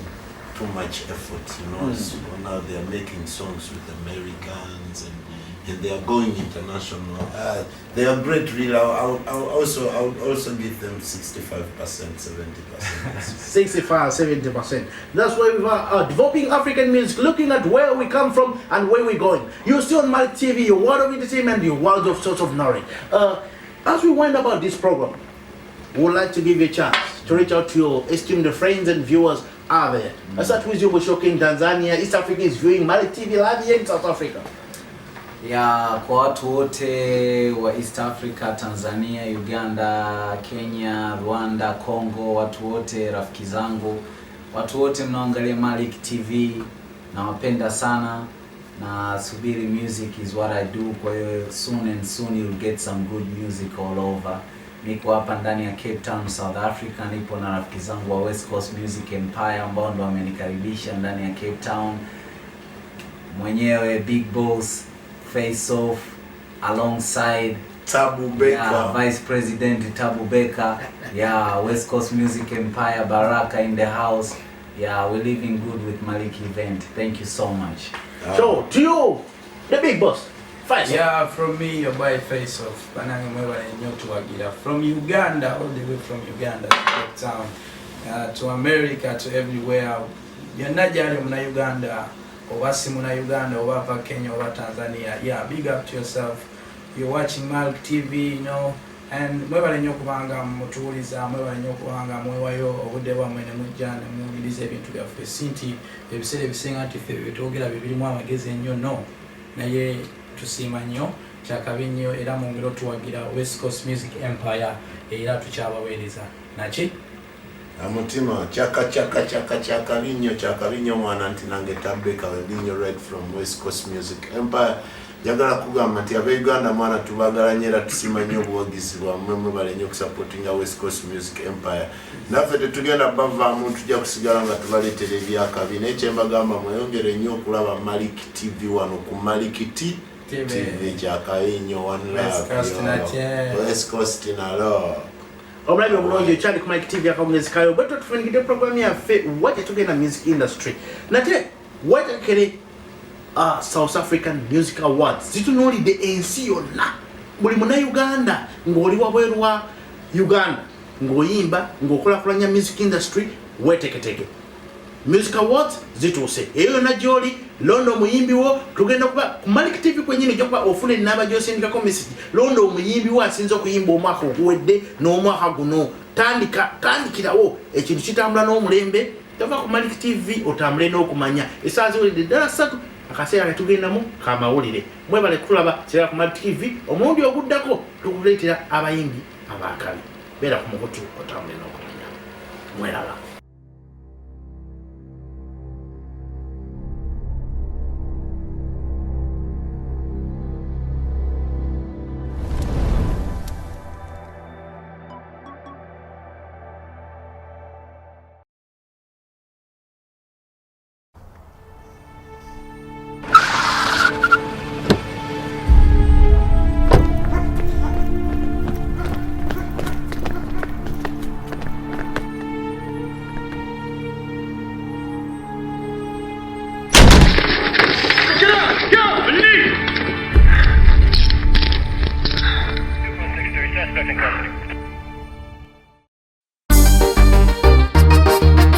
too much effort. You know. So now they are making songs with Americans and they are going international. They are great, really. I would also give them 65%, 70%. 65, 70%. That's why we are developing African music, looking at where we come from and where we're going. You're still on Malik TV, your world of entertainment, your world of source of knowledge. As we wind about this program, we would like to give you a chance to reach out to your esteemed friends and viewers out there. I start with you, Bushoke, in Tanzania. East Africa is viewing Malik TV live here in South Africa. Ya kwa watu wote wa East Africa, Tanzania, Uganda, Kenya, Rwanda, Congo, watu wote rafiki zangu, watu wote mnaangalia Malik TV, nawapenda sana na subiri music is what I do. Kwa hiyo soon you'll get some good music all over. Niko hapa ndani ya Cape Town, South Africa, nipo na rafiki zangu wa Westcoast Music Empire ambao ndo wamenikaribisha ndani ya Cape Town. Mwenyewe Big Boss Face Off alongside Tabu Baker, Vice President Tabu Baker, West Coast Music Empire, Baraka in the house. We're living good with Malik event. Thank you so much. So to you, the Big Boss, Face Off. From me, your boy Face Off. From Uganda, all the way from Uganda to Cape Town, to America, to everywhere. Yanajari muna Uganda. Ovasi muna Uganda, over Kenya, over Tanzania. Big up to yourself. You're watching Malik TV, you know, and mwebale nnyo kubanga mutuuliza, mwebale nnyo kubanga mwewayo obudde mwene mujjana muwuliriza ebintu byaffe. Sinti ebiseera ebisinga nti ffe byetwogera bibirimu amagezi ennyo, no, naye tusiima nnyo, kyakabi nnyo era mwongere otuwagira West Coast Music Empire era tukyabaweereza naki Amutima chaka linyo mwana anti nange Tabeka linyo right from West Coast Music Empire. Njagala kugamba nti ab'Uganda mwana tubagala nnyo era tusimanyi obuwagizi bwammwe mwebale nnyo okusupportinga West Coast Music Empire. Naffe tetugenda bavaamu tujja kusigala nga tubaleetera ebyakabi naye kye mbagamba mweyongere nnyo okulaba Malik TV wano ku Malik TV kyakayi nnyo one love West Coast na lo. Omulabi omulungi okyali ku Malik TV akawungeezi kayo bwe tufunikidde programu yaffe wajja tugenda music industry nate wajakere South African Music Awards zitunulidde ensi yonna buli Munnayuganda ng'oli wabweru wa Uganda ng'oyimba ng'okulakulanya music industry weteketeke. Music Awards zituuse eyo yonna gy'oli londo omuyimbi wo tugenda kuba ku Malik TV kwenyini gyokuba ofuna enamba gy'osindikako message londo omuyimbi wo asinza okuyimba omwaka oguwedde n'omwaka guno tandikirawo ekintu kitambula n'omulembe tava ku Malik TV otambule n'okumanya essaawa ziwulidde ddala 3 akaseera ketugendamu kamawulire mwebale kutulaba kirala ku Malik TV omulundi oguddako tukuleetera abayimbi abaakabi beera ku mukutu otambule n'okumanya mweraba.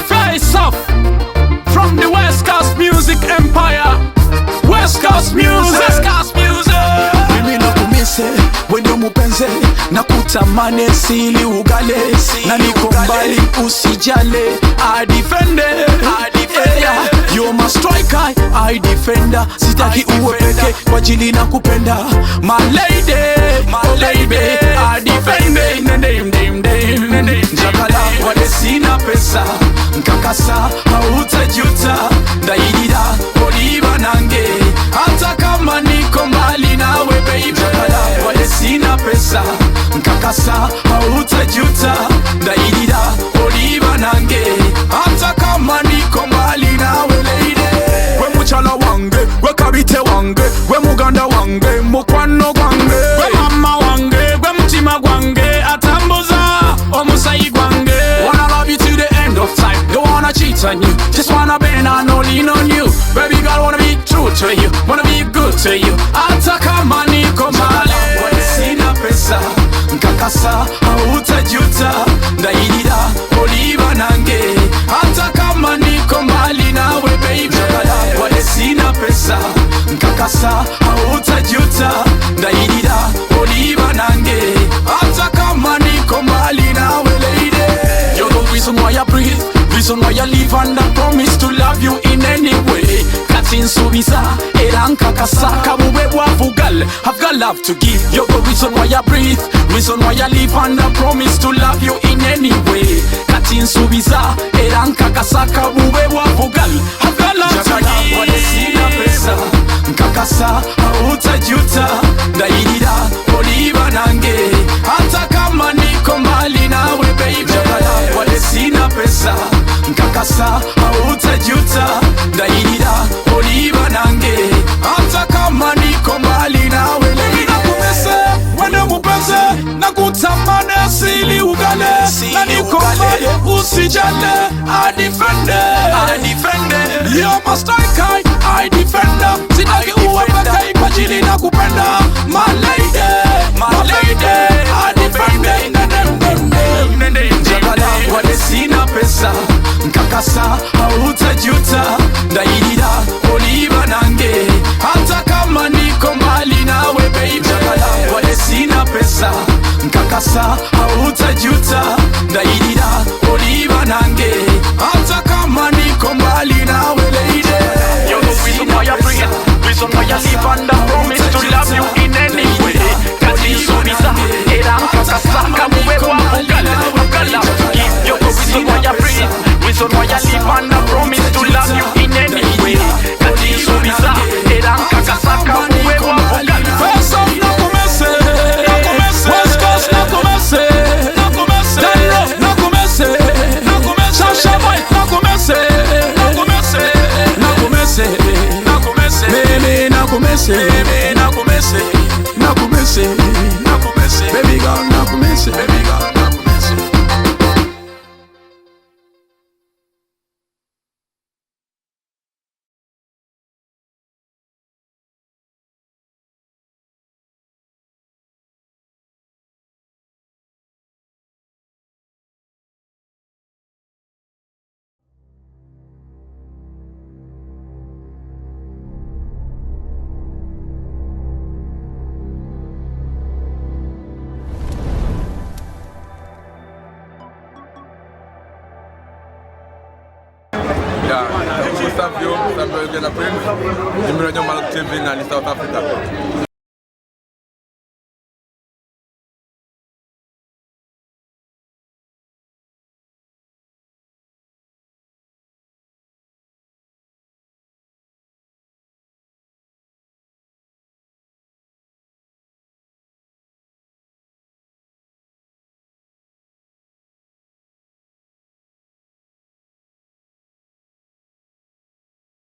Face off from the West Coast Music Empire. West Coast Music. West Coast Music. Mimi nakumise wendo mupenze na kutamane sili ugale na niko mbali usijale. I defend it. You're my striker, I defender. Sitaki uwe peke kwa jili na kupenda. My lady, I defend it. Jakala wale sina pesa nkakasa hautajuta ndaidida oliva nange hata kama niko mbali nawe baby. Jakala wale sina pesa nkakasa hautajuta ndaidida oliva nange hata kama niko mbali nawe lady. We muchala wange, we kabite wange, we muganda wange, mukwano gwange, we mama wange, we mutima gwange, atambuza omusayi gwange. Wanna love you to the end of time, don't wanna cheat on you, just wanna bend and lean on you. Baby girl, wanna be true to you, wanna be good to you, hata kama niko mbali. Wale sina pesa nkakasa hautajuta ndaidida oliva nange hata kama niko mbali nawe baby. Wale sina pesa nkakasa hautajuta ndaidida oliva nange hata kama niko mbali nawe lady. You're the reason why I breathe, reason why I live and I promise to love you in any way. Katin subisa eranka kasaka bube wafugal, I've got love to give. You're the reason why I breathe, reason why I live and I promise to love you in any way. Katin subisa eranka kasaka bube wafugal, I've got love to give. Wale sina pesa nkakasa hautajuta ndaidida oliva nange hata kama niko mbali nawe baby. Wale sina pesa nkakasa hautajuta ndaidida oliva nange hata kama niko mbali nawe lady. Nakumese wende mupenze na kutamane asili ugale na niko mbali usijale. I defend it. You're my striker, I defender. Sitaki uwe peke kwa jili na kupenda. My lady, I defend it. Jakala wale sina pesa nkakasa hautajuta ndaidida oliva nange hata kama niko mbali nawe baby. Jakala wale sina pesa nkakasa hautajuta ndaidida oliva nange hata kama niko mbali nawe lady. You're the reason why I bring it, reason why I live and I promise to love you in any way. Kati subisa eranka kasaka muwe wafugal, I've got love to give. You're the reason why I bring it, reason why I live and I promise to love you in any way. Kati subisa eranka kasaka muwe wafugal. Savio, Savio Uganda Prince, Mirajo Malik TV, and South Africa.